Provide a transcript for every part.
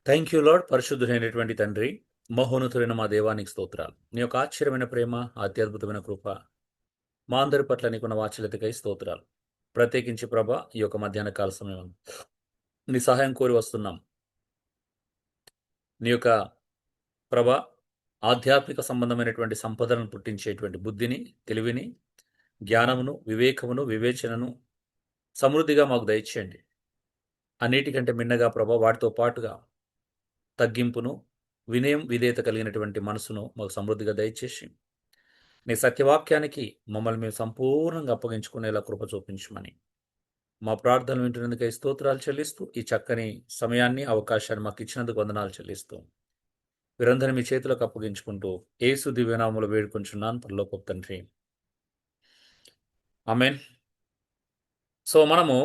Thank you lord. పరిశుద్ధుడైనటువంటి తండ్రి, మహోన్నతుడైన మా దేవానికి స్తోత్రాలు. నీ యొక్క ఆశ్చర్యమైన ప్రేమ, అత్యద్భుతమైన కృప మా అందరి పట్ల నీకున్న వాత్సల్యతకై స్తోత్రాలు. ప్రత్యేకించి ప్రభ, ఈ యొక్క మధ్యాహ్న కాల సమయం నీ సహాయం కోరి వస్తున్నాం. నీ యొక్క ప్రభ ఆధ్యాత్మిక సంబంధమైనటువంటి సంపదలను పుట్టించేటువంటి బుద్ధిని, తెలివిని, జ్ఞానమును, వివేకమును, వివేచనను సమృద్ధిగా మాకు దయచేయండి. అన్నిటికంటే మిన్నగా ప్రభ, వాటితో పాటుగా తగ్గింపును, వినయం, విధేయత కలిగినటువంటి మనసును మాకు సమృద్ధిగా దయచేసి నీ సత్యవాక్యానికి మమ్మల్ని మేము సంపూర్ణంగా అప్పగించుకునేలా కృప చూపించమని మా ప్రార్థనలు వింటున్నందుకై స్తోత్రాలు చెల్లిస్తూ ఈ చక్కని సమయాన్ని, అవకాశాన్ని మాకు ఇచ్చినందుకు వందనాలు చెల్లిస్తూ వీరందరినీ మీ చేతులకు అప్పగించుకుంటూ యేసు దివ్యనామములో వేడుకొంచున్నాను పరలోకపు తండ్రి. ఆమేన్. సో మనము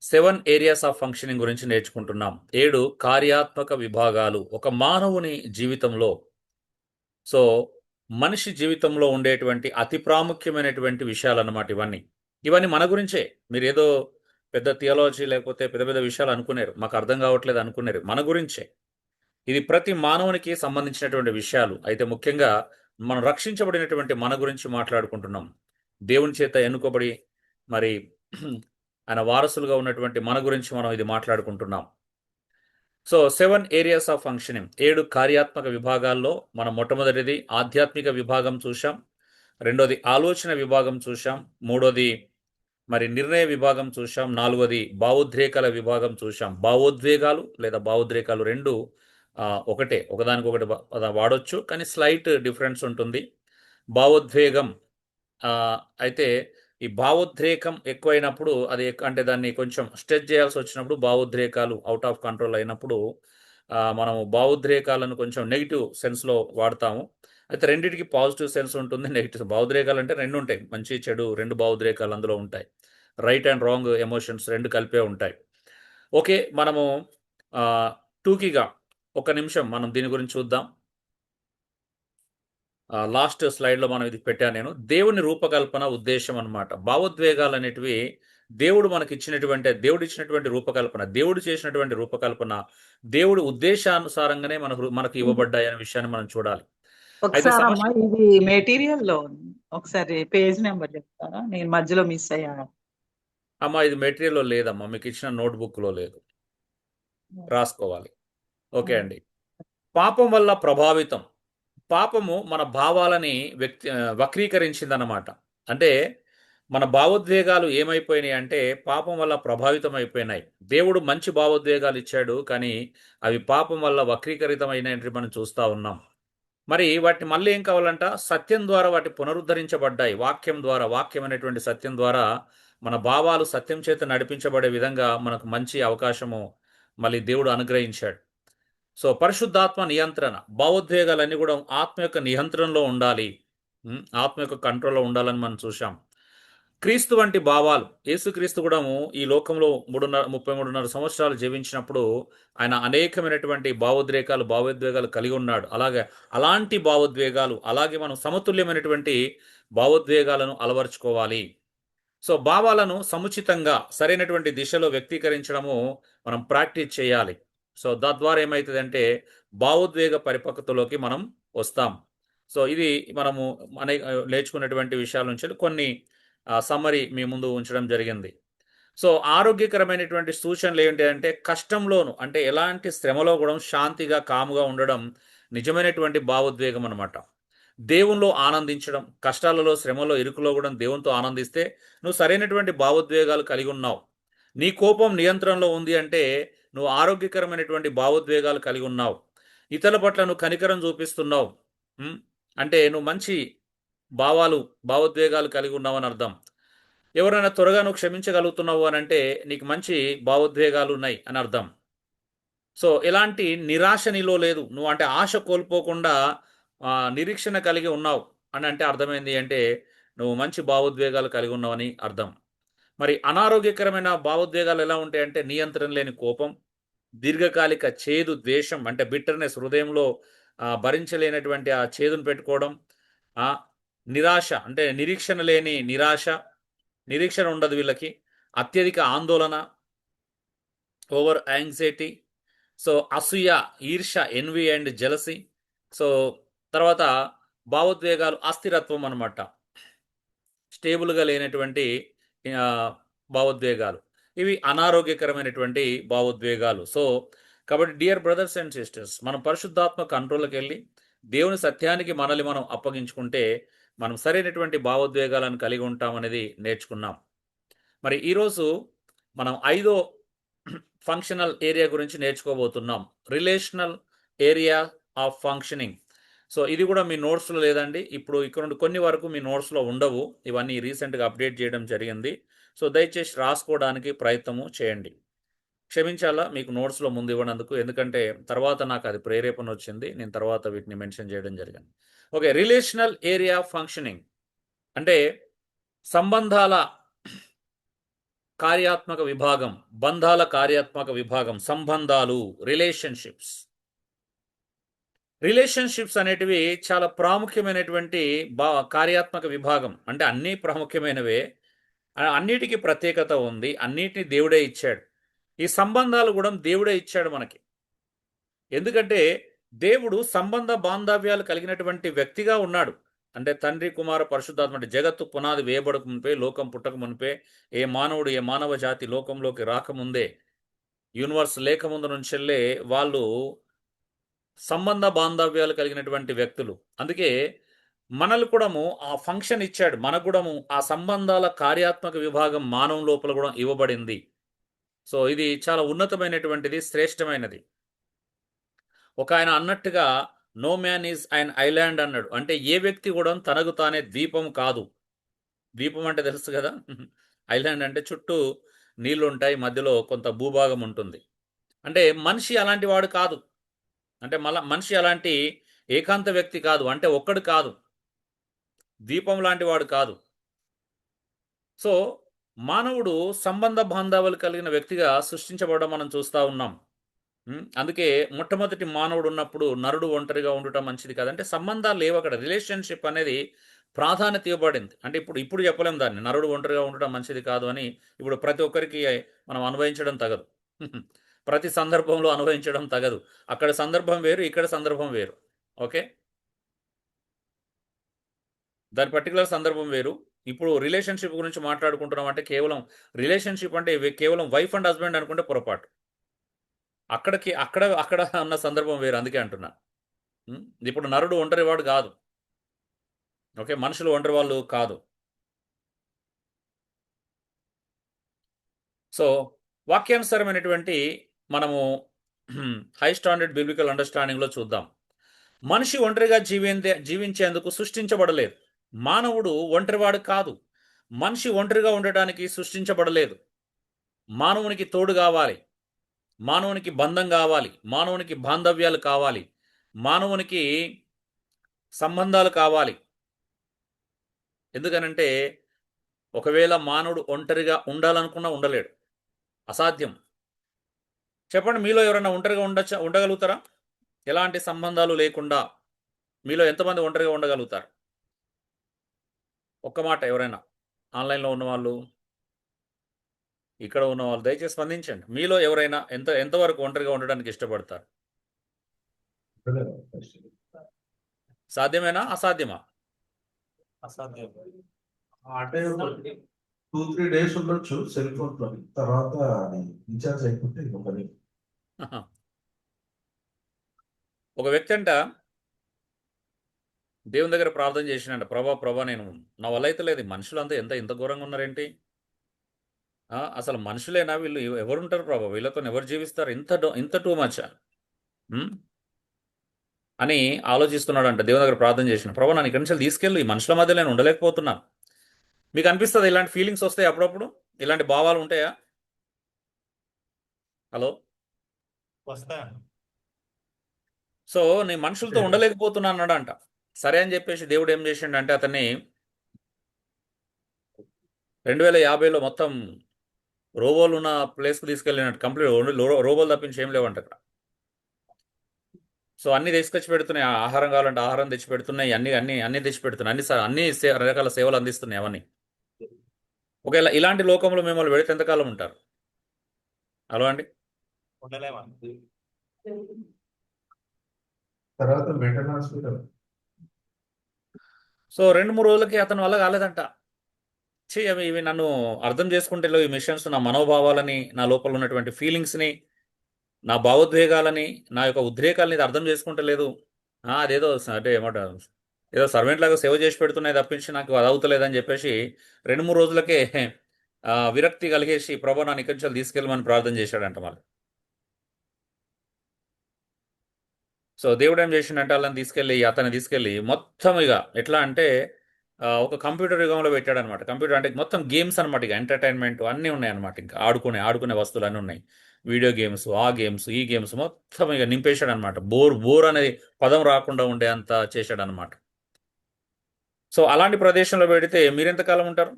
7 ఏరియాస్ ఆఫ్ ఫంక్షనింగ్ గురించి నేర్చుకుంటున్నాం. 7 కార్యాత్మక విభాగాలు ఒక మానవుని జీవితంలో. సో మనిషి జీవితంలో ఉండేటువంటి అతి ప్రాముఖ్యమైనటువంటి విషయాలన్నమాట ఇవన్నీ. ఇవన్నీ మన గురించే. మీరేదో పెద్ద థియాలజీ లేకపోతే పెద్ద పెద్ద విషయాలు అనుకున్నారు. మాకు అర్థం కావట్లేదు అనుకున్నారు. మన గురించే. ఇది ప్రతి మానవునికి సంబంధించినటువంటి విషయాలు. అయితే ముఖ్యంగా మనం రక్షించబడినటువంటి మన గురించి మాట్లాడుకుంటున్నాం. దేవుని చేత ఎన్నుకోబడి మరి ఆయన వారసులుగా ఉన్నటువంటి మన గురించి మనం ఇది మాట్లాడుకుంటున్నాం. సో 7 ఏరియాస్ ఆఫ్ ఫంక్షనింగ్, 7 కార్యాత్మక విభాగాల్లో మనం మొట్టమొదటిది ఆధ్యాత్మిక విభాగం చూశాం. రెండోది ఆలోచన విభాగం చూశాం. మూడోది మరి నిర్ణయ విభాగం చూశాం. నాలుగోది భావోద్రేకాల విభాగం చూశాం. భావోద్వేగాలు లేదా భావోద్రేకాలు రెండు ఒకటే, ఒకదానికొకటి వాడొచ్చు, కానీ స్లైట్ డిఫరెన్స్ ఉంటుంది. భావోద్వేగం అయితే ఈ భావోద్రేకం ఎక్కువైనప్పుడు అది అంటే దాన్ని కొంచెం స్ట్రెచ్ చేయాల్సి వచ్చినప్పుడు భావోద్రేకాలు అవుట్ ఆఫ్ కంట్రోల్ అయినప్పుడు మనము భావోద్రేకాలను కొంచెం నెగిటివ్ సెన్స్లో వాడతాము. అయితే రెండింటికి పాజిటివ్ సెన్స్ ఉంటుంది, నెగిటివ్. భావోద్రేకాలు అంటే రెండు ఉంటాయి, మంచి చెడు రెండు భావోద్రేకాలు అందులో ఉంటాయి. రైట్ అండ్ రాంగ్ ఎమోషన్స్ రెండు కలిపే ఉంటాయి. ఓకే, మనము టూకీగా ఒక నిమిషం మనం దీని గురించి చూద్దాం. లాస్ట్ స్లైడ్లో మనం ఇది పెట్టాను నేను. దేవుని రూపకల్పన ఉద్దేశం అనమాట. భావోద్వేగాలు అనేటివి దేవుడు మనకిచ్చినటువంటి, దేవుడు ఇచ్చినటువంటి రూపకల్పన, దేవుడు చేసినటువంటి రూపకల్పన, దేవుడు ఉద్దేశానుసారంగానే మనకు ఇవ్వబడ్డాయి అనే విషయాన్ని మనం చూడాలి. అయితే ఒకసారి అమ్మా ఇది మెటీరియల్ లో ఒకసారి పేజ్ నెంబర్ చెప్తారా? నేను మధ్యలో మిస్ అయ్యాను. అమ్మా ఇది మెటీరియల్లో లేదమ్మా, మీకు ఇచ్చిన నోట్బుక్లో లేదు, రాసుకోవాలి. ఓకే అండి. పాపం వల్ల ప్రభావితం. పాపము మన భావాలని వక్రీకరించిందన్నమాట. అంటే మన భావోద్వేగాలు ఏమైపోయినాయి అంటే పాపం వల్ల ప్రభావితం అయిపోయినాయి. దేవుడు మంచి భావోద్వేగాలు ఇచ్చాడు, కానీ అవి పాపం వల్ల వక్రీకరితమైనవి మనం చూస్తూ ఉన్నాం. మరి వాటిని మళ్ళీ ఏం కావాలంట? సత్యం ద్వారా వాటి పునరుద్ధరించబడ్డాయి. వాక్యం ద్వారా, వాక్యం అనేటువంటి సత్యం ద్వారా మన భావాలు సత్యం చేత నడిపించబడే విధంగా మనకు మంచి అవకాశము మళ్ళీ దేవుడు అనుగ్రహించాడు. సో పరిశుద్ధాత్మ నియంత్రణ, భావోద్వేగాలన్నీ కూడా ఆత్మ యొక్క నియంత్రణలో ఉండాలి, ఆత్మ యొక్క కంట్రోల్లో ఉండాలని మనం చూసాం. క్రీస్తు వంటి భావాలు, యేసుక్రీస్తు కూడా ఈ లోకంలో 33 సంవత్సరాలు జీవించినప్పుడు ఆయన అనేకమైనటువంటి భావోద్వేగాలు కలిగి ఉన్నాడు. అలాంటి భావోద్వేగాలు, అలాగే మనం సమతుల్యమైనటువంటి భావోద్వేగాలను అలవర్చుకోవాలి. సో భావాలను సముచితంగా సరైనటువంటి దిశలో వ్యక్తీకరించడము మనం ప్రాక్టీస్ చేయాలి. సో తద్వారా ఏమవుతుందంటే భావోద్వేగ పరిపక్వతలోకి మనం వస్తాం. సో ఇది మనము నేర్చుకున్నటువంటి విషయాల నుంచి కొన్ని సమ్మరీ మీ ముందు ఉంచడం జరిగింది. సో ఆరోగ్యకరమైనటువంటి సూచనలు ఏంటి అంటే కష్టంలోను, అంటే ఎలాంటి శ్రమలో కూడా శాంతిగా కాముగా ఉండడం నిజమైనటువంటి భావోద్వేగం అనమాట. దేవునిలో ఆనందించడం, కష్టాలలో, శ్రమలో, ఇరుకులో కూడా దేవునితో ఆనందిస్తే నువ్వు సరైనటువంటి భావోద్వేగాలు కలిగి ఉన్నావు. నీ కోపం నియంత్రణలో ఉంది అంటే నువ్వు ఆరోగ్యకరమైనటువంటి భావోద్వేగాలు కలిగి ఉన్నావు. ఇతరుల పట్ల నువ్వు కనికరం చూపిస్తున్నావు అంటే నువ్వు మంచి భావోద్వేగాలు కలిగి ఉన్నావు అని అర్థం. ఎవరైనా త్వరగా నువ్వు క్షమించగలుగుతున్నావు అని అంటే నీకు మంచి భావోద్వేగాలు ఉన్నాయి అని అర్థం. సో ఎలాంటి నిరాశ నీలో లేదు, నువ్వు అంటే ఆశ కోల్పోకుండా నిరీక్షణ కలిగి ఉన్నావు అని అంటే అర్థమైంది అంటే నువ్వు మంచి భావోద్వేగాలు కలిగి ఉన్నావని అర్థం. మరి అనారోగ్యకరమైన భావోద్వేగాలు ఎలా ఉంటాయంటే నియంత్రణ లేని కోపం, దీర్ఘకాలిక చేదు ద్వేషం అంటే బిట్టర్నెస్, హృదయంలో భరించలేనటువంటి ఆ చేదును పెట్టుకోవడం, నిరాశ అంటే నిరీక్షణ లేని నిరీక్షణ ఉండదు వీళ్ళకి, అత్యధిక ఆందోళన, ఓవర్ యాంగ్జైటీ, సో అసూయ, ఈర్ష, ఎన్వి అండ్ జెలసీ. సో తర్వాత భావోద్వేగాలు అస్థిరత్వం అనమాట, స్టేబుల్గా లేనటువంటి ఆ, భావోద్వేగాలు. ఇవి అనారోగ్యకరమైనటువంటి భావోద్వేగాలు. సో కాబట్టి డియర్ బ్రదర్స్ అండ్ సిస్టర్స్, మనం పరిశుద్ధాత్మ కంట్రోల్కి వెళ్ళి దేవుని సత్యానికి మనల్ని మనం అప్పగించుకుంటే మనం సరైనటువంటి భావోద్వేగాలను కలిగి ఉంటామనేది నేర్చుకున్నాం. మరి ఈరోజు మనం 5వ ఫంక్షనల్ ఏరియా గురించి నేర్చుకోబోతున్నాం, relational area of functioning. So ఇది కూడా మీ నోట్స్లో లేదండి, ఇప్పుడు ఇక్కడ నుండి కొన్ని వరకు మీ నోట్స్లో ఉండవు, ఇవన్నీ రీసెంట్గా అప్డేట్ చేయడం జరిగింది. సో దయచేసి రాసుకోవడానికి ప్రయత్నము చేయండి. క్షమించాలా మీకు నోట్స్లో ముందు ఇవ్వనందుకు, ఎందుకంటే తర్వాత నాకు అది ప్రేరేపణ వచ్చింది, నేను తర్వాత వీటిని మెన్షన్ చేయడం జరిగింది. Okay, relational area of functioning అంటే సంబంధాల కార్యాత్మక విభాగం, బంధాల కార్యాత్మక విభాగం, సంబంధాలు, రిలేషన్షిప్స్. రిలేషన్షిప్స్ అనేటివి చాలా ప్రాముఖ్యమైనటువంటి కార్యాత్మక విభాగం. అంటే అన్నీ ప్రాముఖ్యమైనవే, అన్నిటికీ ప్రత్యేకత ఉంది, అన్నిటిని దేవుడే ఇచ్చాడు. ఈ సంబంధాలు కూడా దేవుడే ఇచ్చాడు మనకి. ఎందుకంటే దేవుడు సంబంధ బాంధవ్యాలు కలిగినటువంటి వ్యక్తిగా ఉన్నాడు. అంటే తండ్రి, కుమార, పరిశుద్ధాత్మ, అంటే జగత్తు పునాది వేయబడక మునిపే, లోకం పుట్టక మునిపే, ఏ మానవుడు, ఏ మానవ జాతి లోకంలోకి రాకముందే, యూనివర్స్ లేకముందు నుంచెల్లే వాళ్ళు సంబంధ బాంధవ్యాలు కలిగినటువంటి వ్యక్తులు. అందుకే మనల్ని కూడాము ఆ ఫంక్షన్ ఇచ్చాడు, మనకు కూడాము ఆ సంబంధాల కార్యాత్మక విభాగం మానవం లోపల కూడా ఇవ్వబడింది. సో ఇది చాలా ఉన్నతమైనటువంటిది, శ్రేష్టమైనది. ఒక ఆయన అన్నట్టుగా no man is an island అన్నాడు. అంటే ఏ వ్యక్తి కూడా తనకు తానే ద్వీపం కాదు. ద్వీపం అంటే తెలుసు కదా, ఐలాండ్ అంటే చుట్టూ నీళ్లు ఉంటాయి, మధ్యలో కొంత భూభాగం ఉంటుంది. అంటే మనిషి అలాంటి వాడు కాదు. అంటే మనిషి అలాంటి ఏకాంత వ్యక్తి కాదు, అంటే ఒక్కడు కాదు, ద్వీపం లాంటి వాడు కాదు. సో మానవుడు సంబంధ బాంధవ్యాలు కలిగిన వ్యక్తిగా సృష్టించబడడం మనం చూస్తూ ఉన్నాం. అందుకే మొట్టమొదటి మానవుడు ఉన్నప్పుడు నరుడు ఒంటరిగా ఉండటం మంచిది కాదు. అంటే సంబంధాలు లేవు అక్కడ, రిలేషన్షిప్ అనేది ప్రాధాన్యత ఇవ్వబడింది. అంటే ఇప్పుడు చెప్పలేం దాన్ని, నరుడు ఒంటరిగా ఉండటం మంచిది కాదు అని. ఇప్పుడు ప్రతి ఒక్కరికి మనం అనుభవించడం తగదు, ప్రతి సందర్భంలో అనుభవించడం తగదు. అక్కడ సందర్భం వేరు, ఇక్కడ సందర్భం వేరు. ఓకే, దాని పర్టికులర్ సందర్భం వేరు. ఇప్పుడు రిలేషన్షిప్ గురించి మాట్లాడుకుంటున్నాం అంటే కేవలం రిలేషన్షిప్ అంటే కేవలం వైఫ్ అండ్ హస్బెండ్ అనుకుంటే పొరపాటు. అక్కడ ఉన్న సందర్భం వేరు, అందుకే అంటున్నా. ఇప్పుడు నరుడు ఒంటరి వాడు కాదు. ఓకే, మనుషులు ఒంటరి వాళ్ళు కాదు. సో వాక్యానుసారమైనటువంటి మనము హై స్టాండర్డ్ బిబ్లికల్ అండర్స్టాండింగ్లో చూద్దాం. మనిషి ఒంటరిగా జీవించేందుకు సృష్టించబడలేదు. మానవుడు ఒంటరివాడు కాదు. మనిషి ఒంటరిగా ఉండటానికి సృష్టించబడలేదు. మానవునికి తోడు కావాలి, మానవునికి బంధం కావాలి, మానవునికి బాంధవ్యాలు కావాలి, మానవునికి సంబంధాలు కావాలి. ఎందుకనంటే ఒకవేళ మానవుడు ఒంటరిగా ఉండాలనుకున్నా ఉండలేడు, అసాధ్యం. చెప్పండి, మీలో ఎవరైనా ఒంటరిగా ఉండగలుగుతారా? ఎలాంటి సంబంధాలు లేకుండా మీలో ఎంతమంది ఒంటరిగా ఉండగలుగుతారు? ఒక్క మాట, ఎవరైనా ఆన్లైన్లో ఉన్నవాళ్ళు, ఇక్కడ ఉన్నవాళ్ళు దయచేసి స్పందించండి. మీలో ఎవరైనా ఎంతవరకు ఒంటరిగా ఉండడానికి ఇష్టపడతారు? సాధ్యమేనా, అసాధ్యమా? అసాధ్యం. అంటే 2-3 డేస్ ఉండొచ్చు సెల్ ఫోన్ లో, తర్వాత రీఛార్జ్ అయిపోతే ఇంకో పని. ఒక వ్యక్తి అంట దేవుని దగ్గర ప్రార్థన చేసినంట, ప్రభా నేను నా వల్ల అయితే లేదు, మనుషులంతా ఇంత ఘోరంగా ఉన్నారేంటి, అసలు మనుషులేనా వీళ్ళు, ఎవరుంటారు ప్రభా, వీళ్ళతో ఎవరు జీవిస్తారు, ఇంత టూ మచ్ అని ఆలోచిస్తున్నాడంట. దేవుని దగ్గర ప్రార్థన చేసిన, ప్రభా నన్ను ఇక్కడి నుంచి తీసుకెళ్ళి, ఈ మనుషుల మధ్య నేను ఉండలేకపోతున్నాను. మీకు అనిపిస్తుంది ఇలాంటి ఫీలింగ్స్ వస్తాయి అప్పుడప్పుడు, ఇలాంటి భావాలు ఉంటాయా? హలో, వస్తాను. సో నేను మనుషులతో ఉండలేకపోతున్నా అన్నాడంట. సరే అని చెప్పేసి దేవుడు ఏం చేసిండంటే అతన్ని 2050లో మొత్తం రోబోలు ఉన్న ప్లేస్కి తీసుకెళ్ళినట్టు, కంప్లీట్ రోబోలు తప్పించి ఏం లేవంట అక్కడ. సో అన్ని తీసుకొచ్చి పెడుతున్నాయి, ఆహారం కావాలంటే ఆహారం తెచ్చి పెడుతున్నాయి, అన్ని తెచ్చి పెడుతున్నాయి, అన్ని రకాల సేవలు అందిస్తున్నాయి అవన్నీ. ఒకవేళ ఇలాంటి లోకంలో మిమ్మల్ని పెడితే ఎంతకాలం ఉంటారు? హలో అండి, ఉండలేమండి. తర్వాత మెంటల్ హాస్పిటల్. సో 2-3 రోజులకి అతని వల్ల కాలేదంట. అవి ఇవి నన్ను అర్థం చేసుకుంటే ఈ మిషన్స్ నా మనోభావాలని, నా లోపల ఉన్నటువంటి ఫీలింగ్స్ని, నా భావోద్వేగాలని, నా యొక్క ఉద్రేకాలని ఇది అర్థం చేసుకుంటలేదు. అదేదో అంటే ఏమంటారు, ఏదో సర్వెంట్ లాగా సేవ చేసి పెడుతున్నాయి తప్పించి నాకు అది అవుతలేదని చెప్పేసి 2-3 రోజులకే విరక్తి కలిగేసి ప్రభా నా నికంచెలు తీసుకెళ్ళమని ప్రార్థన చేశాడంట మళ్ళీ. సో దేవుడు ఏం చేసిండంటే అతన్ని తీసుకెళ్ళి మొత్తం ఇక ఎట్లా అంటే ఒక కంప్యూటర్ యుగంలో పెట్టాడనమాట. కంప్యూటర్ అంటే మొత్తం గేమ్స్ అనమాట, ఇక ఎంటర్టైన్మెంట్ అన్నీ ఉన్నాయి ఇంకా ఆడుకునే వస్తువులు అన్నీ ఉన్నాయి. వీడియో గేమ్స్, ఆ గేమ్స్, ఈ గేమ్స్ మొత్తం ఇక నింపేశాడు అనమాట. బోర్ అనేది పదం రాకుండా ఉండే అంత చేశాడనమాట. సో అలాంటి ప్రదేశంలో పెడితే మీరెంతకాలం ఉంటారు?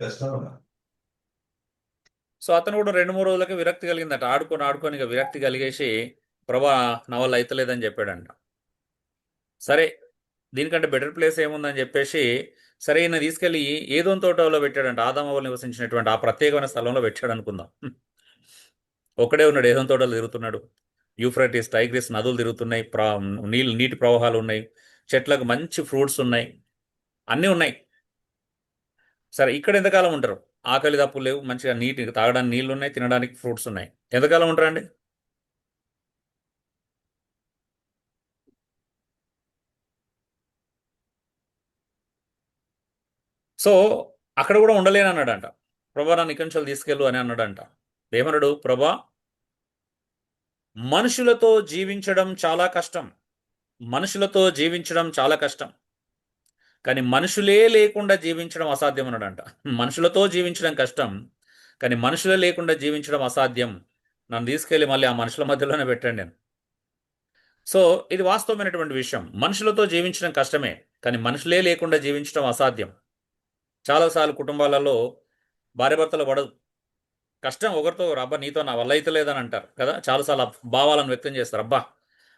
కష్టం. సో అతను కూడా 2-3 రోజులకి విరక్తి కలిగిందట. ఆడుకొని ఇక విరక్తి కలిగేసి ప్రభా నా వల్ల అయితలేదని చెప్పాడంట. సరే దీనికంటే బెటర్ ప్లేస్ ఏముందని చెప్పేసి సరే ఈయన తీసుకెళ్ళి ఏదోన్ తోటలో పెట్టాడంట. ఆదామవ్వలు నివసించినటువంటి ఆ ప్రత్యేకమైన స్థలంలో పెట్టాడు అనుకుందాం. ఒక్కడే ఉన్నాడు, ఏదోన్ తోటలు తిరుగుతున్నాడు. యూఫ్రటిస్, టైగ్రిస్ నదులు తిరుగుతున్నాయి, నీటి ప్రవాహాలు ఉన్నాయి, చెట్లకు మంచి ఫ్రూట్స్ ఉన్నాయి, అన్నీ ఉన్నాయి. సరే ఇక్కడ ఎంతకాలం ఉంటారు? ఆకలి దప్పులు లేవు, మంచిగా నీటి తాగడానికి నీళ్ళు ఉన్నాయి, తినడానికి ఫ్రూట్స్ ఉన్నాయి. ఎంతకాలం ఉంటారండి? సో అక్కడ కూడా ఉండలేను అన్నాడంట. ప్రభా నా నికంచెలు తీసుకెళ్ళు అని అన్నాడంట. ఏమన్నాడు? ప్రభా మనుషులతో జీవించడం చాలా కష్టం, మనుషులతో జీవించడం చాలా కష్టం, కానీ మనుషులే లేకుండా జీవించడం అసాధ్యం అన్నాడంట. మనుషులతో జీవించడం కష్టం, కానీ మనుషులే లేకుండా జీవించడం అసాధ్యం. నన్ను తీసుకెళ్ళి మళ్ళీ ఆ మనుషుల మధ్యలోనే పెట్టండి నేను. సో ఇది వాస్తవమైనటువంటి విషయం. మనుషులతో జీవించడం కష్టమే, కానీ మనుషులే లేకుండా జీవించడం అసాధ్యం. చాలాసార్లు కుటుంబాలలో భార్యాభర్తలు పడదు, కష్టం ఒకరితో, అబ్బా నీతో నా వల్ల అయితే లేదని అంటారు కదా. చాలాసార్లు భావాలను వ్యక్తం చేస్తారు, అబ్బా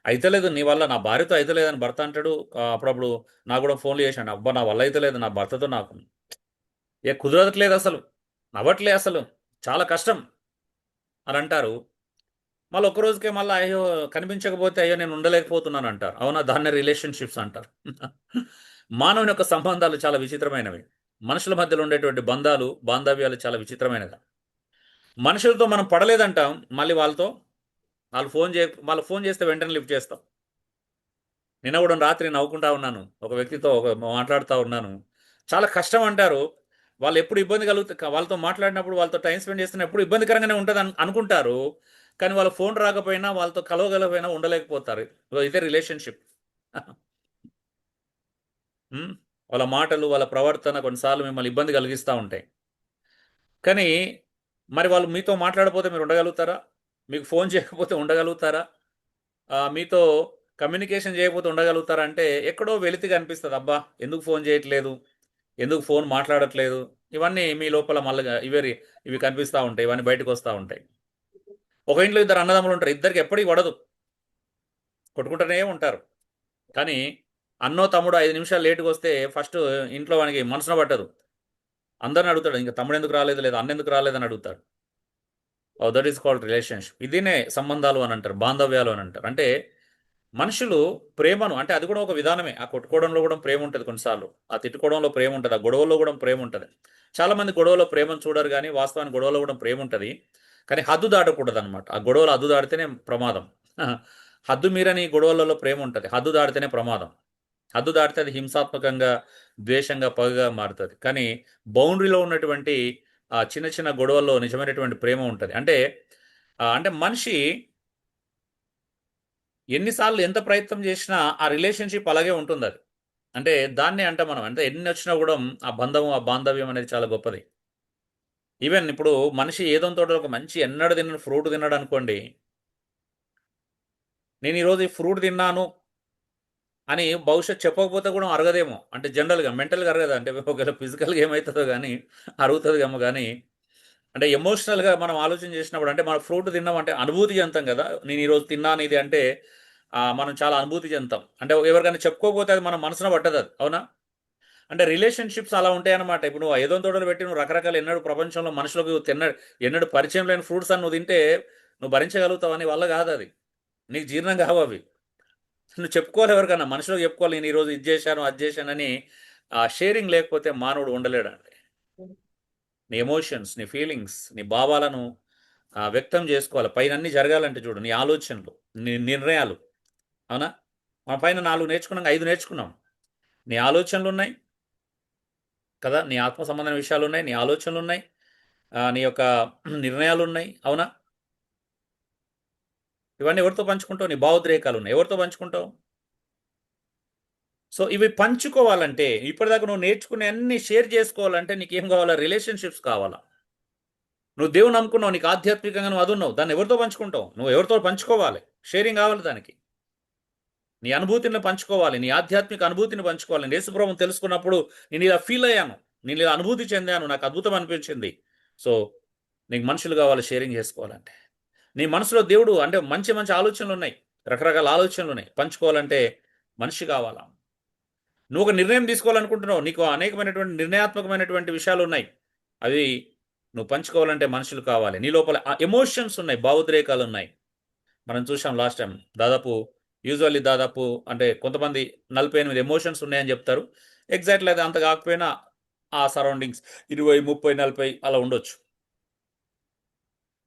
అయితలేదు నీ వల్ల, నా భార్యతో అయితలేదని భర్త అంటాడు. అప్పుడప్పుడు నాకు కూడా ఫోన్లు చేశాను, అబ్బా నా వల్ల అయితే లేదు, నా భర్తతో నాకు కుదరట్లేదు, అసలు నవ్వట్లే, అసలు చాలా కష్టం అని అంటారు. మళ్ళీ ఒక్కరోజుకే మళ్ళీ అయ్యో కనిపించకపోతే అయ్యో నేను ఉండలేకపోతున్నాను అంటారు. అవునా, దాన్నే రిలేషన్షిప్స్ అంటారు. మానవుని యొక్క సంబంధాలు చాలా విచిత్రమైనవి. మనుషుల మధ్యలో ఉండేటువంటి బాంధవ్యాలు చాలా విచిత్రమైనది. మనుషులతో మనం పడలేదంటాం, మళ్ళీ వాళ్ళు ఫోన్ చేస్తే వెంటనే లిఫ్ట్ చేస్తాం. నిన్న కూడా రాత్రి నవ్వుకుంటా ఉన్నాను, ఒక వ్యక్తితో మాట్లాడుతూ ఉన్నాను. చాలా కష్టం అంటారు. వాళ్ళు ఎప్పుడు ఇబ్బంది వాళ్ళతో మాట్లాడినప్పుడు, వాళ్ళతో టైం స్పెండ్ చేస్తున్న ఎప్పుడు ఇబ్బందికరంగానే ఉంటుంది అనుకుంటారు. కానీ వాళ్ళ ఫోన్ రాకపోయినా, వాళ్ళతో కలవగలపోయినా ఉండలేకపోతారు. ఇదే రిలేషన్షిప్. వాళ్ళ మాటలు, వాళ్ళ ప్రవర్తన కొన్నిసార్లు మిమ్మల్ని ఇబ్బంది కలిగిస్తూ ఉంటాయి. కానీ మరి వాళ్ళు మీతో మాట్లాడకపోతే మీరు ఉండగలుగుతారా? మీకు ఫోన్ చేయకపోతే ఉండగలుగుతారా? మీతో కమ్యూనికేషన్ చేయకపోతే ఉండగలుగుతారా? అంటే ఎక్కడో వెలితిగా అనిపిస్తుంది, అబ్బా ఎందుకు ఫోన్ చేయట్లేదు, ఎందుకు ఫోన్ మాట్లాడట్లేదు. ఇవన్నీ మీ లోపల మళ్ళీ ఇవి కనిపిస్తూ ఉంటాయి, ఇవన్నీ బయటకు వస్తూ ఉంటాయి. ఒక ఇంట్లో 2 అన్నదమ్ములు ఉంటారు, ఇద్దరికి ఎప్పటికీ పడదు, కొట్టుకుంటూనే ఉంటారు. కానీ అన్నో తమ్ముడు 5 నిమిషాలు లేటుగా వస్తే ఫస్ట్ ఇంట్లో వానికి మనసున పట్టదు, అందరిని అడుగుతాడు, ఇంకా తమ్ముడు ఎందుకు రాలేదు, లేదా అన్న ఎందుకు రాలేదని అడుగుతాడు. That is called relationship. ఇదినే సంబంధాలు అని అంటారు, బాంధవ్యాలు అని అంటారు. అంటే మనుషులు ప్రేమను, అంటే అది కూడా ఒక విధానమే. ఆ కొట్టుకోవడంలో కూడా ప్రేమ ఉంటుంది కొన్నిసార్లు, ఆ తిట్టుకోవడంలో ప్రేమ ఉంటుంది, ఆ గొడవల్లో కూడా ప్రేమ ఉంటుంది. చాలామంది గొడవలో ప్రేమను చూడరు, కానీ వాస్తవానికి గొడవలో కూడా ప్రేమ ఉంటుంది. కానీ హద్దు దాటకూడదు అనమాట. ఆ గొడవలు హద్దు దాటితేనే ప్రమాదం. హద్దు మీరని గొడవలలో ప్రేమ ఉంటుంది, హద్దు దాటితేనే ప్రమాదం. హద్దు దాటితే అది హింసాత్మకంగా, ద్వేషంగా, పగగా మారుతుంది. కానీ బౌండరీలో ఉన్నటువంటి ఆ చిన్న చిన్న గొడవల్లో నిజమైనటువంటి ప్రేమ ఉంటుంది. అంటే మనిషి ఎన్నిసార్లు ఎంత ప్రయత్నం చేసినా ఆ రిలేషన్షిప్ అలాగే ఉంటుంది. అది అంటే దాన్నే అంటాం మనం. అంటే ఎన్ని వచ్చినా కూడా ఆ బంధము, ఆ బాంధవ్యం అనేది చాలా గొప్పది. ఈవెన్ ఇప్పుడు మనిషి ఏదో తోట ఒక మంచి ఎన్నడూ తిన్న ఫ్రూట్ తిన్నాడు అనుకోండి, నేను ఈరోజు ఈ ఫ్రూట్ తిన్నాను అని భవిష్యత్ చెప్పకపోతే కూడా అరగదేమో. అంటే జనరల్గా మెంటల్గా అరగదు, అంటే ఒకవేళ ఫిజికల్గా ఏమవుతుందో కానీ అరుగుతుందేమో. కానీ అంటే ఎమోషనల్గా మనం ఆలోచన చేసినప్పుడు, అంటే మనం ఫ్రూట్ తిన్నామంటే అనుభూతి చెందుతాం కదా. నేను ఈరోజు తిన్నాను ఇది అంటే మనం చాలా అనుభూతి చెందుతాం. అంటే ఎవరికైనా చెప్పుకోకపోతే అది మన మనసున పట్టదు, అది అవునా. అంటే రిలేషన్షిప్స్ అలా ఉంటాయన్నమాట. ఇప్పుడు నువ్వు ఏదో తోటలు పెట్టి నువ్వు రకరకాల ఎన్నడూ ప్రపంచంలో మనుషులకు ఎన్నడూ పరిచయం లేని ఫ్రూట్స్ అని నువ్వు తింటే నువ్వు భరించగలుగుతావు అని వల్ల కాదు అది. నీకు జీర్ణం కావు అవి. నువ్వు చెప్పుకోవాలి ఎవరికన్నా, మనుషులకు చెప్పుకోవాలి, నేను ఈరోజు ఇది చేశాను అది చేశానని. ఆ షేరింగ్ లేకపోతే మానవుడు ఉండలేడండి. నీ ఎమోషన్స్, నీ ఫీలింగ్స్, నీ భావాలను వ్యక్తం చేసుకోవాలి. పైన అన్నీ జరగాలంటే చూడు, నీ ఆలోచనలు, నీ నిర్ణయాలు. అవునా? మన పైన 4 నేర్చుకున్నాం, 5 నేర్చుకున్నాం. నీ ఆలోచనలు ఉన్నాయి కదా, నీ ఆత్మ సంబంధమైన విషయాలు ఉన్నాయి, నీ ఆలోచనలు ఉన్నాయి, నీ యొక్క నిర్ణయాలు ఉన్నాయి. అవునా? ఇవన్నీ ఎవరితో పంచుకుంటావు? నీ భావోద్రేకాలు ఉన్నాయి, ఎవరితో పంచుకుంటావు? సో ఇవి పంచుకోవాలంటే, ఇప్పటిదాకా నువ్వు నేర్చుకునే అన్ని షేర్ చేసుకోవాలంటే నీకేం కావాలా? రిలేషన్షిప్స్ కావాలా? నువ్వు దేవుని నమ్ముకున్నావు, నీకు ఆధ్యాత్మికంగా నువ్వు అది ఉన్నావు, దాన్ని ఎవరితో పంచుకుంటావు? నువ్వు ఎవరితో పంచుకోవాలి? షేరింగ్ కావాలి దానికి. నీ అనుభూతిని పంచుకోవాలి, నీ ఆధ్యాత్మిక అనుభూతిని పంచుకోవాలి. నేను యేసుప్రభువుని తెలుసుకున్నప్పుడు నేను ఇలా ఫీల్ అయ్యాను, నేను ఇలా అనుభూతి చెందాను, నాకు అద్భుతం అనిపించింది. సో నీకు మనుషులు కావాలి షేరింగ్ చేసుకోవాలంటే. నీ మనసులో దేవుడు అంటే మంచి మంచి ఆలోచనలు ఉన్నాయి, రకరకాల ఆలోచనలు ఉన్నాయి, పంచుకోవాలంటే మనిషి కావాలా? నువ్వు ఒక నిర్ణయం తీసుకోవాలనుకుంటున్నావు, నీకు అనేకమైనటువంటి నిర్ణయాత్మకమైనటువంటి విషయాలు ఉన్నాయి, అవి నువ్వు పంచుకోవాలంటే మనుషులు కావాలి. నీ లోపల ఎమోషన్స్ ఉన్నాయి, భావోద్రేకాలు ఉన్నాయి. మనం చూసాం లాస్ట్ టైం. దాదాపు అంటే కొంతమంది 48 ఎమోషన్స్ ఉన్నాయని చెప్తారు. ఎగ్జాక్ట్లీ అది అంత కాకపోయినా ఆ సరౌండింగ్స్ 20, 30, 40 అలా ఉండొచ్చు.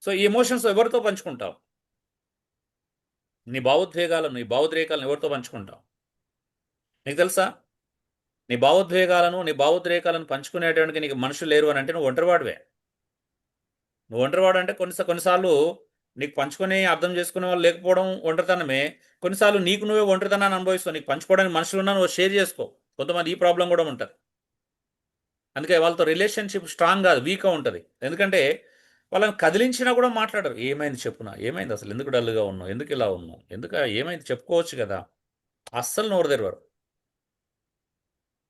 సో ఈ ఎమోషన్స్ ఎవరితో పంచుకుంటావు? నీ భావోద్రేకాలను ఎవరితో పంచుకుంటావు? నీకు తెలుసా, నీ భావోద్రేకాలను పంచుకునేటువంటి నీకు మనుషులు లేరు అని అంటే నువ్వు ఒంటరివాడివే. నువ్వు ఒంటరివాడు అంటే కొన్నిసార్లు నీకు పంచుకొని అర్థం చేసుకునే వాళ్ళు లేకపోవడం ఒంటరితనమే. కొన్నిసార్లు నీకు నువ్వే ఒంటరితనాన్ని అనుభవిస్తావు. నీకు పంచుకోవడానికి మనుషులున్నా నువ్వు షేర్ చేసుకో. కొంతమంది ఈ ప్రాబ్లం కూడా ఉంటుంది. అందుకే వాళ్ళతో రిలేషన్షిప్ స్ట్రాంగ్ కాదు, వీక్గా ఉంటుంది. ఎందుకంటే వాళ్ళని కదిలించినా కూడా మాట్లాడరు. ఏమైంది చెప్పునా, ఏమైంది అసలు, ఎందుకు డల్గా ఉన్నావు, ఎందుకు ఇలా ఉన్నావు, ఎందుకు ఏమైంది చెప్పుకోవచ్చు కదా, అస్సలు నోరు తెరవరు.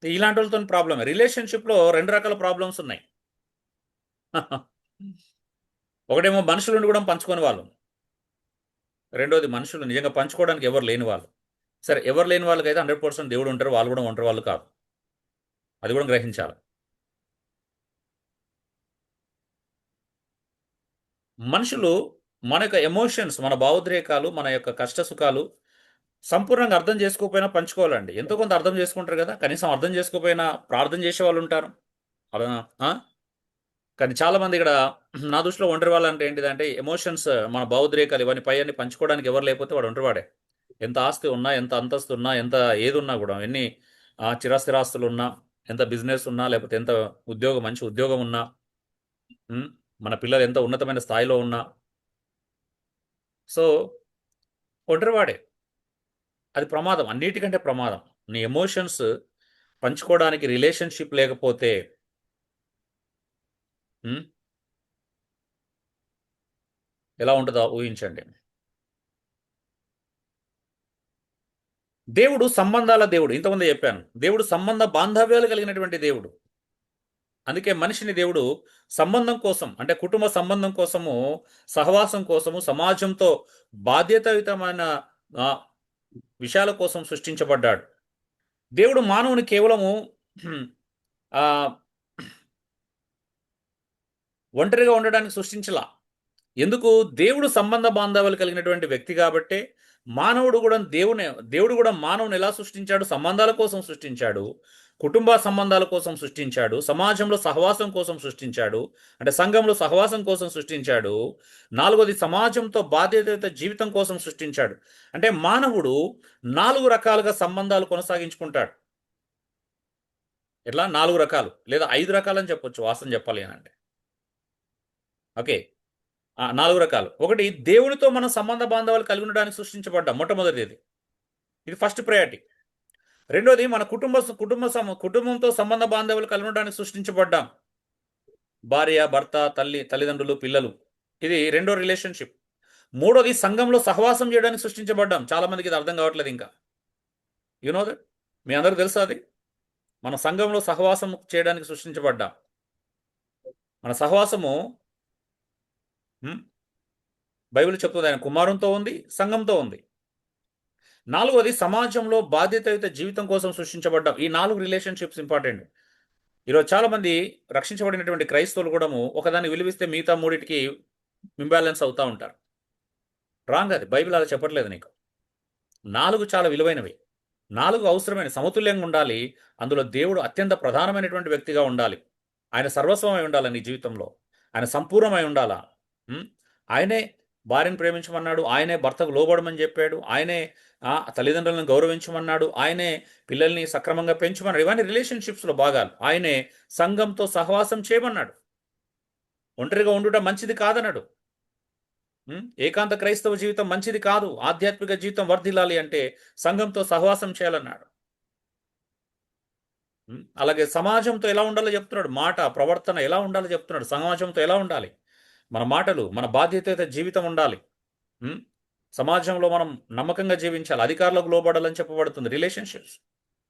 ఇలాంటి వాళ్ళతో ప్రాబ్లమే. రిలేషన్షిప్లో 2 రకాల ప్రాబ్లమ్స్ ఉన్నాయి. ఒకటేమో మనుషులను కూడా పంచుకొని వాళ్ళు, రెండోది మనుషులు నిజంగా పంచుకోవడానికి ఎవరు లేని వాళ్ళు. సరే, ఎవరు లేని వాళ్ళకైతే 100% దేవుడు ఉంటారు, వాళ్ళు కూడా ఒంటరి వాళ్ళు కాదు, అది కూడా గ్రహించాలి. మనుషులు మన యొక్క ఎమోషన్స్, మన భావోద్రేకాలు, మన యొక్క కష్ట సుఖాలు సంపూర్ణంగా అర్థం చేసుకోకపోయినా పంచుకోవాలండి. ఎంతో కొంత అర్థం చేసుకుంటారు కదా, కనీసం అర్థం చేసుకోకపోయినా ప్రార్థన చేసే వాళ్ళు ఉంటారు. అలా కానీ చాలామంది ఇక్కడ నా దృష్టిలో ఒంటరి వాళ్ళు అంటే ఏంటిదంటే ఎమోషన్స్, మన భావోద్రేకాలు ఇవన్నీ పైన పంచుకోవడానికి ఎవరు లేకపోతే వాడు ఒంటరివాడే. ఎంత ఆస్తి ఉన్నా, ఎంత అంతస్తు ఉన్నా, ఎంత ఏది ఉన్నా కూడా, ఎన్ని చిరస్థిరాస్తులు ఉన్నా, ఎంత బిజినెస్ ఉన్నా, లేకపోతే ఎంత మంచి ఉద్యోగం ఉన్నా, మన పిల్లలు ఎంత ఉన్నతమైన స్థాయిలో ఉన్నా, సో ఒంటరివాడే. అది ప్రమాదం, అన్నిటికంటే ప్రమాదం. నీ ఎమోషన్స్ పంచుకోవడానికి రిలేషన్షిప్ లేకపోతే ఎలా ఉంటుందో ఊహించండి. దేవుడు సంబంధాల దేవుడు, ఇంతకుముందే చెప్పాను. దేవుడు సంబంధ బాంధవ్యాలు కలిగినటువంటి దేవుడు. అందుకే మనిషిని దేవుడు సంబంధం కోసం, అంటే కుటుంబ సంబంధం కోసము, సహవాసం కోసము, సమాజంతో బాధ్యతాయుతమైన విషయాల కోసం సృష్టించబడ్డాడు. దేవుడు మానవుని కేవలము ఒంటరిగా ఉండడానికి సృష్టించలా. ఎందుకు? దేవుడు సంబంధ బాంధవ్యాలు కలిగినటువంటి వ్యక్తి కాబట్టే దేవుడు కూడా మానవుని ఎలా సృష్టించాడు? సంబంధాల కోసం సృష్టించాడు, కుటుంబ సంబంధాల కోసం సృష్టించాడు, సమాజంలో సహవాసం కోసం సృష్టించాడు, అంటే సంఘంలో సహవాసం కోసం సృష్టించాడు. 4వది సమాజంతో బాధ్యత జీవితం కోసం సృష్టించాడు. అంటే మానవుడు 4 రకాలుగా సంబంధాలు కొనసాగించుకుంటాడు. ఎట్లా? 4 రకాలు లేదా 5 రకాలని చెప్పొచ్చు, వాస్తవం చెప్పాలి అని అంటే. ఓకే, 4 రకాలు. ఒకటి, దేవునితో మనం సంబంధ బాంధవాలు కలిగి ఉండడానికి సృష్టించబడ్డాం, మొట్టమొదటిది. ఇది ఫస్ట్ ప్రయారిటీ. రెండోది, మన కుటుంబంతో సంబంధ బాంధవాలు కలిగి ఉండడానికి సృష్టించబడ్డాం. భార్య, భర్త, తల్లిదండ్రులు, పిల్లలు. ఇది రెండో రిలేషన్షిప్. మూడోది, సంఘంలో సహవాసం చేయడానికి సృష్టించబడ్డాం. చాలా మందికి ఇది అర్థం కావట్లేదు ఇంకా. You know that? మీ అందరూ తెలుసా అది? మన సంఘంలో సహవాసం చేయడానికి సృష్టించబడ్డాం. మన సహవాసము బైబిల్ చెప్తుంది, ఆయన కుమారునితో ఉంది, సంఘంతో ఉంది. నాలుగోది సమాజంలో బాధ్యతాయుత జీవితం కోసం సృష్టించబడ్డాం. ఈ 4 రిలేషన్‌షిప్స్ ఇంపార్టెంట్. ఈరోజు చాలామంది రక్షించబడినటువంటి క్రైస్తవులు కూడాను ఒకదాన్ని విలువిస్తే మిగతా మూడిటికి ఇంబాలెన్స్ అవుతా ఉంటారు. రాంగ్ అది. బైబిల్ అలా చెప్పట్లేదు నీకు. 4 చాలా విలువైనవి. 4 అవసరమైన సమతుల్యంగా ఉండాలి. అందులో దేవుడు అత్యంత ప్రధానమైనటువంటి వ్యక్తిగా ఉండాలి. ఆయన సర్వస్వమై ఉండాలి నీ జీవితంలో. ఆయన సంపూర్ణమై ఉండాలా. ఆయనే భార్యను ప్రేమించమన్నాడు. ఆయనే భర్తకు లోబడమని చెప్పాడు. ఆయనే తల్లిదండ్రులను గౌరవించమన్నాడు. ఆయనే పిల్లల్ని సక్రమంగా పెంచమన్నాడు. ఇవన్నీ రిలేషన్షిప్స్‌లో భాగాలు. ఆయనే సంఘంతో సహవాసం చేయమన్నాడు. ఒంటరిగా ఉండుట మంచిది కాదన్నాడు. ఏకాంత క్రైస్తవ జీవితం మంచిది కాదు. ఆధ్యాత్మిక జీవితం వర్ధిల్లాలి అంటే సంఘంతో సహవాసం చేయాలన్నాడు. అలాగే సమాజంతో ఎలా ఉండాలో చెప్తున్నాడు. మాట, ప్రవర్తన ఎలా ఉండాలో చెప్తున్నాడు. సమాజంతో ఎలా ఉండాలి, మన మాటలు, మన బాధ్యత జీవితం ఉండాలి. సమాజంలో మనం నమ్మకంగా జీవించాలి. అధికారులకు లోబడాలని చెప్పబడుతుంది. రిలేషన్షిప్స్,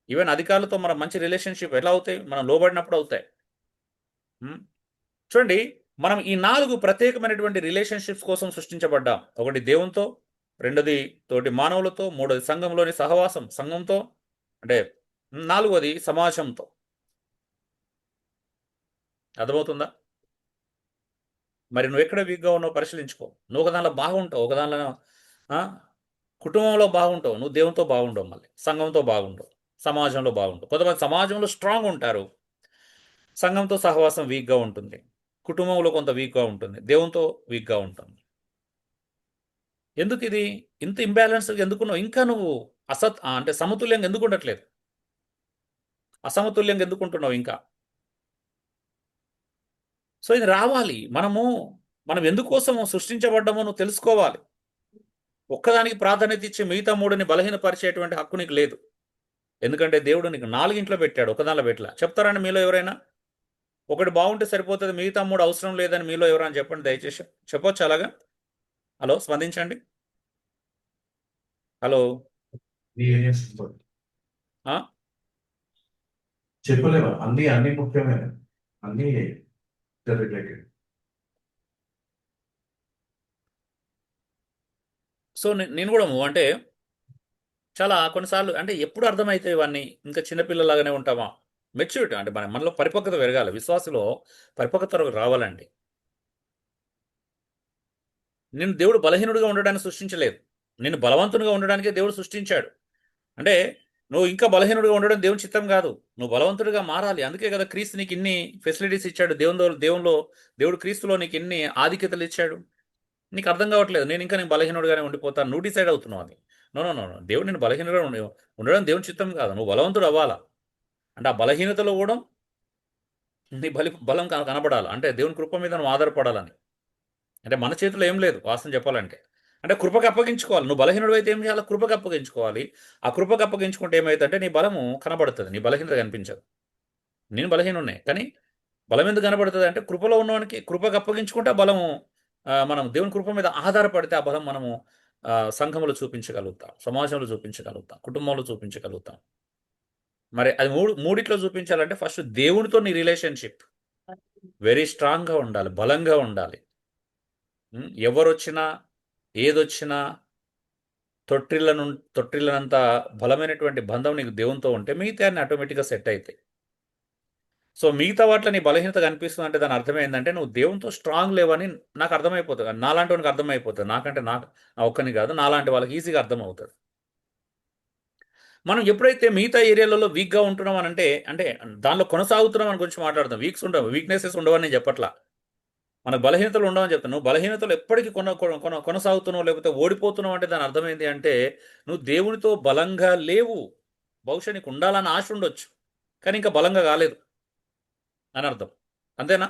ఈవెన్ అధికారులతో మనం మంచి రిలేషన్షిప్ ఎలా అవుతాయి? మనం లోబడినప్పుడు అవుతాయి. చూడండి, మనం ఈ 4 ప్రత్యేకమైనటువంటి రిలేషన్షిప్స్ కోసం సృష్టించబడ్డాం. ఒకటి దేవునితో, రెండోది తోటి మానవులతో, మూడోది సంఘంలోని సహవాసం సంఘంతో, అంటే నాలుగోది సమాజంతో. అర్థమవుతుందా? మరి నువ్వు ఎక్కడ వీక్గా ఉన్నావు పరిశీలించుకో. నువ్వు ఒక దానిలో బాగుంటావు, ఒక దానిలో కుటుంబంలో బాగుంటావు, నువ్వు దేవునితో బాగుండవు, మళ్ళీ సంఘంతో బాగుండవు, సమాజంలో బాగుంటావు. కొంతమంది సమాజంలో స్ట్రాంగ్ ఉంటారు, సంఘంతో సహవాసం వీక్గా ఉంటుంది, కుటుంబంలో కొంత వీక్గా ఉంటుంది, దేవునితో వీక్గా ఉంటుంది. ఎందుకు ఇది ఇంత ఇంబ్యాలెన్స్ ఎందుకున్నావు? ఇంకా నువ్వు అంటే సమతుల్యంగా ఎందుకు ఉండట్లేదు? అసమతుల్యంగా ఎందుకుంటున్నావు ఇంకా? సో ఇది రావాలి. మనం ఎందుకోసం సృష్టించబడ్డామో నువ్వు తెలుసుకోవాలి. ఒక్కదానికి ప్రాధాన్యత ఇచ్చి మిగతా మూడుని బలహీనపరిచేటువంటి హక్కు నీకు లేదు. ఎందుకంటే దేవుడు నీకు 4 పెట్టాడు, ఒకదానిలో పెట్టలా. చెప్తారండి మీలో ఎవరైనా? ఒకటి బాగుంటే సరిపోతుంది, మిగతా 3 అవసరం లేదని మీలో ఎవరైనా చెప్పండి దయచేసి. చెప్పొచ్చు అలాగా? హలో, స్పందించండి. హలో, చెప్పలేము. అన్ని ముఖ్యమైన అన్ని రిలేటెడ్. సో నేను కూడా అంటే చాలా కొన్నిసార్లు అంటే ఎప్పుడు అర్థమవుతాయి ఇవన్నీ? ఇంకా చిన్నపిల్లలాగానే ఉంటామా? మెచ్యూరిటీ అంటే మనలో పరిపక్వత పెరగాలి. విశ్వాసలో పరిపక్వత రావాలండి. నేను దేవుడు బలహీనుడిగా ఉండడానికి సృష్టించలేదు, నేను బలవంతునిగా ఉండడానికే దేవుడు సృష్టించాడు. అంటే నువ్వు ఇంకా బలహీనుడిగా ఉండడం దేవుని చిత్తం కాదు, నువ్వు బలవంతుడిగా మారాలి. అందుకే కదా క్రీస్తు నీకు ఇన్ని ఫెసిలిటీస్ ఇచ్చాడు. దేవుడు క్రీస్తులో నీకు ఎన్ని ఆధిక్యతలు ఇచ్చాడు. నీకు అర్థం కావట్లేదు. నేను బలహీనుడిగానే ఉండిపోతాను, నువ్వు డిసైడ్ అవుతున్నావు అది. నో నో నో నో దేవుడు నేను బలహీనుడిగా ఉండడం దేవుని చిత్తం కాదు. నువ్వు బలవంతుడు అవ్వాలా. అంటే ఆ బలహీనతలో కూడా నీ బలం కనబడాలి. అంటే దేవుని కృప మీద నువ్వు ఆధారపడాలని. అంటే మన చేతిలో ఏం లేదు వాస్తవం చెప్పాలంటే. అంటే కృపకు అప్పగించుకోవాలి. నువ్వు బలహీనుడు అయితే ఏం చేయాలి? కృపకు అప్పగించుకోవాలి. ఆ కృపకు అప్పగించుకుంటే ఏమైతుందంటే నీ బలము కనబడుతుంది, నీ బలహీనత కనిపించదు. నేను బలహీనున్నే, కానీ బలం ఎందుకు కనబడుతుంది అంటే కృపలో ఉన్నవానికి కృపకు అప్పగించుకుంటే ఆ బలము, మనం దేవుని కృప మీద ఆధారపడితే ఆ బలం మనము సంఘంలో చూపించగలుగుతాం, సమాజంలో చూపించగలుగుతాం, కుటుంబంలో చూపించగలుగుతాం. మరి అది మూడిట్లో చూపించాలంటే ఫస్ట్ దేవునితో నీ రిలేషన్షిప్ వెరీ స్ట్రాంగ్గా ఉండాలి, బలంగా ఉండాలి. ఎవరొచ్చినా ఏదొచ్చినా తొట్టిల్లనంత బలమైనటువంటి బంధం నీకు దేవునితో ఉంటే మిగతా అన్ని ఆటోమేటిక్గా సెట్ అవుతాయి. సో మిగతా వాటిలో నీ బలహీనత కనిపిస్తుంది అంటే దాని అర్థం ఏంటంటే నువ్వు దేవునితో స్ట్రాంగ్ లేవని నాకు అర్థమైపోతుంది. నాలాంటి వానికి అర్థమైపోతుంది. నాకంటే నా ఒక్కని కాదు, నాలాంటి వాళ్ళకి ఈజీగా అర్థమవుతుంది. మనం ఎప్పుడైతే మిగతా ఏరియాలలో వీక్గా ఉంటున్నాం అంటే దానిలో కొనసాగుతున్నాం అని గురించి మాట్లాడతాం. వీక్నెసెస్ ఉండవని నేను చెప్పట్లా, మనకు బలహీనతలు ఉండవని చెప్తాను. నువ్వు బలహీనతలు ఎప్పటికీ కొనసాగుతున్నావు లేకపోతే ఓడిపోతున్నావు అంటే దాని అర్థం ఏంటి అంటే నువ్వు దేవునితో బలంగా లేవు. బహుశా నీకు ఉండాలని ఆశ ఉండొచ్చు, కానీ ఇంకా బలంగా కాలేదు అని అర్థం. అంతేనా?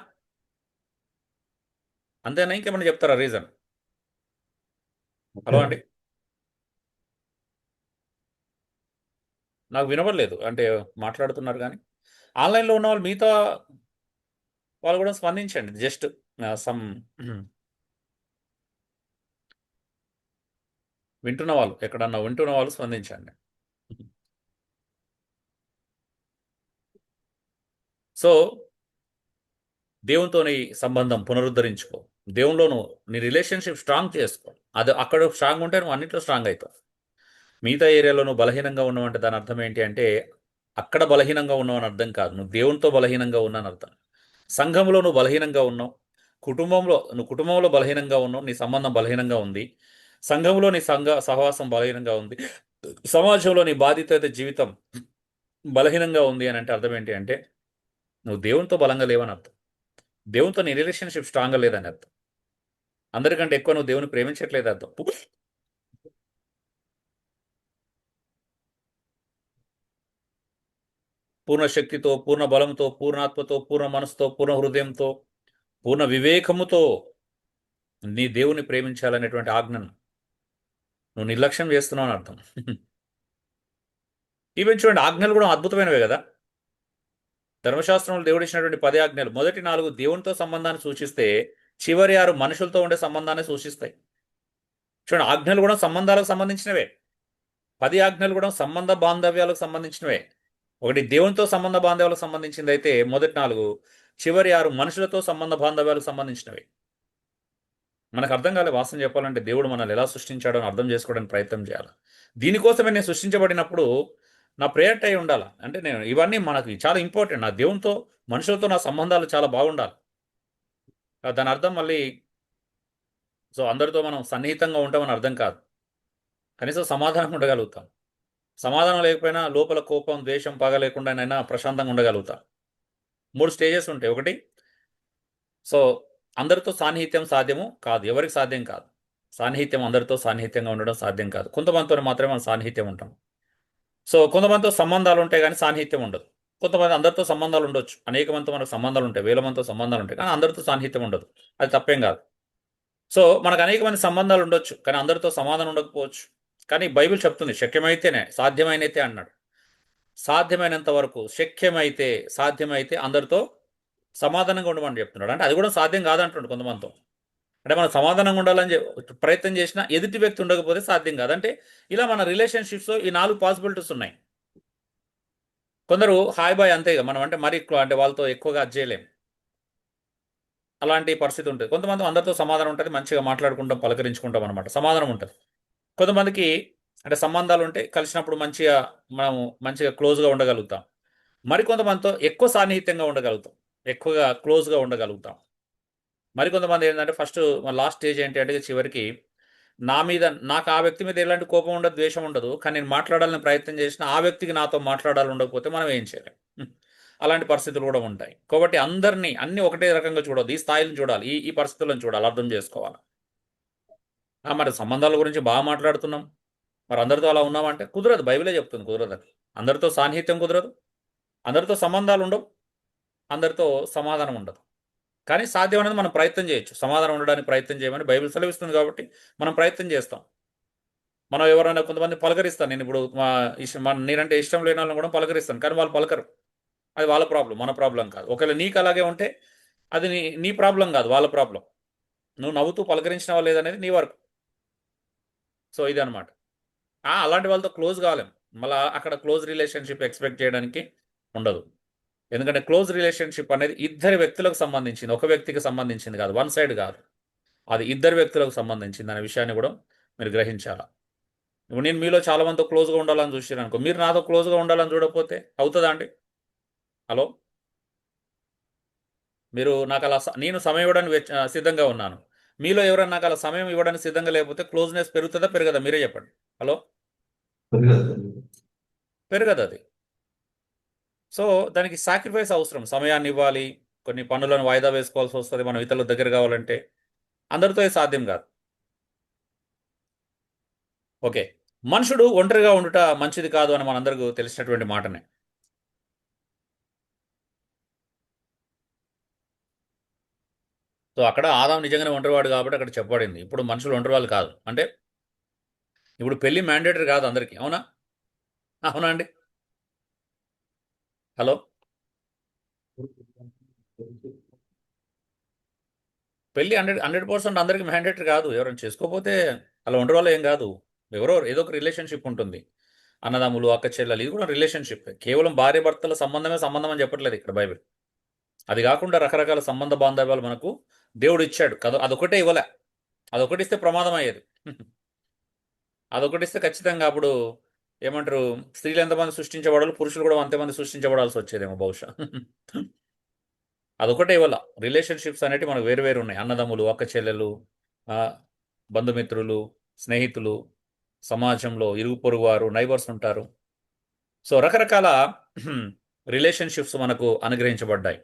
ఇంకేమైనా చెప్తారా రీజన్? హలో అండి, నాకు వినపడలేదు. అంటే మాట్లాడుతున్నారు కానీ ఆన్లైన్లో ఉన్న వాళ్ళు మిగతా వాళ్ళు కూడా స్పందించండి. జస్ట్ వింటున్న వాళ్ళు స్పందించండి. సో దేవునితోని సంబంధం పునరుద్ధరించుకో. దేవునిలో నీ రిలేషన్షిప్ స్ట్రాంగ్ చేసుకో. అది అక్కడ స్ట్రాంగ్ ఉంటే నువ్వు అన్నింటిలో స్ట్రాంగ్ అవుతావు. మిగతా ఏరియాలో నువ్వు బలహీనంగా ఉన్నావు అంటే దాని అర్థం ఏంటి అంటే అక్కడ బలహీనంగా ఉన్నావు అని అర్థం కాదు, నువ్వు దేవునితో బలహీనంగా ఉన్నావు అని అర్థం. సంఘంలో నువ్వు బలహీనంగా ఉన్నావు, నువ్వు కుటుంబంలో బలహీనంగా ఉన్నావు, నీ సంబంధం బలహీనంగా ఉంది, సంఘంలో నీ సహవాసం బలహీనంగా ఉంది, సమాజంలో నీ బాధిత జీవితం బలహీనంగా ఉంది అని అంటే అర్థం ఏంటి అంటే నువ్వు దేవునితో బలంగా లేవని అర్థం. దేవునితో నీ రిలేషన్షిప్ స్ట్రాంగ్గా లేదని అర్థం. అందరికంటే ఎక్కువ నువ్వు దేవుని ప్రేమించట్లేదు అర్థం. పూర్ణ శక్తితో, పూర్ణ బలంతో, పూర్ణాత్మతో, పూర్ణ మనసుతో, పూర్ణ హృదయంతో, పూర్ణ వివేకముతో నీ దేవుని ప్రేమించాలనేటువంటి ఆజ్ఞను నువ్వు నిర్లక్ష్యం చేస్తున్నావు అని అర్థం. ఈవెన్ చూడండి, ఆజ్ఞలు కూడా అద్భుతమైనవే కదా. ధర్మశాస్త్రంలో దేవుడు ఇచ్చినటువంటి 10 ఆజ్ఞలు మొదటి 4 దేవునితో సంబంధాన్ని సూచిస్తే చివరి 6 మనుషులతో ఉండే సంబంధాన్ని సూచిస్తాయి. చూడండి, ఆజ్ఞలు కూడా సంబంధాలకు సంబంధించినవే. 10 ఆజ్ఞలు కూడా సంబంధ బాంధవ్యాలకు సంబంధించినవే. ఒకటి దేవునితో సంబంధ బాంధవ్యాలకు సంబంధించింది అయితే మొదటి 4, చివరి 6 మనుషులతో సంబంధ బాంధవ్యాలకు సంబంధించినవి. మనకు అర్థం కాలే వాస్తవం చెప్పాలంటే దేవుడు మనల్ని ఎలా సృష్టించాడో అని అర్థం చేసుకోవడానికి ప్రయత్నం చేయాలి. దీనికోసమే నేను సృష్టించబడినప్పుడు నా ప్రేయర్ అయి ఉండాలి. అంటే నేను ఇవన్నీ మనకి చాలా ఇంపార్టెంట్. నా దేవునితో మనుషులతో నా సంబంధాలు చాలా బాగుండాలి. దాని అర్థం మళ్ళీ అందరితో మనం సన్నిహితంగా ఉంటామని అర్థం కాదు. కనీసం సమాధానం ఉండగలుగుతాం. సమాధానం లేకపోయినా లోపల కోపం, ద్వేషం, పగ లేకుండానైనా ప్రశాంతంగా ఉండగలుగుతాం. 3 స్టేజెస్ ఉంటాయి. ఒకటి, అందరితో సాన్నిహిత్యం సాధ్యము కాదు, ఎవరికి సాధ్యం కాదు. సాన్నిహిత్యం అందరితో సాన్నిహిత్యంగా ఉండడం సాధ్యం కాదు. కొంతమందితో మాత్రమే మనం సాన్నిహిత్యం ఉంటాం. కొంతమందితో సంబంధాలు ఉంటాయి కానీ సాన్నిహిత్యం ఉండదు. కొంతమంది అందరితో సంబంధాలు ఉండొచ్చు, అనేక మందితో మనకు సంబంధాలు ఉంటాయి, వేల మందితో సంబంధాలు ఉంటాయి, కానీ అందరితో సాన్నిహిత్యం ఉండదు. అది తప్పేం కాదు. మనకు అనేక మంది సంబంధాలు ఉండొచ్చు కానీ అందరితో సమాధానం ఉండకపోవచ్చు. కానీ బైబిల్ చెప్తుంది శక్యమైతేనే, సాధ్యమైనైతే అన్నాడు. సాధ్యమైనంత వరకు, సాధ్యమైతే అందరితో సమాధానంగా ఉండమని చెప్తున్నాడు. అంటే అది కూడా సాధ్యం కాదంటున్నాడు కొంతమందితో. అంటే మనం సమాధానంగా ఉండాలని ప్రయత్నం చేసినా ఎదుటి వ్యక్తి ఉండకపోతే సాధ్యం కాదు. అంటే ఇలా మన రిలేషన్షిప్స్లో ఈ 4 పాసిబిలిటీస్ ఉన్నాయి. కొందరు హాయ్ బాయ్ అంతే, మనం అంటే మరి అంటే వాళ్ళతో ఎక్కువగా అది చేయలేం, అలాంటి పరిస్థితి ఉంటుంది. కొంతమంది అందరితో సమాధానం ఉంటుంది, మంచిగా మాట్లాడుకుంటాం, పలకరించుకుంటాం అనమాట, సమాధానం ఉంటుంది. కొంతమందికి అంటే సంబంధాలు ఉంటే కలిసినప్పుడు మంచిగా క్లోజ్గా ఉండగలుగుతాం. మరికొంతమందితో ఎక్కువ సాన్నిహిత్యంగా ఉండగలుగుతాం, ఎక్కువగా క్లోజ్గా ఉండగలుగుతాం. మరికొంతమంది ఏంటంటే లాస్ట్ స్టేజ్ ఏంటి అంటే చివరికి నాకు ఆ వ్యక్తి మీద ఎలాంటి కోపం ఉండదు, ద్వేషం ఉండదు, కానీ నేను మాట్లాడాలని ప్రయత్నం చేసిన ఆ వ్యక్తికి నాతో మాట్లాడాలని ఉండకపోతే మనం ఏం చేయలేం. అలాంటి పరిస్థితులు కూడా ఉంటాయి. కాబట్టి అన్ని ఒకటే రకంగా చూడదు, ఈ స్థాయిలను చూడాలి, ఈ పరిస్థితులను చూడాలి, అర్థం చేసుకోవాలి. మరి సంబంధాల గురించి బాగా మాట్లాడుతున్నాం, మరి అందరితో అలా ఉన్నామంటే కుదరదు. బైబిలే చెప్తుంది కుదరదు. అందరితో సాన్నిహిత్యం కుదరదు, అందరితో సంబంధాలు ఉండవు, అందరితో సమాధానం ఉండదు. కానీ సాధ్యమైనది మనం ప్రయత్నం చేయొచ్చు, సమాధానం ఉండడానికి ప్రయత్నం చేయమని బైబిల్ సెలవిస్తుంది. కాబట్టి మనం ప్రయత్నం చేస్తాం. మనం ఎవరైనా కొంతమంది పలకరిస్తాను, నేను ఇప్పుడు నేనంటే ఇష్టం లేని వాళ్ళని కూడా పలకరిస్తాను, కానీ వాళ్ళు పలకరు. అది వాళ్ళ ప్రాబ్లం, మన ప్రాబ్లం కాదు. ఒకవేళ నీకు అలాగే ఉంటే అది నీ ప్రాబ్లం కాదు, వాళ్ళ ప్రాబ్లం. నువ్వు నవ్వుతూ పలకరించినవా లేదనేది నీ వరకు. ఇది అనమాట. అలాంటి వాళ్ళతో క్లోజ్ కాలేం. మళ్ళీ అక్కడ క్లోజ్ రిలేషన్షిప్ ఎక్స్పెక్ట్ చేయడానికి ఉండదు. ఎందుకంటే క్లోజ్ రిలేషన్షిప్ అనేది ఇద్దరు వ్యక్తులకు సంబంధించింది, ఒక వ్యక్తికి సంబంధించింది కాదు, వన్ సైడ్ కాదు, అది ఇద్దరు వ్యక్తులకు సంబంధించింది అనే విషయాన్ని కూడా మీరు గ్రహించాలా. ఇప్పుడు నేను మీలో చాలా మందితో క్లోజ్గా ఉండాలని చూసాను అనుకో, మీరు నాతో క్లోజ్గా ఉండాలని చూడకపోతే అవుతుందా అండి? హలో, మీరు నాకు అలా నేను సమయం ఇవ్వడానికి సిద్ధంగా ఉన్నాను, మీలో ఎవరైనా నాకు అలా సమయం ఇవ్వడానికి సిద్ధంగా లేకపోతే క్లోజ్నెస్ పెరుగుతుందా పెరగదా? మీరే చెప్పండి. హలో, పెరగదు అది. దానికి సాక్రిఫైస్ అవసరం, సమయాన్ని ఇవ్వాలి, కొన్ని పనులను వాయిదా వేసుకోవాల్సి వస్తుంది, మనం ఇతరుల దగ్గర కావాలంటే. అందరితో సాధ్యం కాదు. ఓకే, మనుషుడు ఒంటరిగా ఉండుట మంచిది కాదు అని మనందరికీ తెలిసినటువంటి మాటనే. అక్కడ ఆదాం నిజంగానే ఒంటరివాడు కాబట్టి అక్కడ చెప్పబడింది. ఇప్పుడు మనుషులు ఒంటరివాళ్ళు కాదు. అంటే ఇప్పుడు పెళ్లి మ్యాండేటరీ కాదు అందరికీ, అవునా? అవునా అండి? హలో, పెళ్ళి 100% అందరికీ మ్యాండేటరీ కాదు. ఎవరైనా చేసుకోకపోతే అలా ఒంటరి వాళ్ళు ఏం కాదు. ఏదో ఒక రిలేషన్షిప్ ఉంటుంది. అన్నదమ్ములు, అక్క చెల్లెలు, ఇది కూడా రిలేషన్షిప్. కేవలం భార్య భర్తల సంబంధం అని చెప్పట్లేదు ఇక్కడ బైబిల్. అది కాకుండా రకరకాల సంబంధ బాంధవ్యాలు మనకు దేవుడు ఇచ్చాడు కదా. అదొకటే ఇవ్వలే, అదొకటి ఇస్తే ప్రమాదం అయ్యేది. అదొకటి ఇస్తే ఖచ్చితంగా అప్పుడు ఏమంటారు, స్త్రీలు ఎంతమంది సృష్టించబడాలి, పురుషులు కూడా అంతమంది సృష్టించబడాల్సి వచ్చేదేమో బహుశా. అదొకటే ఇవాళ రిలేషన్షిప్స్ అనేవి మనకు వేరు వేరు ఉన్నాయి. అన్నదమ్ములు, అక్క చెల్లెలు, ఆ, బంధుమిత్రులు, స్నేహితులు, సమాజంలో ఇరుగు పొరుగు వారు, నైబర్స్ ఉంటారు. సో రకరకాల రిలేషన్షిప్స్ మనకు అనుగ్రహించబడ్డాయి.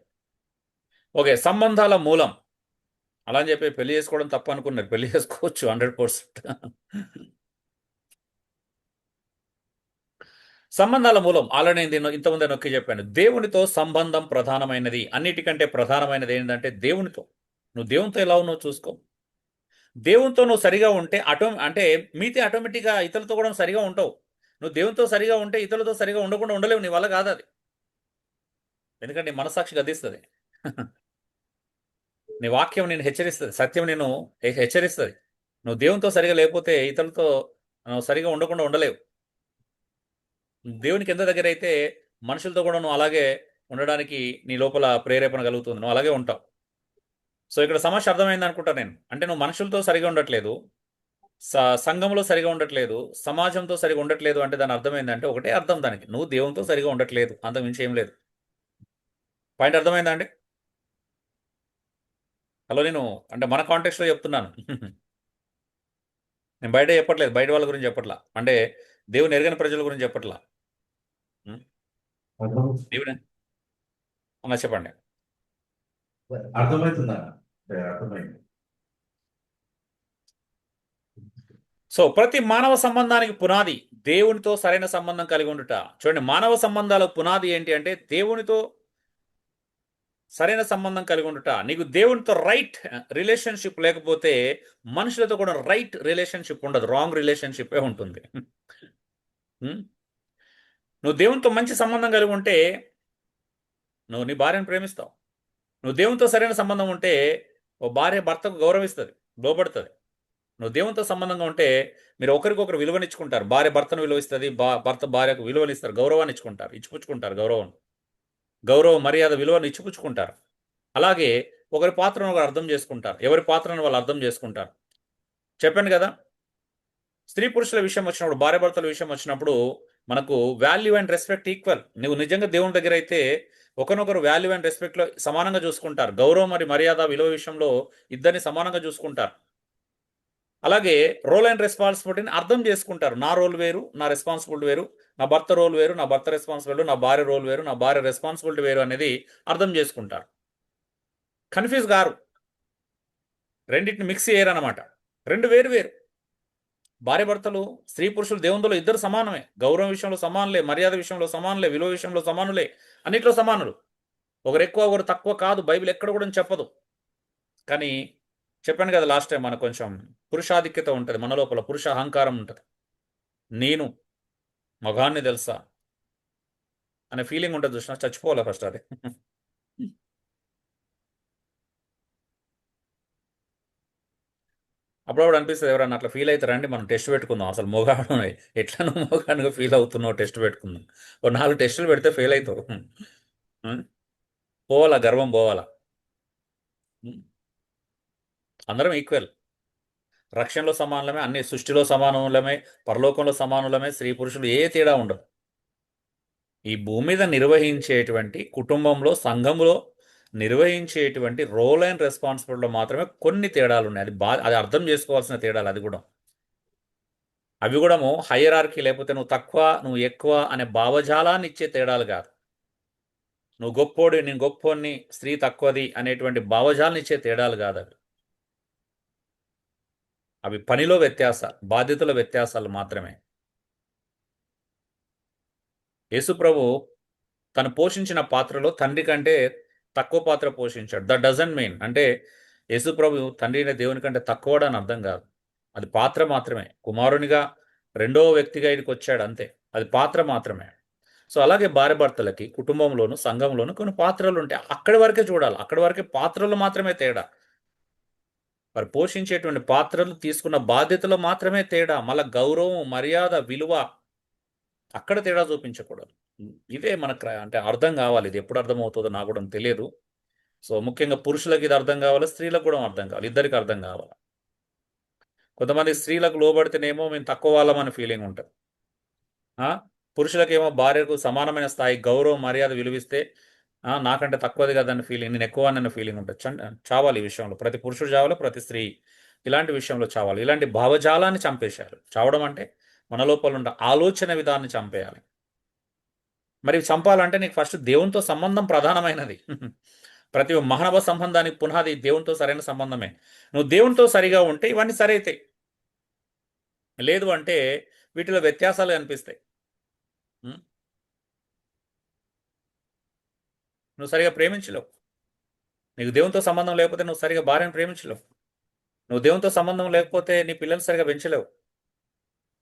ఓకే, సంబంధాల మూలం. అలా అని చెప్పి పెళ్లి చేసుకోవడం తప్పు అనుకున్నారు, పెళ్లి చేసుకోవచ్చు 100%. సంబంధాల మూలం ఆల్రెడీ నేను ఇంతకుముందే నొక్కి చెప్పాను. దేవునితో సంబంధం ప్రధానమైనది. అన్నిటికంటే ప్రధానమైనది ఏంటంటే దేవునితో. నువ్వు దేవునితో ఎలా ఉన్నావు చూసుకో. దేవునితో నువ్వు సరిగా ఉంటే అంటే మీతో ఆటోమేటిక్గా ఇతరులతో కూడా సరిగా ఉంటావు. నువ్వు దేవునితో సరిగా ఉంటే ఇతరులతో సరిగా ఉండకుండా ఉండలేవు. నీ వల్ల కాదు అది. ఎందుకంటే నీ మనస్సాక్షి గద్దిస్తుంది. నీ వాక్యం నేను హెచ్చరిస్తుంది, సత్యం నేను హెచ్చరిస్తుంది. నువ్వు దేవునితో సరిగా లేకపోతే ఇతరులతో నువ్వు సరిగా ఉండకుండా ఉండలేవు. దేవునికి ఎంత దగ్గర అయితే మనుషులతో కూడా నువ్వు అలాగే ఉండడానికి నీ లోపల ప్రేరేపణ కలుగుతుంది, నువ్వు అలాగే ఉంటావు. సో ఇక్కడ సమస్య అర్థమైంది అనుకుంటా నేను. అంటే నువ్వు మనుషులతో సరిగా ఉండట్లేదు, సంఘంలో సరిగా ఉండట్లేదు, సమాజంతో సరిగా ఉండట్లేదు అంటే దాని అర్థమైందంటే ఒకటే అర్థం దానికి, నువ్వు దేవునితో సరిగా ఉండట్లేదు, అంత మించి ఏం లేదు. పాయింట్ అర్థమైందా అండి? హలో, నేను అంటే మన కాంటెక్స్లో చెప్తున్నాను. నేను బయట చెప్పట్లేదు, బయట వాళ్ళ గురించి చెప్పట్లా, అంటే దేవుని ఎరగని ప్రజల గురించి చెప్పట్లా. దేవుని అన్న చెప్పండి. అర్థమవుతుందా? అర్థమైంది. సో ప్రతి మానవ సంబంధానికి పునాది దేవునితో సరైన సంబంధం కలిగి ఉండుట. చూడండి, మానవ సంబంధాల పునాది ఏంటి అంటే దేవునితో సరైన సంబంధం కలిగి ఉండుట. నీకు దేవునితో రైట్ రిలేషన్షిప్ లేకపోతే మనుషులతో కూడా రైట్ రిలేషన్షిప్ ఉండదు, రాంగ్ రిలేషన్షిప్పే ఉంటుంది. నువ్వు దేవునితో మంచి సంబంధం కలిగి ఉంటే నువ్వు నీ భార్యను ప్రేమిస్తావు. నువ్వు దేవునితో సరైన సంబంధం ఉంటే ఓ భార్య భర్తకు గౌరవిస్తుంది, లోబడుతుంది. నువ్వు దేవునితో సంబంధంగా ఉంటే మీరు ఒకరికొకరు విలువనిచ్చుకుంటారు. భార్య భర్తను విలువిస్తుంది, భర్త భార్యకు విలువనిస్తారు, గౌరవాన్ని ఇచ్చుకుంటారు, ఇచ్చిపుచ్చుకుంటారు. గౌరవం మర్యాద విలువను ఇచ్చిపుచ్చుకుంటారు. అలాగే ఒకరి పాత్రను ఒకరు అర్థం చేసుకుంటారు, ఎవరి పాత్రను వాళ్ళు అర్థం చేసుకుంటారు. చెప్పాను కదా, స్త్రీ పురుషుల విషయం వచ్చినప్పుడు, భార్య భర్తల విషయం వచ్చినప్పుడు మనకు వాల్యూ అండ్ రెస్పెక్ట్ ఈక్వల్. నువ్వు నిజంగా దేవుని దగ్గర అయితే ఒకరినొకరు వాల్యూ అండ్ రెస్పెక్ట్లో సమానంగా చూసుకుంటారు. గౌరవం మరియు మర్యాద విలువ విషయంలో ఇద్దరిని సమానంగా చూసుకుంటారు. అలాగే రోల్ అండ్ రెస్పాన్సిబిలిటీని అర్థం చేసుకుంటారు. నా రోల్ వేరు, నా రెస్పాన్సిబిలిటీ వేరు, నా భర్త రోల్ వేరు, నా భర్త రెస్పాన్సిబిలిటీ, నా భార్య రోల్ వేరు, నా భార్య రెస్పాన్సిబిలిటీ వేరు అనేది అర్థం చేసుకుంటారు. కన్ఫ్యూజ్ గారు, రెండింటిని మిక్స్ చేయరన్నమాట. రెండు వేరు వేరు. భార్య భర్తలు, స్త్రీ పురుషులు దేవునిలో ఇద్దరు సమానమే. గౌరవం విషయంలో సమానులే, మర్యాద విషయంలో సమానులే, విలువ విషయంలో సమానులే, అన్నిట్లో సమానులు. ఒకరు ఎక్కువ ఒకరు తక్కువ కాదు, బైబిల్ ఎక్కడ కూడా చెప్పదు. కానీ చెప్పాను కదా లాస్ట్ టైం, మనకు కొంచెం పురుషాధిక్యత ఉంటుంది, మన లోపల పురుష అహంకారం ఉంటుంది. నేను మగాన్ని తెలుసా అనే ఫీలింగ్ ఉంటుంది, చూసినా చచ్చిపోవాలి ఫస్ట్ అది. అప్పుడప్పుడు అనిపిస్తుంది, ఎవరన్నా అట్లా ఫీల్ అవుతారండి, మనం టెస్ట్ పెట్టుకుందాం, అసలు మొగాడు ఎట్లా నువ్వు మొగాడుగా ఫీల్ అవుతున్నావు టెస్ట్ పెట్టుకుందాం. ఒక 4 టెస్టులు పెడితే ఫెయిల్ అవుతావు. పోవాలా, గర్వం పోవాలా. అందరం ఈక్వల్, రక్షణలో సమానులమే, అన్ని సృష్టిలో సమానులమే, పరలోకంలో సమానులమే, స్త్రీ పురుషులు ఏ తేడా ఉండదు. ఈ భూమి మీద నిర్వహించేటువంటి కుటుంబంలో, సంఘంలో నిర్వహించేటువంటి రోల్ అండ్ రెస్పాన్సిబిలిటీలో మాత్రమే కొన్ని తేడాలు ఉన్నాయి. అది అర్థం చేసుకోవాల్సిన తేడాలు. అవి కూడా హైరార్కీ, లేకపోతే నువ్వు తక్కువ నువ్వు ఎక్కువ అనే భావజాలాన్ని ఇచ్చే తేడాలు కాదు. నువ్వు గొప్పోడి, నేను గొప్పోడిని, స్త్రీ తక్కువది అనేటువంటి భావజాలను ఇచ్చే తేడాలు కాదు. అవి పనిలో వ్యత్యాసాలు, బాధ్యతల వ్యత్యాసాలు మాత్రమే. యేసుప్రభు తను పోషించిన పాత్రలో తండ్రి కంటే తక్కువ పాత్ర పోషించాడు. దట్ డజంట్ మీన్ అంటే యేసుప్రభు తండ్రి దేవుని కంటే తక్కువడని అర్థం కాదు. అది పాత్ర మాత్రమే. కుమారునిగా రెండవ వ్యక్తిగా ఇక్కడికి వచ్చాడు, అంతే. అది పాత్ర మాత్రమే. సో అలాగే భార్య భర్తలకి కుటుంబంలోను, సంఘంలోను కొన్ని పాత్రలు ఉంటాయి. అక్కడి వరకే చూడాలి, అక్కడి వరకే పాత్రలు మాత్రమే తేడా. వారు పోషించేటువంటి పాత్రలు, తీసుకున్న బాధ్యతలు మాత్రమే తేడా. మళ్ళీ గౌరవం, మర్యాద, విలువ అక్కడ తేడా చూపించకూడదు. ఇదే మనకు అంటే అర్థం కావాలి. ఇది ఎప్పుడు అర్థమవుతుందో నాకు కూడా తెలియదు. సో ముఖ్యంగా పురుషులకు ఇది అర్థం కావాలి, స్త్రీలకు కూడా అర్థం కావాలి, ఇద్దరికి అర్థం కావాలి. కొంతమంది స్త్రీలకు లోబడితేనేమో మేము తక్కువ వాళ్ళమని ఫీలింగ్ ఉంటుంది. పురుషులకేమో భార్యకు సమానమైన స్థాయి గౌరవం మర్యాద విలువిస్తే నాకంటే తక్కువది కదని ఫీలింగ్, నేను ఎక్కువ అన్న ఫీలింగ్ ఉంటుంది. చావాలి ఈ విషయంలో, ప్రతి పురుషుడు చావాలి, ప్రతి స్త్రీ ఇలాంటి విషయంలో చావాలి. ఇలాంటి భావజాలాన్ని చంపేశారు. చావడం అంటే మన లోపల ఉన్న ఆలోచన విధానాన్ని చంపేయాలి. మరి చంపాలంటే నీకు ఫస్ట్ దేవునితో సంబంధం ప్రధానమైనది. ప్రతి మానవ సంబంధానికి పునాది దేవునితో సరైన సంబంధమే. నువ్వు దేవునితో సరిగా ఉంటే ఇవన్నీ సరైతాయి. లేదు అంటే వీటిలో వ్యత్యాసాలు కనిపిస్తాయి. నువ్వు సరిగా ప్రేమించలేవు. నీకు దేవునితో సంబంధం లేకపోతే నువ్వు సరిగా భార్యను ప్రేమించలేవు. నువ్వు దేవునితో సంబంధం లేకపోతే నీ పిల్లలు సరిగా పెంచలేవు.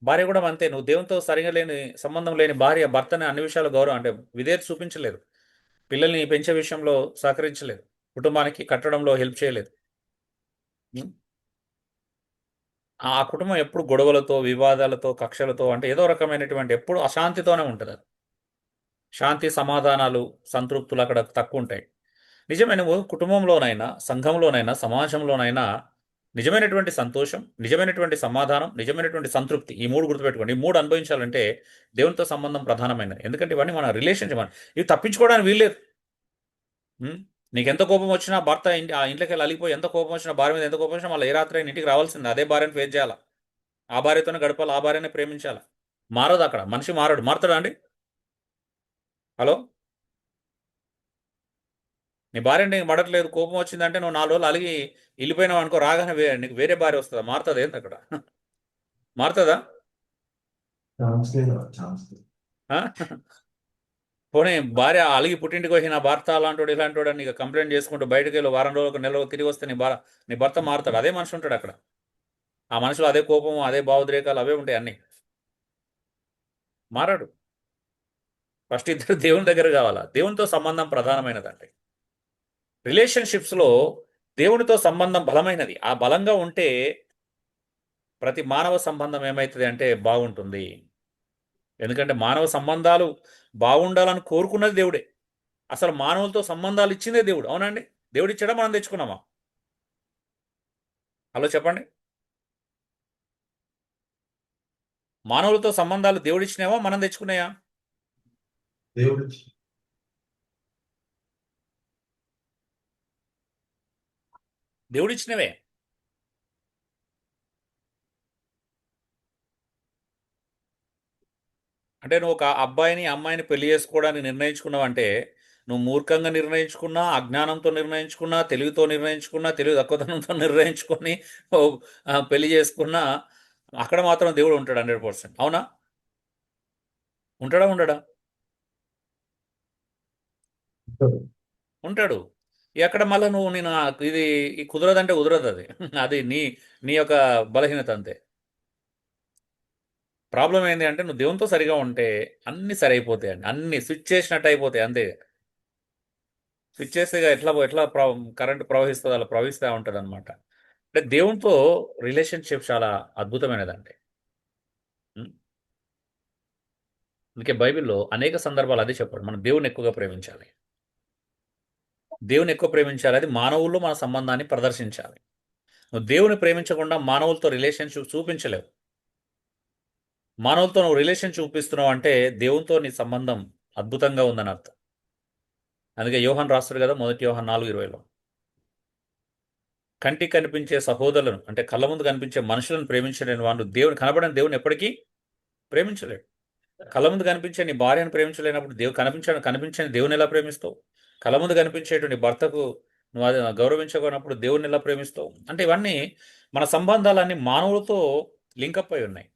భార్య కూడా అంతే. నువ్వు దేవునితో సరిగా లేని సంబంధం లేని భార్య భర్తని అన్ని విషయాలు గౌరవం అంటే విధేయత చూపించలేదు, పిల్లల్ని పెంచే విషయంలో సహకరించలేదు, కుటుంబానికి కట్టడంలో హెల్ప్ చేయలేదు. ఆ కుటుంబం ఎప్పుడు గొడవలతో, వివాదాలతో, కక్షలతో, అంటే ఏదో రకమైనటువంటి ఎప్పుడు అశాంతితోనే ఉంటుంది. అది శాంతి, సమాధానాలు, సంతృప్తులు అక్కడ తక్కువ ఉంటాయి. నిజమే, నువ్వు కుటుంబంలోనైనా, సంఘంలోనైనా, సమాజంలోనైనా నిజమైనటువంటి సంతోషం, నిజమైనటువంటి సమాధానం, నిజమైనటువంటి సంతృప్తి, ఈ మూడు గుర్తుపెట్టుకోండి. ఈ మూడు అనుభవించాలంటే దేవునితో సంబంధం ప్రధానమైనది. ఎందుకంటే ఇవన్నీ మన రిలేషన్షిప్, ఇవి తప్పించుకోవడానికి వీల్లేదు. నీకు ఎంత కోపం వచ్చినా భర్త ఆ ఇంట్లోకి వెళ్ళి అలిగిపోయి ఎంత కోపం వచ్చినా, భార్య మీద ఎంత కోపం వచ్చినా మళ్ళీ ఏ రాత్రి అయినా ఇంటికి రావాల్సింది. అదే భార్యను ఫేస్ చేయాలా, ఆ భార్యతోనే గడపాలి, ఆ భార్యనే ప్రేమించాలా. మారదు అక్కడ. మనిషి మారడు. మారుతాడా అండి? హలో, నీ భార్య నీకు పడట్లేదు, కోపం వచ్చిందంటే నువ్వు 4 రోజులు అలిగి వెళ్ళిపోయినావు అనుకో, రాగానే నీకు వేరే భార్య వస్తుందా? మారుతుంది ఏంటి అక్కడ? మారుతుందా? పోనీ భార్య అలిగి పుట్టింటికి వచ్చి నా భర్త అలాంటి ఇలాంటి వాడు నీకు కంప్లైంట్ చేసుకుంటూ బయటకు వెళ్ళి వారం రోజులకు, నెల రోజులు తిరిగి వస్తే నీ భర్త మారుతాడు. అదే మనిషి ఉంటాడు అక్కడ. ఆ మనిషిలో అదే కోపం, అదే భావోద్రేకాలు అవే ఉంటాయి అన్నీ. మారాడు. ఫస్ట్ ఇద్దరు దేవుని దగ్గర కావాలా. దేవునితో సంబంధం ప్రధానమైనదండి. రిలేషన్షిప్స్లో దేవునితో సంబంధం బలమైనది. ఆ బలంగా ఉంటే ప్రతి మానవ సంబంధం ఏమవుతుంది అంటే బాగుంటుంది. ఎందుకంటే మానవ సంబంధాలు బాగుండాలని కోరుకున్నది దేవుడే. అసలు మానవులతో సంబంధాలు ఇచ్చిందే దేవుడు. అవునండి? దేవుడు ఇచ్చాడా, మనం తెచ్చుకున్నామా? హలో చెప్పండి. మానవులతో సంబంధాలు దేవుడు ఇచ్చినావా, మనం తెచ్చుకున్నాయా? దేవుడు ఇచ్చినవే. అంటే నువ్వు ఒక అబ్బాయిని, అమ్మాయిని పెళ్లి చేసుకోవడానికి నిర్ణయించుకున్నావు అంటే, నువ్వు మూర్ఖంగా నిర్ణయించుకున్నా, అజ్ఞానంతో నిర్ణయించుకున్నా, తెలివితో నిర్ణయించుకున్నా, తెలివి తక్కువతనంతో నిర్ణయించుకొని పెళ్లి చేసుకున్నా, అక్కడ మాత్రం దేవుడు ఉంటాడు 100%. అవునా? ఉంటాడా, ఉండడా? ఉంటాడు. ఎక్కడ మళ్ళీ నువ్వు నేను ఇది కుదరదంటే కుదరదు. అది అది నీ యొక్క బలహీనత అంతే. ప్రాబ్లం ఏంటి అంటే నువ్వు దేవునితో సరిగా ఉంటే అన్నీ సరైపోతాయండి. అన్నీ స్విచ్ చేసినట్టు అయిపోతాయి అంతే. స్విచ్ చేస్తే ఎట్లా కరెంట్ ప్రవహిస్తుంది, అలా ప్రవహిస్తూ ఉంటుంది అనమాట. అంటే దేవునితో రిలేషన్షిప్ చాలా అద్భుతమైనదండి. అందుకే బైబిల్లో అనేక సందర్భాలు అదే చెప్పాడు, మనం దేవుని ఎక్కువగా ప్రేమించాలి. దేవుని ఎక్కువ ప్రేమించాలి. అది మానవుల్లో మన సంబంధాన్ని ప్రదర్శించాలి. నువ్వు దేవుని ప్రేమించకుండా మానవులతో రిలేషన్షిప్ చూపించలేవు. మానవులతో నువ్వు రిలేషన్ చూపిస్తున్నావు అంటే దేవునితో నీ సంబంధం అద్భుతంగా ఉందని అర్థం. అందుకే యోహాన్ రాస్తాడు కదా, 1 యోహాన్ 4:20లో, కంటికి కనిపించే సహోదరులను, అంటే కళ్ళ ముందు కనిపించే మనుషులను ప్రేమించలేని వాడు దేవుని కనబడిన దేవుని ఎప్పటికీ ప్రేమించలేడు. కళ్ళ ముందు కనిపించే నీ భార్యను ప్రేమించలేనప్పుడు కనిపించని దేవుని ఎలా ప్రేమిస్తావు? కళ్ళ ముందు కనిపించేటువంటి భర్తకు నువ్వు అది గౌరవించకున్నప్పుడు దేవుని ఎలా ప్రేమిస్తావు? అంటే ఇవన్నీ మన సంబంధాలన్నీ మానవులతో లింకప్ అయి ఉన్నాయి.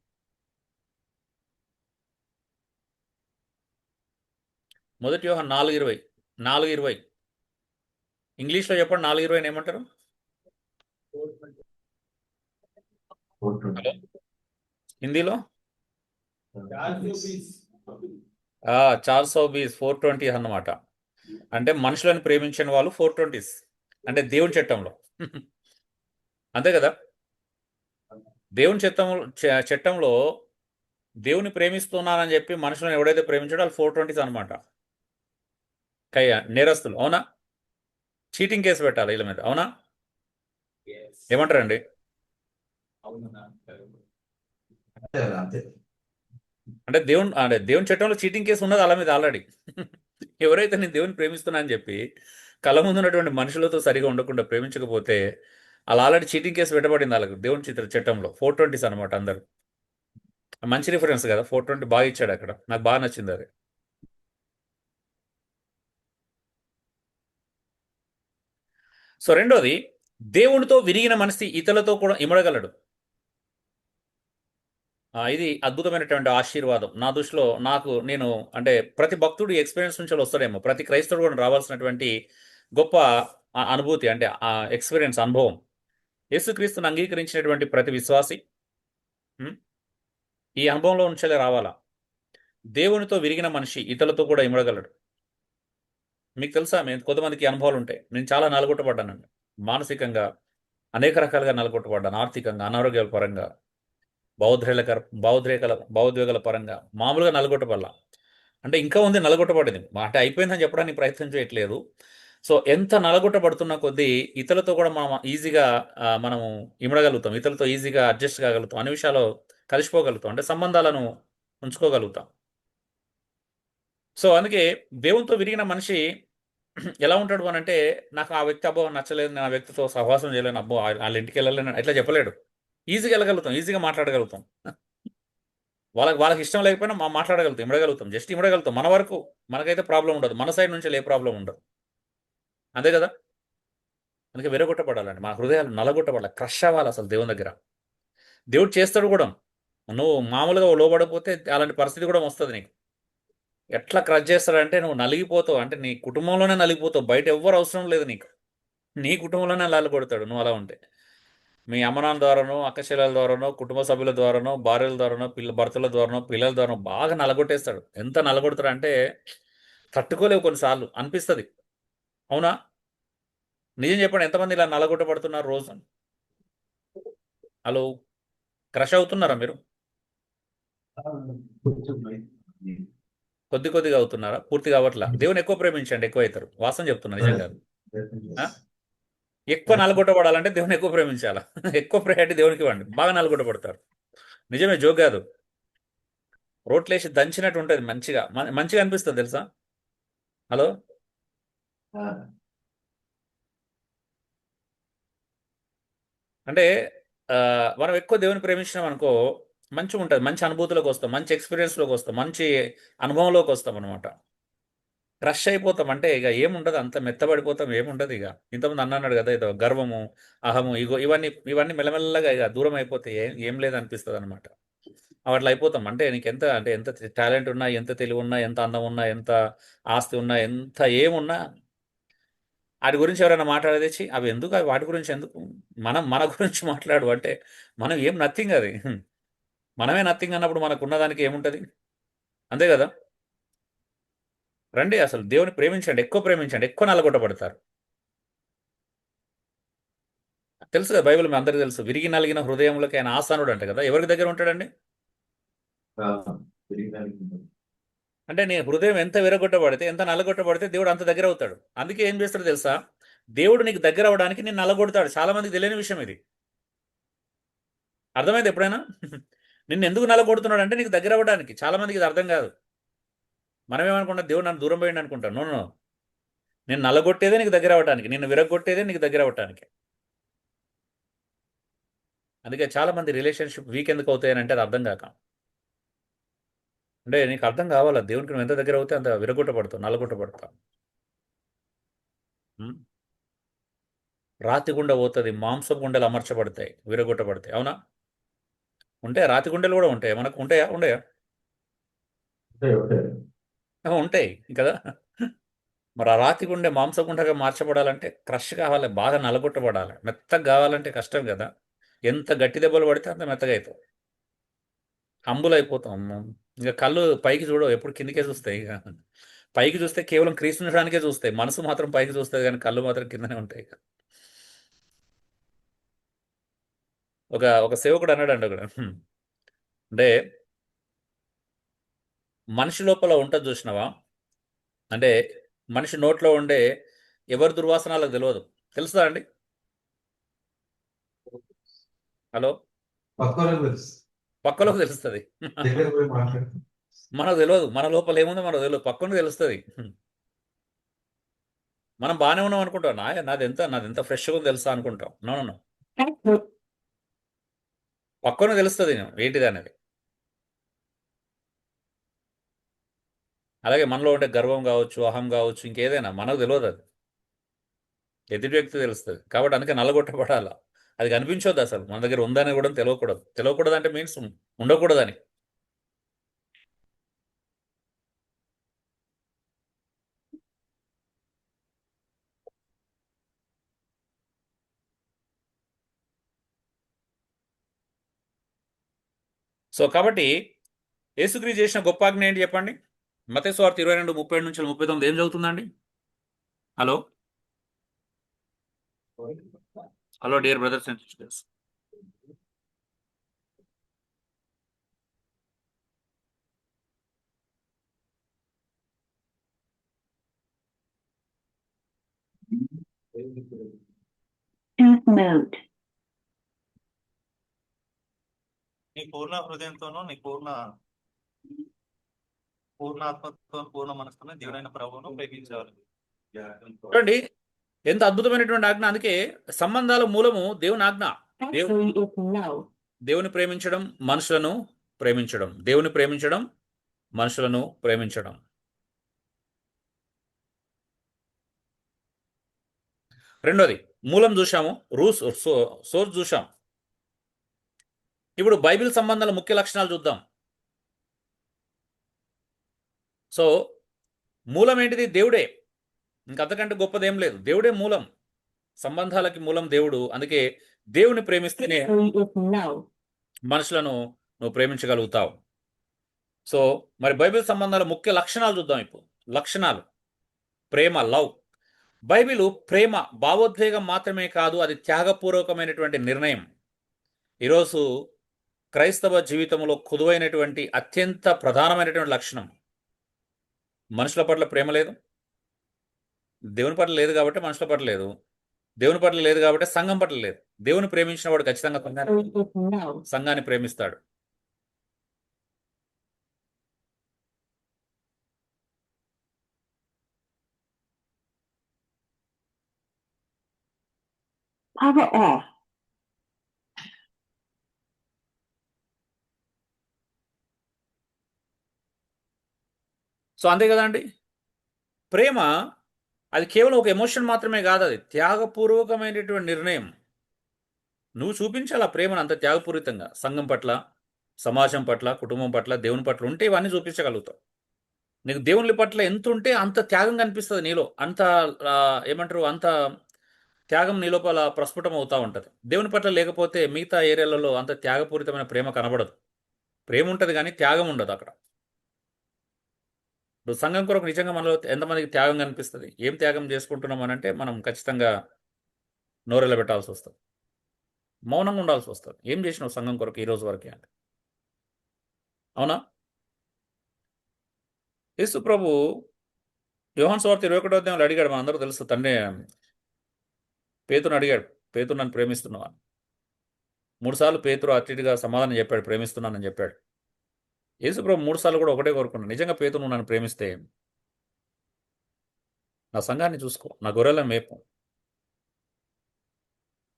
1 యోహాన్ 4:20 ఇంగ్లీష్లో చెప్పండి. 4:20 ఏమంటారు? హిందీలో 420 అన్నమాట. అంటే మనుషులను ప్రేమించిన వాళ్ళు 420, అంటే దేవుని చట్టంలో. అంతే కదా? దేవుని చట్టంలో దేవుని ప్రేమిస్తున్నానని చెప్పి మనుషులను ఎవడైతే ప్రేమించాడో వాళ్ళు 420 అనమాట. నేరస్తులు. అవునా? చీటింగ్ కేసు పెట్టాలి వీళ్ళ మీద. అవునా? ఏమంటారండి? అంతే కదా, అంతే. అంటే దేవుని చట్టంలో చీటింగ్ కేసు ఉన్నది అలా మీద ఆల్రెడీ. ఎవరైతే నేను దేవుని ప్రేమిస్తున్నా అని చెప్పి కళ్ళ ముందు ఉన్నటువంటి మనుషులతో సరిగా ఉండకుండా ప్రేమించకపోతే అలా ఆల్రెడీ చీటింగ్ కేసు పెట్టబడింది వాళ్ళకి దేవుని చట్టంలో 420s అనమాట అందరు. మంచి రిఫరెన్స్ కదా, 420 బాగా ఇచ్చాడు అక్కడ, నాకు బాగా నచ్చింది అది. సో రెండోది, దేవునితో విరిగిన మనిషి ఇతరులతో కూడా ఇమడగలడు. ఇది అద్భుతమైనటువంటి ఆశీర్వాదం నా దృష్టిలో. నేను అంటే ప్రతి భక్తుడు ఎక్స్పీరియన్స్ నుంచి వస్తాడేమో, ప్రతి క్రైస్తవుడు కూడా రావాల్సినటువంటి గొప్ప అనుభూతి, అంటే ఆ ఎక్స్పీరియన్స్, అనుభవం. యేసుక్రీస్తుని అంగీకరించినటువంటి ప్రతి విశ్వాసి ఉం, ఈ అనుభవంలో నుంచే రావాలా. దేవునితో విరిగిన మనిషి ఇతరులతో కూడా ఇమడగలడు. మీకు తెలుసా, మేము కొంతమందికి అనుభవాలు ఉంటాయి. నేను చాలా నలుగొట్టబడ్డానండి, మానసికంగా అనేక రకాలుగా నలుగొట్టబడ్డాను, ఆర్థికంగా, అనారోగ్యాల పరంగా, భావోద్వేగాల పరంగా మామూలుగా నలుగొట్టబడలా. అంటే ఇంకా ఉంది నలుగొట్టబడింది, అంటే అయిపోయిందని చెప్పడానికి ప్రయత్నం చేయట్లేదు. సో ఎంత నలుగొట్టబడుతున్న కొద్దీ ఇతరులతో కూడా మనం ఈజీగా మనము ఇమడగలుగుతాం, ఇతరులతో ఈజీగా అడ్జస్ట్ కాగలుగుతాం, అన్ని విషయాలు కలిసిపోగలుగుతాం, అంటే సంబంధాలను ఉంచుకోగలుగుతాం. సో అందుకే దేవునితో విరిగిన మనిషి ఎలా ఉంటాడు అని అంటే, నాకు ఆ వ్యక్తి అబ్బో నచ్చలేదు, నేను ఆ వ్యక్తితో సహవాసం చేయలేను, అబ్బో వాళ్ళ ఇంటికి వెళ్ళలేను, ఇట్లా చెప్పలేడు. ఈజీగా వెళ్ళగలుగుతాం, ఈజీగా మాట్లాడగలుగుతాం. వాళ్ళకి ఇష్టం లేకపోయినా మాట్లాడగలుగుతాం, ఇమడగలుగుతాం, జస్ట్ ఇమడగలుగుతాం. మన వరకు మనకైతే ప్రాబ్లం ఉండదు, మన సైడ్ నుంచి ఏ ప్రాబ్లం ఉండదు, అంతే కదా. అందుకే విరగొట్టబడాలండి, మన హృదయాలు నలగొట్టబడాలి, క్రష్ అవ్వాలి అసలు దేవుని దగ్గర. దేవుడు చేస్తాడు కూడా. నువ్వు మామూలుగా లోబడిపోతే అలాంటి పరిస్థితి కూడా వస్తుంది నీకు. ఎట్లా క్రష్ చేస్తాడంటే నువ్వు నలిగిపోతావు, అంటే నీ కుటుంబంలోనే నలిగిపోతావు, బయట ఎవ్వరు అవసరం లేదు నీకు, నీ కుటుంబంలోనే నలగొడతాడు నువ్వు అలా ఉంటే. మీ అమ్మనాన్న ద్వారానో, అక్కచెల్లెల ద్వారానో, కుటుంబ సభ్యుల ద్వారానో, భార్యల ద్వారానో, భర్తల ద్వారానో, పిల్లల ద్వారానో బాగా నలగొట్టేస్తాడు. ఎంత నలగొడతాడు అంటే తట్టుకోలేవు, కొన్నిసార్లు అనిపిస్తుంది. అవునా? నిజం చెప్పండి, ఎంతమంది ఇలా నలగొట్టబడుతున్నారు రోజు? హలో, క్రష్ అవుతున్నారా మీరు? కొంచెం కొద్ది కొద్దిగా అవుతున్నారా? పూర్తిగా అవ్వట్లా. దేవుని ఎక్కువ ప్రేమించండి, ఎక్కువ అవుతారు. వాస్తవం చెప్తున్నా, నిజంగా. ఎక్కువ నలగొట్టబడాలంటే దేవుని ఎక్కువ ప్రేమించాలా. ఎక్కువ ప్రయారిటీ దేవునికి ఇవ్వండి, బాగా నలగొట్టబడతారు. నిజమే, జోక్ కాదు. రోట్లేసి దంచినట్టు ఉంటుంది, మంచిగా మంచిగా అనిపిస్తుంది తెలుసా. హలో, అంటే మనం ఎక్కువ దేవుని ప్రేమించినాం అనుకో, మంచిగా ఉంటుంది, మంచి అనుభూతిలోకి వస్తాం, మంచి ఎక్స్పీరియన్స్లోకి వస్తాం, మంచి అనుభవంలోకి వస్తాం అనమాట. క్రష్ అయిపోతాం, అంటే ఇక ఏముండదు, అంత మెత్తబడిపోతాం, ఏముండదు ఇక. ఇంతకుముందు అన్నాడు కదా, ఏదో గర్వము, అహము, ఇగో ఇవన్నీ మెల్లమెల్లగా ఇక దూరం అయిపోతే ఏం లేదనిపిస్తుంది అనమాట. అట్లా అయిపోతాం. అంటే ఎంత టాలెంట్ ఉన్నా, ఎంత తెలివి ఉన్నా, ఎంత అందం ఉన్నా, ఎంత ఆస్తి ఉన్నా, ఎంత ఏమున్నా, వాటి గురించి ఎవరైనా మాట్లాడేది, అవి ఎందుకు, అవి వాటి గురించి ఎందుకు, మన గురించి మాట్లాడు అంటే మనం ఏం నథింగ్, అది మనమే నథింగ్ అన్నప్పుడు మనకు ఉన్నదానికి ఏముంటుంది, అంతే కదా. రండి, అసలు దేవుని ప్రేమించండి, ఎక్కువ నలగొట్టబడతారు. తెలుసు కదా, బైబిల్ మీ అందరికీ తెలుసు, విరిగి నలిగిన హృదయంలోకి ఆయన ఆసానుడు అంట కదా. ఎవరికి దగ్గర ఉంటాడండి? అంటే నీ హృదయం ఎంత విరగొట్టబడితే, ఎంత నలగొట్టబడితే దేవుడు అంత దగ్గర అవుతాడు. అందుకే ఏం చేస్తాడు తెలుసా, దేవుడు నీకు దగ్గర అవడానికి నేను నలగొడతాడు. చాలా మందికి తెలియని విషయం ఇది. అర్థమైంది ఎప్పుడైనా? నిన్ను ఎందుకు నలగొడుతున్నాడు అంటే నీకు దగ్గర అవ్వడానికి. చాలా మందికి ఇది అర్థం కాదు. మనమేమనుకుంటాం, దేవుడు నన్ను దూరం పోయింది అనుకుంటాను. నో, నేను నలగొట్టేదే నీకు దగ్గర అవ్వడానికి, నిన్ను విరగొట్టేదే నీకు దగ్గర అవ్వటానికి. అందుకే చాలా మంది రిలేషన్షిప్ వీక్ ఎందుకు అవుతాయని అంటే అది అర్థం కాక. అంటే నీకు అర్థం కావాలా, దేవునికి నువ్వు ఎంత దగ్గర అవుతే అంత విరగొట్టబడతావు, నలగొట్టబడతావు. రాతి గుండె పోతుంది, మాంసం గుండెలు అమర్చబడతాయి, విరగొట్టబడతాయి. అవునా? ఉంటాయి, రాతి గుండెలు కూడా ఉంటాయి, మనకు ఉంటాయా? ఉండయా? ఉంటాయి కదా. మరి ఆ రాతి గుండె మాంసగుండగా మార్చబడాలంటే క్రష్ కావాలి, బాగా నలగొట్టబడాలి. మెత్తగా కావాలంటే కష్టం కదా. ఎంత గట్టి దెబ్బలు పడితే అంత మెత్తగా అవుతాం, హంబుల్ అయిపోతాం. ఇక కళ్ళు పైకి చూడవు, ఎప్పుడు కిందికే చూస్తాయి. ఇక పైకి చూస్తే కేవలం క్రీస్తునిడానికే చూస్తాయి, మనసు మాత్రం పైకి చూస్తుంది, కానీ కళ్ళు మాత్రం కిందనే ఉంటాయి. ఒక సేవకుడు అన్నాడండి అక్కడ, అంటే మనిషి లోపల ఉంటుంది చూసినావా, అంటే మనిషి నోట్లో ఉండే ఎవరి దుర్వాసనాలకు తెలియదు, తెలుసా అండి? హలో, పక్కనకు తెలుసు. పక్కలోకి తెలుస్తుంది. దగ్గర పోయి మాట్లాడు. మనకు తెలియదు, మన లోపల ఏముందో మనకు తెలియదు, పక్కన తెలుస్తుంది. మనం బాగానే ఉన్నాం అనుకుంటాం, నాది ఎంత ఫ్రెష్గా ఉందో తెలుసా అనుకుంటాం. నో, పక్కన తెలుస్తుంది ఏంటిది అనేది. అలాగే మనలో ఉండే గర్వం కావచ్చు, అహం కావచ్చు, ఇంకేదైనా మనకు తెలియదు, అది ఎదుటి వ్యక్తి తెలుస్తుంది. కాబట్టి అందుకే నల్లగొట్టబడాల. అది కనిపించొద్దు, అసలు మన దగ్గర ఉందని కూడా తెలియకూడదు అంటే మీన్స్ ఉండకూడదని. సో కాబట్టి యేసుక్రీస్తు చేసిన గొప్ప ఆజ్ఞ ఏంటి చెప్పండి? మత్తయి సువార్త 22:37 నుంచి 39 ఏం చదువుతుందండి? Hello dear brothers and sisters. నీ పూర్ణ హృదయంతోనూ నీ పూర్ణ ఆత్మతో పూర్ణ మనసుతో దేవుడైన ప్రభువును ప్రేమించాలి. చూడండి ఎంత అద్భుతమైనటువంటి ఆజ్ఞ. అందుకే సంబంధాల మూలము దేవుని ఆజ్ఞ. దేవుని ప్రేమించడం, మనుషులను ప్రేమించడం. దేవుని ప్రేమించడం, మనుషులను ప్రేమించడం. రెండోది మూలం చూసాము, సోర్స్ చూసాం. ఇప్పుడు బైబిల్ సంబంధాల ముఖ్య లక్షణాలు చూద్దాం. సో మూలం ఏంటిది? దేవుడే. ఇంకంతకంటే గొప్పదేం లేదు. దేవుడే మూలం. సంబంధాలకి మూలం దేవుడు. అందుకే దేవుని ప్రేమిస్తేనే మనుషులను నువ్వు ప్రేమించగలుగుతావు. సో మరి బైబిల్ సంబంధాల ముఖ్య లక్షణాలు చూద్దాం. ఇప్పుడు లక్షణాలు: ప్రేమ, లవ్. బైబిలు ప్రేమ భావోద్వేగం మాత్రమే కాదు, అది త్యాగపూర్వకమైనటువంటి నిర్ణయం. ఈరోజు క్రైస్తవ జీవితంలో కుదువైనటువంటి అత్యంత ప్రధానమైనటువంటి లక్షణం. మనుషుల పట్ల ప్రేమ లేదు. దేవుని పట్ల లేదు కాబట్టి మనుషుల పట్ల లేదు. దేవుని పట్ల లేదు కాబట్టి సంఘం పట్ల లేదు. దేవుని ప్రేమించిన వాడు ఖచ్చితంగా సంఘాన్ని ప్రేమిస్తాడు. సో అంతే కదండి. ప్రేమ అది కేవలం ఒక ఎమోషన్ మాత్రమే కాదు, అది త్యాగపూర్వకమైనటువంటి నిర్ణయం. నువ్వు చూపించాలి ఆ ప్రేమను అంత త్యాగపూరితంగా. సంఘం పట్ల, సమాజం పట్ల, కుటుంబం పట్ల, దేవుని పట్ల ఉంటే ఇవన్నీ చూపించగలుగుతావు. నీకు దేవుని పట్ల ఎంత ఉంటే అంత త్యాగం కనిపిస్తుంది నీలో. అంత ఏమంటారు, అంత త్యాగం నీ లోపల ప్రస్ఫుటం అవుతూ ఉంటుంది. దేవుని పట్ల లేకపోతే మిగతా ఏరియాలలో అంత త్యాగపూరితమైన ప్రేమ కనబడదు. ప్రేమ ఉంటుంది కానీ త్యాగం ఉండదు అక్కడ. ఇప్పుడు సంఘం కొరకు నిజంగా మనలో ఎంతమందికి త్యాగం కనిపిస్తుంది? ఏం త్యాగం చేసుకుంటున్నాం అని అంటే మనం ఖచ్చితంగా నోరెళ్ళ పెట్టాల్సి వస్తుంది, మౌనంగా ఉండాల్సి వస్తుంది. ఏం చేసినావు సంఘం కొరకు ఈరోజు వరకే అంటే? అవునా? యేసు ప్రభు యోహాను సువార్త 21వ అధ్యాయంలో అడిగాడు, మనందరూ తెలుసు. తండ్రి పేతురుని అడిగాడు, పేతురు నన్ను ప్రేమిస్తున్నావా? 3 సార్లు పేతురు అతిథిగా సమాధానం చెప్పాడు, ప్రేమిస్తున్నానని చెప్పాడు. యేసు ప్రభు 3 సార్లు కూడా ఒకటే కోరుకున్నాడు, నిజంగా పేతురు నువ్వు నన్ను ప్రేమిస్తే నా సంఘాన్ని చూసుకో, నా గొర్రెలను మేపు.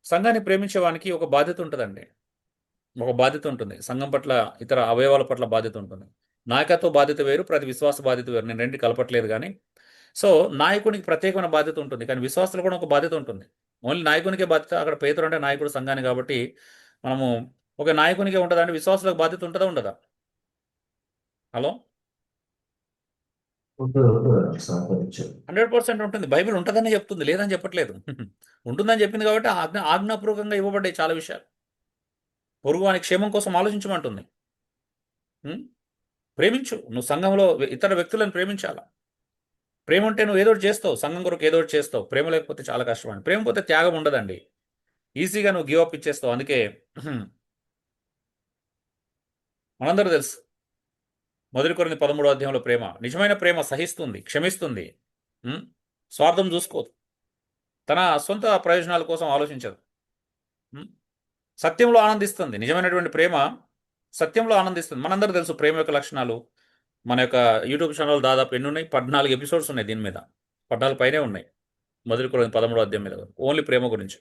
సంఘాన్ని ప్రేమించేవానికి ఒక బాధ్యత ఉంటుందండి. ఒక బాధ్యత ఉంటుంది. సంఘం పట్ల, ఇతర అవయవాల పట్ల బాధ్యత ఉంటుంది. నాయకత్వ బాధ్యత వేరు, ప్రతి విశ్వాస బాధ్యత వేరు. నేను రెండు కలపట్లేదు కానీ. సో నాయకునికి ప్రత్యేకమైన బాధ్యత ఉంటుంది, కానీ విశ్వాసులు కూడా ఒక బాధ్యత ఉంటుంది. ఓన్లీ నాయకునికే బాధ్యత. అక్కడ పేతురు అంటే నాయకుడు సంఘాన్ని కాబట్టి మనము ఒక నాయకునికే ఉంటుందా అంటే విశ్వాసులకు బాధ్యత ఉంటుందా ఉండదా? హలో, 100% ఉంటుంది. బైబిల్ ఉంటుందని చెప్తుంది, లేదని చెప్పట్లేదు. ఉంటుందని చెప్పింది కాబట్టి ఆజ్ఞాపూర్వకంగా ఇవ్వబడ్డాయి చాలా విషయాలు. పొరుగు వాని క్షేమం కోసం ఆలోచించమంటుంది. ప్రేమించు. నువ్వు సంఘంలో ఇతర వ్యక్తులను ప్రేమించాలా. ప్రేమ ఉంటే నువ్వు ఏదో చేస్తావు, సంఘం కొరకు ఏదో చేస్తావు. ప్రేమ లేకపోతే చాలా కష్టమండి. ప్రేమ పోతే త్యాగం ఉండదండి. ఈజీగా నువ్వు గివ్ అప్ ఇచ్చేస్తావు. అందుకే మనందరూ తెలుసు, 1 కొరింథీ 13వ అధ్యాయంలో ప్రేమ, నిజమైన ప్రేమ సహిస్తుంది, క్షమిస్తుంది, స్వార్థం చూసుకోదు, తన సొంత ప్రయోజనాల కోసం ఆలోచించదు. సత్యంలో ఆనందిస్తుంది. నిజమైనటువంటి ప్రేమ సత్యంలో ఆనందిస్తుంది. మనందరూ తెలుసు ప్రేమ యొక్క లక్షణాలు. మన యొక్క యూట్యూబ్ ఛానల్ దాదాపు ఎన్ని ఉన్నాయి? 14 ఎపిసోడ్స్ ఉన్నాయి దీని మీద. 14 పైనే ఉన్నాయి. మొదటి కొరింథీ 13వ అధ్యాయం మీద ఓన్లీ ప్రేమ గురించి.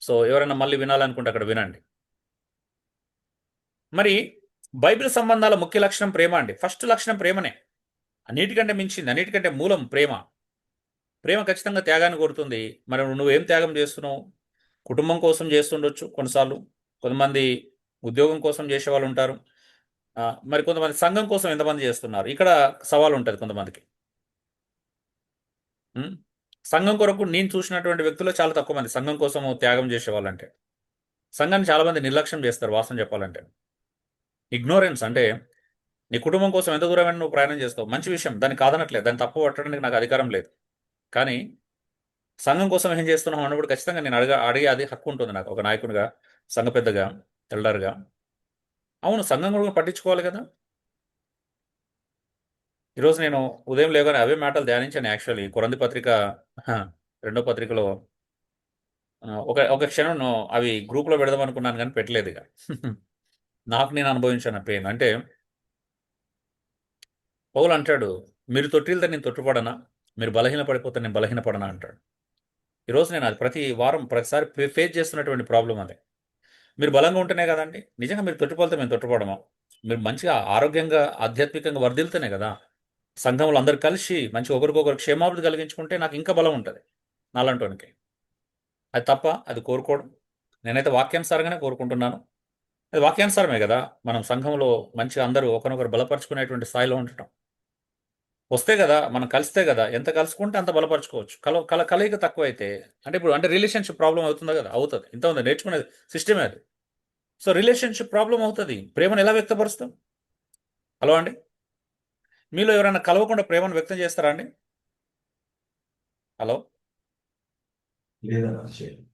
సో ఎవరైనా మళ్ళీ వినాలనుకుంటే అక్కడ వినండి. మరి బైబిల్ సంబంధాల ముఖ్య లక్షణం ప్రేమ అండి. ఫస్ట్ లక్షణం ప్రేమనే. అన్నిటికంటే మించింది, అన్నిటికంటే మూలం ప్రేమ. ప్రేమ ఖచ్చితంగా త్యాగాన్ని కోరుతుంది. మరి నువ్వేం త్యాగం చేస్తున్నావు? కుటుంబం కోసం చేస్తుండొచ్చు కొన్నిసార్లు. కొంతమంది ఉద్యోగం కోసం చేసే వాళ్ళు ఉంటారు. మరి కొంతమంది సంఘం కోసం ఎంతమంది చేస్తున్నారు? ఇక్కడ సవాల్ ఉంటుంది కొంతమందికి. సంఘం కొరకు నేను చూసినటువంటి వ్యక్తులు చాలా తక్కువ మంది సంఘం కోసం త్యాగం చేసేవాళ్ళంటే. సంఘాన్ని చాలా మంది నిర్లక్ష్యం చేస్తారు వాస్తవం చెప్పాలంటే. ఇగ్నోరెన్స్ అంటే నీ కుటుంబం కోసం ఎంత దూరమైనా నువ్వు ప్రయాణం చేస్తావు, మంచి విషయం, దాన్ని కాదనట్లేదు, దాన్ని తప్పు పట్టడానికి నాకు అధికారం లేదు. కానీ సంఘం కోసం ఏం చేస్తున్నావు అన్నప్పుడు ఖచ్చితంగా నేను అడిగే అది హక్కు ఉంటుంది నాకు, ఒక నాయకునిగా, సంఘ పెద్దగా, ఎల్డర్గా. అవును, సంఘం కూడా పట్టించుకోవాలి కదా. ఈరోజు నేను ఉదయం లేవగానే అవే మాటలు ధ్యానించాను. యాక్చువల్లీ కొరంథీ పత్రిక 2వ పత్రికలో ఒక క్షణం అవి గ్రూప్లో పెడదాం అనుకున్నాను కానీ పెట్టలేదు. ఇక నాకు నేను అనుభవించాను పెయిన్. అంటే పౌలు అంటాడు, మీరు తొట్టిల్తో నేను తొట్టుపడనా, మీరు బలహీన పడిపోతే నేను బలహీన పడనా అంటాడు. ఈరోజు నేను అది ప్రతి వారం ప్రతిసారి ఫేస్ చేస్తున్నటువంటి ప్రాబ్లం అదే. మీరు బలంగా ఉంటేనే కదండి నిజంగా మీరు తొట్టుపడితే మేము తొట్టుపడమా. మీరు మంచిగా ఆరోగ్యంగా ఆధ్యాత్మికంగా వర్ధిల్తేనే కదా. సంఘంలో అందరు కలిసి మంచి ఒకరికొకరు క్షేమాభివృద్ధి కలిగించుకుంటే నాకు ఇంకా బలం ఉంటుంది నాలంటోనికి. అది తప్ప అది కోరుకోవడం. నేనైతే వాక్యానుసారంగానే కోరుకుంటున్నాను. అది వాక్యానుసారమే కదా. మనం సంఘంలో మంచిగా అందరూ ఒకరినొకరు బలపరుచుకునేటువంటి స్థాయిలో ఉండటం వస్తే కదా, మనం కలిస్తే కదా. ఎంత కలుసుకుంటే అంత బలపరుచుకోవచ్చు. కలయిక తక్కువ అయితే అంటే ఇప్పుడు అంటే రిలేషన్షిప్ ప్రాబ్లం అవుతుందా కదా, అవుతుంది. ఇంత ఉంది నేర్చుకునేది సిస్టమే అది. సో రిలేషన్షిప్ ప్రాబ్లం అవుతుంది. ప్రేమను ఎలా వ్యక్తపరుస్తాం? హలో అండి, మీలో ఎవరైనా కలవకుండా ప్రేమను వ్యక్తం చేస్తారా అండి? హలో, లేదన్నా చేయలేదు.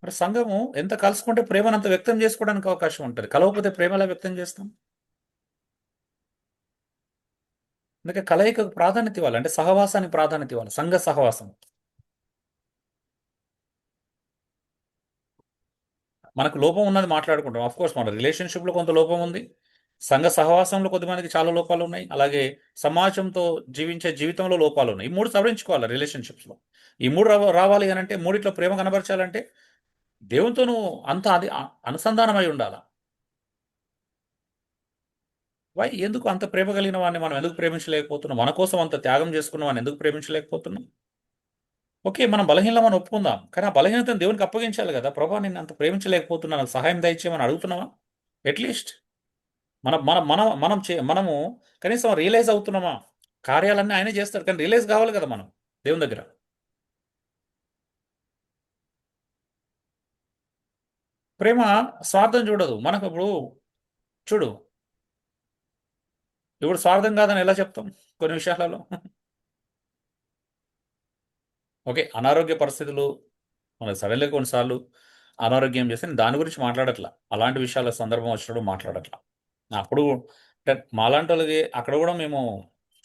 మరి సంఘము ఎంత కలుసుకుంటే ప్రేమను అంత వ్యక్తం చేసుకోవడానికి అవకాశం ఉంటుంది. కలవకపోతే ప్రేమ ఎలా వ్యక్తం చేస్తాం? అందుకే కలయికకు ప్రాధాన్యత ఇవ్వాలి, అంటే సహవాసానికి ప్రాధాన్యత ఇవ్వాలి. సంఘ సహవాసం. మనకు లోపం ఉన్నది మాట్లాడుకుంటాం. ఆఫ్ కోర్స్ మన రిలేషన్షిప్లో కొంత లోపం ఉంది, సంఘ సహవాసంలో కొద్దిమందికి చాలా లోపాలు ఉన్నాయి, అలాగే సమాజంతో జీవించే జీవితంలో లోపాలు ఉన్నాయి. ఈ మూడు సవరించుకోవాలి రిలేషన్షిప్స్లో. ఈ మూడు రావాలి అని అంటే, మూడిట్లో ప్రేమ కనబరచాలంటే దేవునితో నువ్వు అంత అది అనుసంధానమై ఉండాలా. ఎందుకు అంత ప్రేమ కలిగిన వాడిని మనం ఎందుకు ప్రేమించలేకపోతున్నాం? మన కోసం అంత త్యాగం చేసుకున్న వాడిని ఎందుకు ప్రేమించలేకపోతున్నాం? ఓకే, మనం బలహీనమని ఒప్పుకుందాం, కానీ ఆ బలహీనతను దేవునికి అప్పగించాలి కదా. ప్రభా నేను అంత ప్రేమించలేకపోతున్నాను, నాకు సహాయం దయచేయమని అడుగుతున్నావా? అట్లీస్ట్ మనము కనీసం రియలైజ్ అవుతున్నామా? కార్యాలన్నీ ఆయనే చేస్తాడు, కానీ రియలైజ్ కావాలి కదా మనం దేవుని దగ్గర. ప్రేమ స్వార్థం చూడదు. మనకు చూడు, ఇప్పుడు స్వార్థం కాదని ఎలా చెప్తాం కొన్ని విషయాలలో? ఓకే, అనారోగ్య పరిస్థితులు మనకు సడన్గా కొన్నిసార్లు అనారోగ్యం చేస్తే నేను దాని గురించి మాట్లాడట్లా. అలాంటి విషయాల సందర్భం వచ్చినప్పుడు మాట్లాడట్లా. అప్పుడు అంటే మాలాంటి వాళ్ళకి అక్కడ కూడా మేము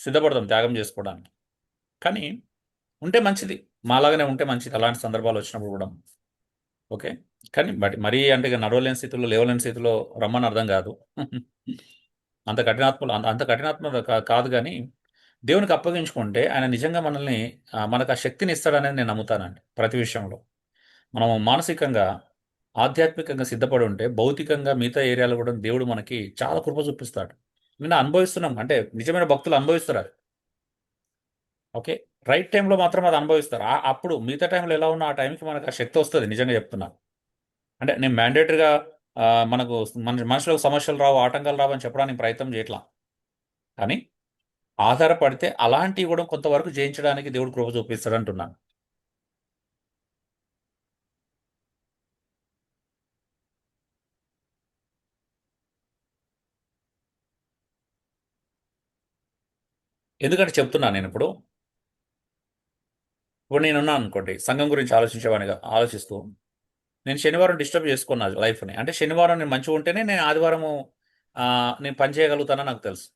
సిద్ధపడతాం త్యాగం చేసుకోవడానికి. కానీ ఉంటే మంచిది, మాలాగానే ఉంటే మంచిది అలాంటి సందర్భాలు వచ్చినప్పుడు కూడా. ఓకే, కానీ మరీ అంటే ఇక నడవలేని స్థితిలో లేవలేని స్థితిలో రమ్మని అర్థం కాదు. అంత కఠినాత్మ కాదు. కానీ దేవునికి అప్పగించుకుంటే ఆయన నిజంగా మనల్ని మనకు ఆ శక్తిని ఇస్తాడనేది నేను నమ్ముతానండి. ప్రతి విషయంలో మనం మానసికంగా ఆధ్యాత్మికంగా సిద్ధపడి ఉంటే భౌతికంగా మిగతా ఏరియాలో కూడా దేవుడు మనకి చాలా కృప చూపిస్తాడు. నేను అనుభవిస్తున్నాం, అంటే నిజమైన భక్తులు అనుభవిస్తారు అది. ఓకే, రైట్ టైంలో మాత్రం అది అనుభవిస్తారు. అప్పుడు మిగతా టైంలో ఎలా ఉన్నా ఆ టైంకి మనకు ఆ శక్తి వస్తుంది. నిజంగా చెప్తున్నాను. అంటే నేను మ్యాండేటరీగా మనకు మనుషులకు సమస్యలు రావు, ఆటంకాలు రావు అని చెప్పడానికి ప్రయత్నం చేయట్లా. కానీ ఆధారపడితే అలాంటివి కూడా కొంతవరకు జయించడానికి దేవుడు కృప చూపిస్తాడు అంటున్నాను. ఎందుకంటే చెప్తున్నాను నేను ఇప్పుడు నేనున్నాను అనుకోండి, సంఘం గురించి ఆలోచించేవాడిగా ఆలోచిస్తూ నేను శనివారం డిస్టర్బ్ చేసుకున్నాను లైఫ్ని. అంటే శనివారం నేను మంచిగా ఉంటేనే నేను ఆదివారము నేను పని చేయగలుగుతానని నాకు తెలుసు.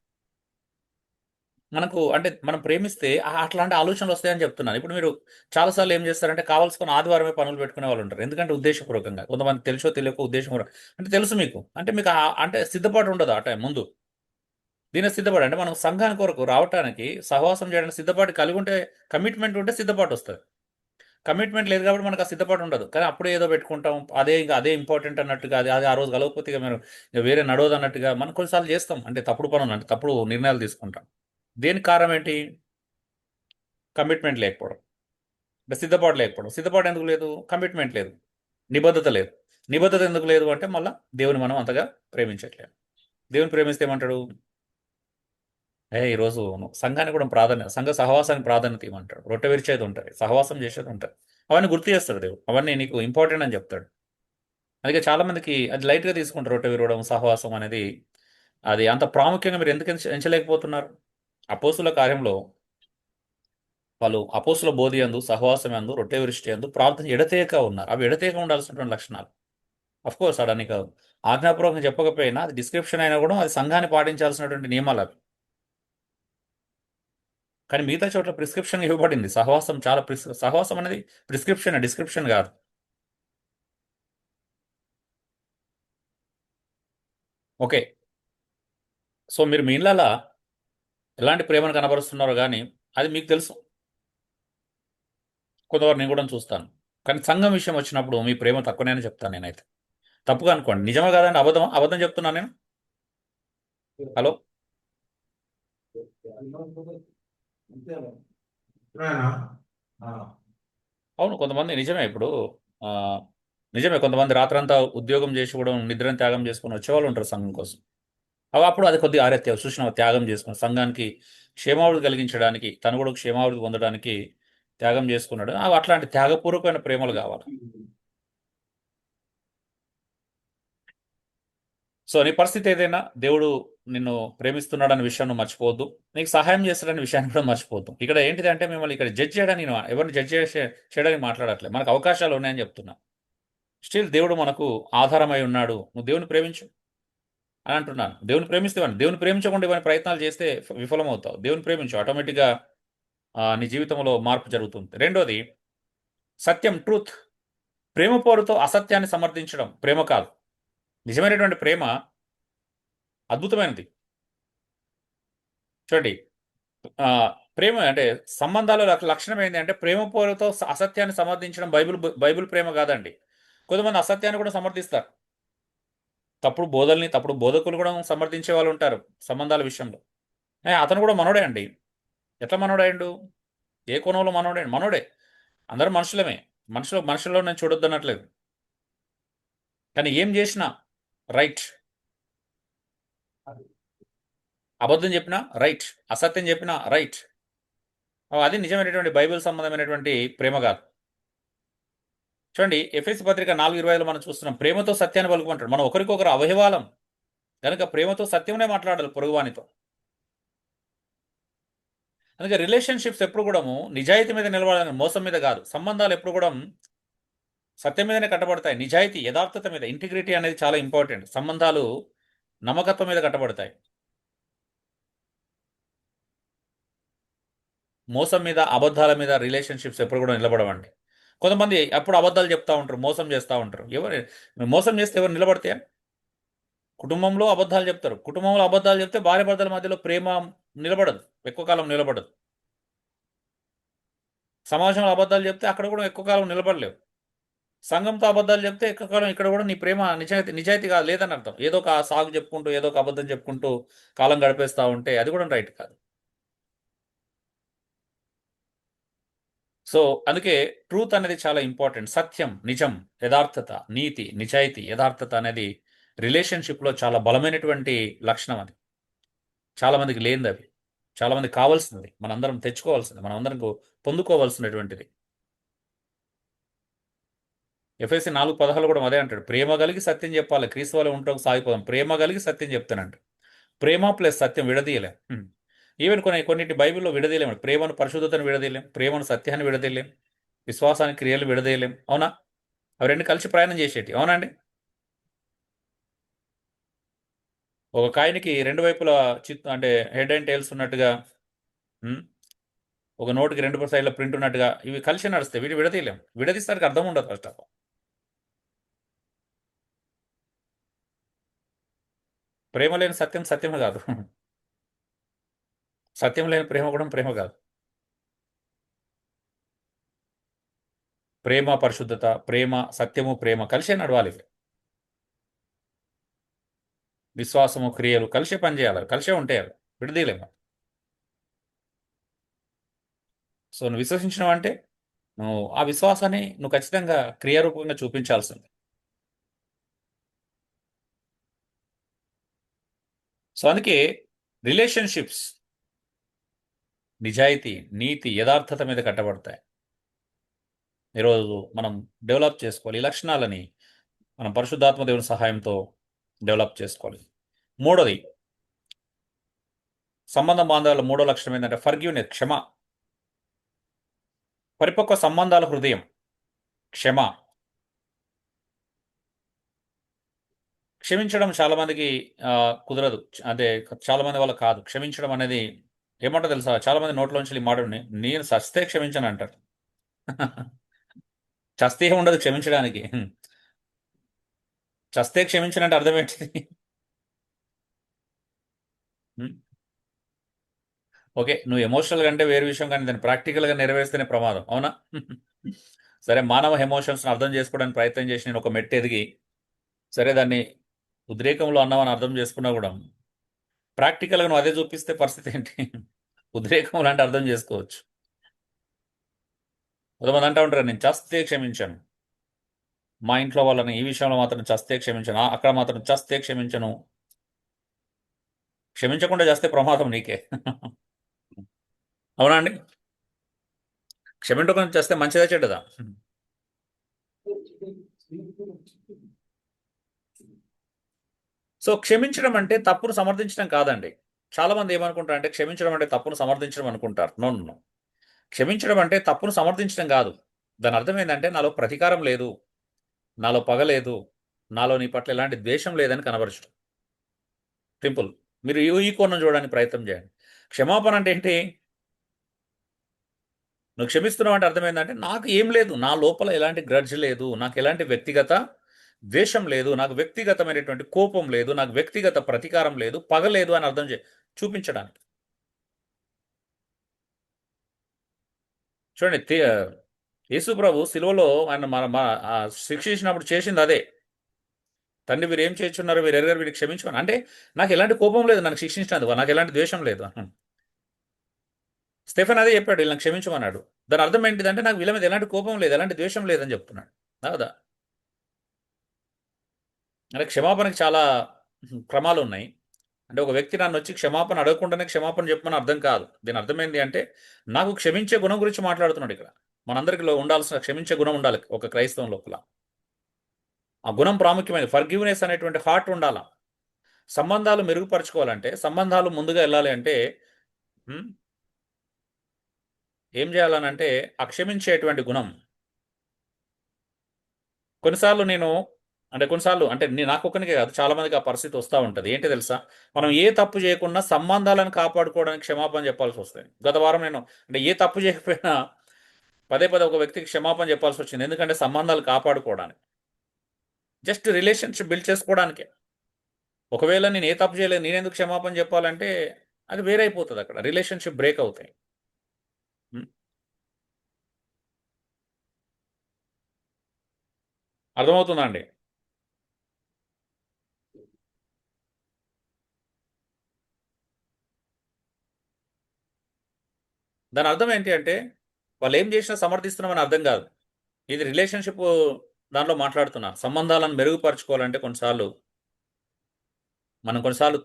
మనకు అంటే మనం ప్రేమిస్తే అట్లాంటి ఆలోచనలు వస్తాయని చెప్తున్నాను. ఇప్పుడు మీరు చాలాసార్లు ఏం చేస్తారంటే కావాల్సుకున్న ఆదివారమే పనులు పెట్టుకునే వాళ్ళు ఉంటారు. ఎందుకంటే ఉద్దేశపూర్వకంగా. కొంతమంది తెలుసో తెలియకో అంటే తెలుసు మీకు. అంటే మీకు అంటే సిద్ధపాటు ఉండదు ఆ టైం ముందు. దీనికి సిద్ధపాటు అంటే మనం సంఘాని కొరకు రావటానికి సహవాసం చేయడానికి సిద్ధపాటు కలిగి ఉంటే, కమిట్మెంట్ ఉంటే సిద్ధపాటు వస్తుంది. కమిట్మెంట్ లేదు కాబట్టి మనకు ఆ సిద్ధపాటు ఉండదు. కానీ అప్పుడే ఏదో పెట్టుకుంటాం. అదే ఇంపార్టెంట్ అన్నట్టుగా, అది అది ఆ రోజు కలవకపోతే ఇక మీరు ఇక వేరే నడవదు అన్నట్టుగా మనం కొన్నిసార్లు చేస్తాం. అంటే తప్పుడు పనులు, అంటే తప్పుడు నిర్ణయాలు తీసుకుంటాం. దేనికి కారణం ఏంటి? కమిట్మెంట్ లేకపోవడం, అంటే సిద్ధపాటు లేకపోవడం. సిద్ధపాటు ఎందుకు లేదు? కమిట్మెంట్ లేదు, నిబద్ధత లేదు. నిబద్ధత ఎందుకు లేదు అంటే మళ్ళీ దేవుని మనం అంతగా ప్రేమించట్లేదు. దేవుని ప్రేమిస్తే ఏమంటాడు? ఈరోజు సంఘానికి కూడా ప్రాధాన్యత, సంఘ సహవాసానికి ప్రాధాన్యత ఇవ్వమంటాడు. రొట్టె విరిచేది ఉంటుంది, సహవాసం చేసేది ఉంటుంది. అవన్నీ గుర్తు చేస్తాడు దేవుడు. అవన్నీ నీకు ఇంపార్టెంట్ అని చెప్తాడు. అందుకే చాలా మందికి అది లైట్గా తీసుకుంటారు. రొట్టె విరవడం, సహవాసం అనేది అది అంత ప్రాముఖ్యంగా మీరు ఎందుకు ఎంచలేకపోతున్నారు? అపోస్తుల కార్యంలో వాళ్ళు అపోస్తుల బోధి యందు, సహవాసం యందు, రొట్టె విరిష్టి యందు ప్రార్థన ఎడతేక ఉన్నారు. అవి ఎడతేక ఉండాల్సినటువంటి లక్షణాలు. కోర్స్ అడని కాదు, ఆజ్ఞాపూర్వకంగా చెప్పకపోయినా అది డిస్క్రిప్షన్ అయినా కూడా అది సంఘాన్ని పాటించాల్సినటువంటి నియమాలు అవి. కానీ మిగతా చోట్ల ప్రిస్క్రిప్షన్ ఇవ్వబడింది. సహవాసం చాలా సహవాసం అనేది ప్రిస్క్రిప్షన్, డిస్క్రిప్షన్ కాదు. ఓకే. సో మీరు మీ ఇళ్ళలో ఎలాంటి ప్రేమను కనబరుస్తున్నారో కానీ అది మీకు తెలుసు. కొంతవరకు నేను కూడా చూస్తాను. కానీ సంఘం విషయం వచ్చినప్పుడు మీ ప్రేమ తక్కువనే అని చెప్తాను నేనైతే. తప్పుగా అనుకోండి. నిజమే కాదండి? అబద్ధమా? అబద్ధం చెప్తున్నాను నేను? హలో. అవును, కొంతమంది నిజమే. ఇప్పుడు ఆ, నిజమే, కొంతమంది రాత్రంతా ఉద్యోగం చేసి కూడా నిద్రను త్యాగం చేసుకుని వచ్చేవాళ్ళు ఉంటారు సంఘం కోసం. అప్పుడు అది కొద్దిగా ఆరెత్తే చూసిన త్యాగం చేసుకుని సంఘానికి క్షేమాభివృద్ధి కలిగించడానికి, తను కూడా క్షేమాభివృద్ధి పొందడానికి త్యాగం చేసుకున్నాడు. అట్లాంటి త్యాగపూర్వకమైన ప్రేమలు కావాలి. సో నీ పరిస్థితి ఏదైనా దేవుడు నిన్ను ప్రేమిస్తున్నాడనే విషయం నువ్వు మర్చిపోవద్దు. నీకు సహాయం చేస్తాడనే విషయాన్ని కూడా మర్చిపోవద్దు. ఇక్కడ ఏంటిది అంటే మిమ్మల్ని ఇక్కడ జడ్జ్ చేయడానికి, నేను ఎవరిని జడ్జ్ చేయడానికి మాట్లాడట్లేదు. మనకు అవకాశాలు ఉన్నాయని చెప్తున్నా. స్టిల్ దేవుడు మనకు ఆధారమై ఉన్నాడు. నువ్వు దేవుని ప్రేమించు అని అంటున్నాను. దేవుని ప్రేమిస్తే దేవుని ప్రేమించకుండా ఇవన్నీ ప్రయత్నాలు చేస్తే విఫలమవుతావు. దేవుని ప్రేమించు, ఆటోమేటిక్గా నీ జీవితంలో మార్పు జరుగుతుంది. రెండోది సత్యం, ట్రూత్. ప్రేమ పోరుతో అసత్యాన్ని సమర్థించడం ప్రేమ కాదు. నిజమైనటువంటి ప్రేమ అద్భుతమైనది. చూడండి, ప్రేమ అంటే సంబంధాల లక్షణం ఏంటి అంటే ప్రేమ పోరుతో అసత్యాన్ని సమర్థించడం. బైబిల్ ప్రేమ కాదండి. కొంతమంది అసత్యాన్ని కూడా సమర్థిస్తారు. తప్పుడు బోధల్ని, తప్పుడు బోధకులు కూడా సమర్థించే వాళ్ళు ఉంటారు సంబంధాల విషయంలో. అతను కూడా మనోడే అండి. ఎట్లా మనోడాయండు? ఏ కోణంలో మనోడే? మనోడే. అందరూ మనుషులమే. మనుషుల్లో నేను చూడొద్దు అనట్లేదు. కానీ ఏం చేసినా రైట్. అబద్ధం చెప్పినా రైట్, అసత్యం చెప్పినా రైట్. అది నిజమైనటువంటి బైబిల్ సంబంధమైనటువంటి ప్రేమ కాదు. చూడండి, ఎఫెసీ పత్రిక 4:20లో మనం చూస్తున్నాం, ప్రేమతో సత్యాన్ని పలుకుమంటాడు. మనం ఒకరికొకరు అవయవాలం కనుక ప్రేమతో సత్యమనే మాట్లాడాలి పొరుగువానితో. అందుకే రిలేషన్షిప్స్ ఎప్పుడు కూడా నిజాయితీ మీద నిలబడాలని, మోసం మీద కాదు. సంబంధాలు ఎప్పుడు కూడా సత్యం మీదనే కట్టబడతాయి. నిజాయితీ, యథార్థత మీద, ఇంటిగ్రిటీ అనేది చాలా ఇంపార్టెంట్. సంబంధాలు నమ్మకత్వం మీద కట్టబడతాయి. మోసం మీద, అబద్ధాల మీద రిలేషన్షిప్స్ ఎప్పుడు కూడా నిలబడవండి. కొంతమంది అప్పుడు అబద్ధాలు చెప్తా ఉంటారు, మోసం చేస్తూ ఉంటారు. మోసం చేస్తే ఎవరు నిలబడితే? కుటుంబంలో అబద్ధాలు చెప్తారు. కుటుంబంలో అబద్ధాలు చెప్తే భార్య భర్తల మధ్యలో ప్రేమ నిలబడదు, ఎక్కువ కాలం నిలబడదు. సమాజంలో అబద్ధాలు చెప్తే అక్కడ కూడా ఎక్కువ కాలం నిలబడలేవు. సంఘంతో అబద్ధాలు చెప్తే ఎక్కువ కాలం ఇక్కడ కూడా నీ ప్రేమ నిజాయితీగా లేదని అర్థం. ఏదో ఒక సాగు చెప్పుకుంటూ, ఏదో ఒక అబద్ధం చెప్పుకుంటూ కాలం గడిపేస్తూ ఉంటే అది కూడా రైట్ కాదు. సో అందుకే ట్రూత్ అనేది చాలా ఇంపార్టెంట్. సత్యం, నిజం, యథార్థత, నీతి, నిజాయితీ, యథార్థత అనేది రిలేషన్షిప్లో చాలా బలమైనటువంటి లక్షణం. అది చాలా మందికి లేనిది. అవి చాలా మందికి కావాల్సినది, మనందరం తెచ్చుకోవాల్సింది, మనందరం పొందుకోవాల్సినటువంటిది. ఎఫెసీ 4:16 కూడా అదే అంటాడు, ప్రేమ కలిగి సత్యం చెప్పాలి, క్రీస్తు వల్ల ఉంటాం సాగిపోదాం. ప్రేమ కలిగి సత్యం చెప్తానంట. ప్రేమ ప్లస్ సత్యం విడదీయలేం. ఈవెన్ కొన్నిటి బైబిల్లో విడదీయలేము. ప్రేమను పరిశుద్ధతను విడదీయలేం, ప్రేమను సత్యాన్ని విడదీయలేం, విశ్వాసానికి క్రియలు విడదీయలేం. అవునా? అవి రెండు కలిసి ప్రయాణం చేసేటి. అవునండి? ఒక కాయిన్కి రెండు వైపులా అంటే హెడ్ అండ్ టైల్స్ ఉన్నట్టుగా ఉమ్, ఒక నోటికి 2 సైడ్ల ప్రింట్ ఉన్నట్టుగా ఇవి కలిసి నడుస్తాయి. వీటి విడతీయలేం. విడదీస్తానికి అర్థం ఉండదు ఫస్ట్ ఆఫ్ ఆల్. ప్రేమ లేని సత్యం సత్యమే కాదు. సత్యం లేని ప్రేమ కూడా ప్రేమ కాదు. ప్రేమ పరిశుద్ధత, ప్రేమ సత్యము, ప్రేమ కలిసే నడవాలి ఇవి. విశ్వాసము క్రియలు కలిసే పనిచేయాలి, కలిసే ఉంటాయి అవి, విడదీయలేము. సో నువ్వు విశ్వసించినావు అంటే నువ్వు ఆ విశ్వాసాన్ని నువ్వు ఖచ్చితంగా క్రియారూపంగా చూపించాల్సింది. సో అందుకే రిలేషన్షిప్స్ నిజాయితీ, నీతి, యథార్థత మీద కట్టబడతాయి. ఈరోజు మనం డెవలప్ చేసుకోవాలి ఈ లక్షణాలని. మనం పరిశుద్ధాత్మ దేవుని సహాయంతో డెవలప్ చేసుకోవాలి. మూడోది, సంబంధ బాంధవాల మూడో లక్షణం ఏంటంటే ఫర్గివ్నెస్, క్షమ. పరిపక్వ సంబంధాల హృదయం, క్షమ. క్షమించడం చాలా మందికి కుదరదు. అంటే చాలా మంది వాళ్ళకి కాదు. క్షమించడం అనేది ఏమంటో తెలుసా, చాలా మంది నోట్లోంచి ఈ మాటని నేను చస్తే క్షమించను అంటారు. చస్తే ఉండదు క్షమించడానికి. చస్తే క్షమించనంటే అర్థం ఏంటిది? ఓకే, నువ్వు ఎమోషనల్గా అంటే వేరే విషయం, కానీ దాన్ని ప్రాక్టికల్గా నెరవేర్స్తేనే ప్రమాదం, అవునా? సరే, మానవ ఎమోషన్స్ని అర్థం చేసుకోవడానికి ప్రయత్నం చేసి నేను ఒక మెట్టు ఎదిగి సరే దాన్ని ఉద్రేకంలో అన్నామని అర్థం చేసుకున్నా కూడా ప్రాక్టికల్గా నువ్వు అదే చూపిస్తే పరిస్థితి ఏంటి? ఉద్రేకంలో అంటే అర్థం చేసుకోవచ్చు. కొంతమంది అంటూ ఉంటారు, నేను చస్తే క్షమించాను, మా ఇంట్లో వాళ్ళని ఈ విషయంలో మాత్రం చస్తే క్షమించను, అక్కడ మాత్రం చస్తే క్షమించను. క్షమించకుండా చేస్తే ప్రమాదం నీకే. అవునా అండి? క్షమించకుండా చేస్తే మంచిదా చెడ్డదా? సో క్షమించడం అంటే తప్పును సమర్థించడం కాదండి. చాలా మంది ఏమనుకుంటారు అంటే క్షమించడం అంటే తప్పును సమర్థించడం అనుకుంటారు. No no. క్షమించడం అంటే తప్పును సమర్థించడం కాదు. దాని అర్థం ఏంటంటే నాలో ప్రతీకారం లేదు, నాలో పగ లేదు, నాలో నీ పట్ల ఎలాంటి ద్వేషం లేదని కనబరచడం. సింపుల్. మీరు ఈ కోణం చూడడానికి ప్రయత్నం చేయండి. క్షమాపణ అంటే ఏంటి? నువ్వు క్షమిస్తున్నావు అంటే అర్థం ఏంటంటే నాకు ఏం లేదు, నా లోపల ఎలాంటి గ్రడ్జ్ లేదు, నాకు ఎలాంటి వ్యక్తిగత ద్వేషం లేదు, నాకు వ్యక్తిగతమైనటువంటి కోపం లేదు, నాకు వ్యక్తిగత ప్రతీకారం లేదు, పగ లేదు అని అర్థం చూపించడానికి. చూడండి, యేసు ప్రభు సిలువలో ఆయన శిక్షించినప్పుడు చేసింది అదే. తండ్రి వీరు ఏం చేస్తున్నారు, వీరు ఎరగారు, వీరికి క్షమించమని. అంటే నాకు ఎలాంటి కోపం లేదు, నన్ను శిక్షించినందుకు నాకు ఎలాంటి ద్వేషం లేదు. స్టెఫెన్ అదే చెప్పాడు, వీళ్ళని క్షమించమన్నాడు. దాని అర్థం ఏంటిదంటే నాకు వీళ్ళ మీద ఎలాంటి కోపం లేదు, ఎలాంటి ద్వేషం లేదని చెప్తున్నాడు. కదా? అంటే క్షమాపణకి చాలా క్రమాలు ఉన్నాయి. అంటే ఒక వ్యక్తి నన్ను వచ్చి క్షమాపణ అడగకుండానే క్షమాపణ చెప్పమని అర్థం కాదు. దీని అర్థం ఏంటి అంటే నాకు క్షమించే గుణం గురించి మాట్లాడుతున్నాడు ఇక్కడ. మనందరికీ ఉండాల్సిన క్షమించే గుణం ఉండాలి ఒక క్రైస్తవం లోపల. ఆ గుణం ప్రాముఖ్యమైనది. ఫర్గివ్నెస్ అనేటువంటి హార్ట్ ఉండాలా. సంబంధాలు మెరుగుపరచుకోవాలంటే, సంబంధాలు ముందుగా వెళ్ళాలి అంటే ఏం చేయాలనంటే అక్షమించేటువంటి గుణం. కొన్నిసార్లు నాకు ఒక్కనికే కాదు, చాలా మందికి ఆ పరిస్థితి వస్తూ ఉంటుంది. ఏంటి తెలుసా, మనం ఏ తప్పు చేయకుండా సంబంధాలను కాపాడుకోవడానికి క్షమాపణ చెప్పాల్సి వస్తుంది. గత వారం నేను ఏ తప్పు చేయకపోయినా పదే పదే ఒక వ్యక్తికి క్షమాపణ చెప్పాల్సి వచ్చింది. ఎందుకంటే సంబంధాలు కాపాడుకోవడానికి, జస్ట్ రిలేషన్షిప్ బిల్డ్ చేసుకోవడానికే. ఒకవేళ నేను ఏ తప్పు చేయలేదు, నేనెందుకు క్షమాపణ చెప్పాలంటే అది వేరైపోతుంది, అక్కడ రిలేషన్షిప్ బ్రేక్ అవుతాయి. అర్థమవుతుందా అండి? దాని అర్థం ఏంటి అంటే వాళ్ళు ఏం చేసినా సమర్థిస్తున్నామని అర్థం కాదు. ఇది రిలేషన్షిప్ దాంట్లో మాట్లాడుతున్నా. సంబంధాలను మెరుగుపరచుకోవాలంటే కొన్నిసార్లు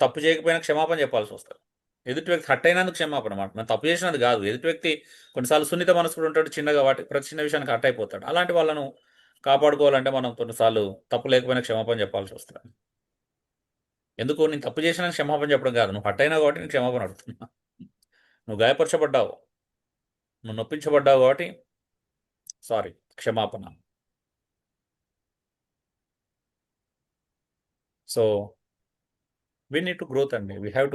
తప్పు చేయకపోయినా క్షమాపణ చెప్పాల్సి వస్తుంది. ఎదుటి వ్యక్తి హట్ అయినందుకు క్షమాపణ మాట, మనం తప్పు చేసినది కాదు. ఎదుటి వ్యక్తి కొన్నిసార్లు సున్నిత మనసుకుడు ఉంటాడు, చిన్నగా ప్రతి చిన్న విషయానికి హట్ అయిపోతాడు. అలాంటి వాళ్ళను కాపాడుకోవాలంటే మనం కొన్నిసార్లు తప్పు లేకపోయినా క్షమాపణ చెప్పాల్సి వస్తుంది. ఎందుకు, నేను తప్పు చేసినా క్షమాపణ చెప్పడం కాదు, నువ్వు హట్ అయినా కాబట్టి నేను క్షమాపణ అడుగుతున్నా. నువ్వు గాయపరచబడ్డావు, నువ్వు నొప్పించబడ్డావు కాబట్టి సారీ, క్షమాపణ. So we need to growth అండి. వీ హ్యావ్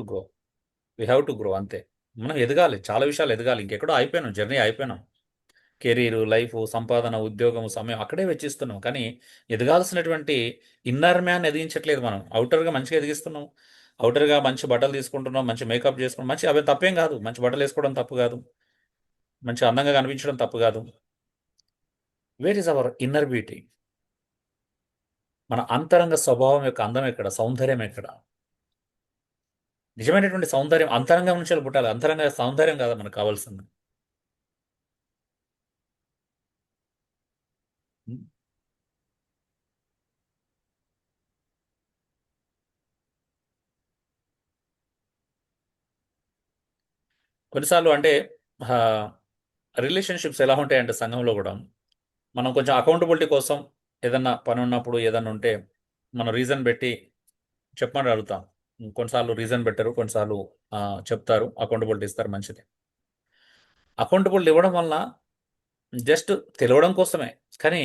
టు గ్రో అంతే. మనం ఎదగాలి, చాలా విషయాలు ఎదగాలి. ఇంకెక్కడో అయిపోయినాం, జర్నీ అయిపోయినాం. కెరీర్, లైఫ్, సంపాదన, ఉద్యోగం, సమయం అక్కడే వెచ్చిస్తున్నాం. కానీ ఎదగాల్సినటువంటి ఇన్నర్ మ్యాన్ ఎదిగించట్లేదు మనం. అవుటర్గా మంచిగా ఎదిగిస్తున్నాం, అవుటర్గా మంచి బట్టలు తీసుకుంటున్నాం, మంచి మేకప్ చేసుకున్నాం, మంచి అవి తప్పేం కాదు. మంచి బట్టలు వేసుకోవడం తప్పు కాదు, మంచి అందంగా కనిపించడం తప్పు కాదు. Where is our inner beauty? మన అంతరంగ స్వభావం యొక్క అందం ఎక్కడ, సౌందర్యం ఎక్కడ? నిజమైనటువంటి సౌందర్యం అంతరంగం నుంచి పుట్టాలి. అంతరంగ సౌందర్యం కాదా మనకు కావాల్సింది. ఉం? కొన్నిసార్లు అంటే రిలేషన్షిప్స్ ఎలా ఉంటాయంటే సంఘంలో కూడా మనం కొంచెం అకౌంటబిలిటీ కోసం ఏదన్నా పని ఉన్నప్పుడు ఏదన్నా ఉంటే మనం రీజన్ పెట్టి చెప్పమని అడుగుతాం. కొన్నిసార్లు రీజన్ పెట్టరు, కొన్నిసార్లు చెప్తారు, అకౌంటబిలిటీ ఇస్తారు, మంచిది. అకౌంటబిలిటీ ఇవ్వడం వల్ల జస్ట్ తెలవడం కోసమే, కానీ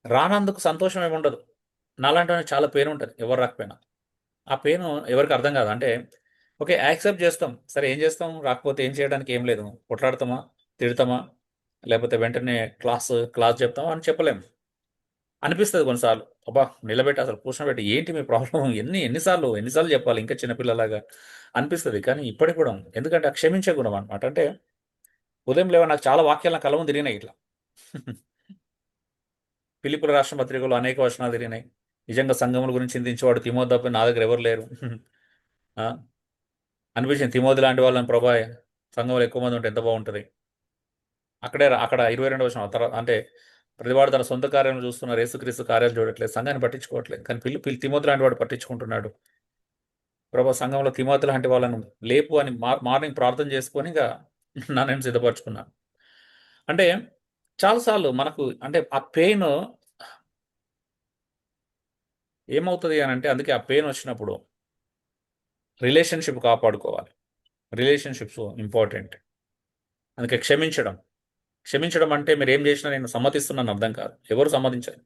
రానందుకు సంతోషం ఏమి ఉండదు. నాలాంటి వానికి చాలా పెయిన్ ఉంటుంది ఎవరు రాకపోయినా. ఆ పెయిన్ ఎవరికి అర్థం కాదు. అంటే ఓకే, యాక్సెప్ట్ చేస్తాం, సరే ఏం చేస్తాం, రాకపోతే ఏం చేయడానికి ఏం లేదు, కొట్లాడతామా, తిడతామా, లేకపోతే వెంటనే క్లాస్ చెప్తామా అని చెప్పలేము. అనిపిస్తుంది కొన్నిసార్లు, అబ్బా నిలబెట్టి అసలు కూర్చోబెట్టి ఏంటి మీ ప్రాబ్లం, ఎన్నిసార్లు చెప్పాలి ఇంకా చిన్నపిల్లలాగా అనిపిస్తుంది. కానీ ఇప్పటికి కూడా ఎందుకంటే ఆ క్షమించే గుణం అనమాట. అంటే ఉదయం లేవ నాకు చాలా వాక్యాలు నా కళ్ళ ముందు తిరిగినాయి ఇట్లా. ఫిలిప్పుల రాష్ట్ర పత్రికలో అనేక వచనాలు తిరిగినాయి. నిజంగా సంఘముల గురించి చింతించేవాడు తిమోతి తప్ప నా దగ్గర ఎవరు లేరు. ఆ, అనిపించింది తిమోతి లాంటి వాళ్ళని ప్రభా సంఘంలో ఎక్కువ మంది ఉంటే ఎంత బాగుంటుంది. అక్కడ 22వ వచనం తర్వాత అంటే ప్రతివాడు తన సొంత కార్యాలను చూస్తున్నారు, యేసుక్రీస్తు కార్యాలు చూడట్లేదు, సంఘాన్ని పట్టించుకోవట్లేదు. కానీ తిమోతి లాంటి వాడు పట్టించుకుంటున్నాడు. ప్రభా సంఘంలో తిమోతి లాంటి వాళ్ళను లేపు అని మార్నింగ్ ప్రార్థన చేసుకొని ఇక నేను సిద్ధపరచుకున్నాను. అంటే చాలాసార్లు మనకు అంటే ఆ పెయిన్ ఏమవుతుంది అని అంటే, అందుకే ఆ పెయిన్ వచ్చినప్పుడు రిలేషన్షిప్ కాపాడుకోవాలి. Relationships important. అందుకే క్షమించడం అంటే మీరు ఏం చేసినా నేను సమ్మతిస్తున్నాను అర్థం కాదు. ఎవరు సమ్మతించారు?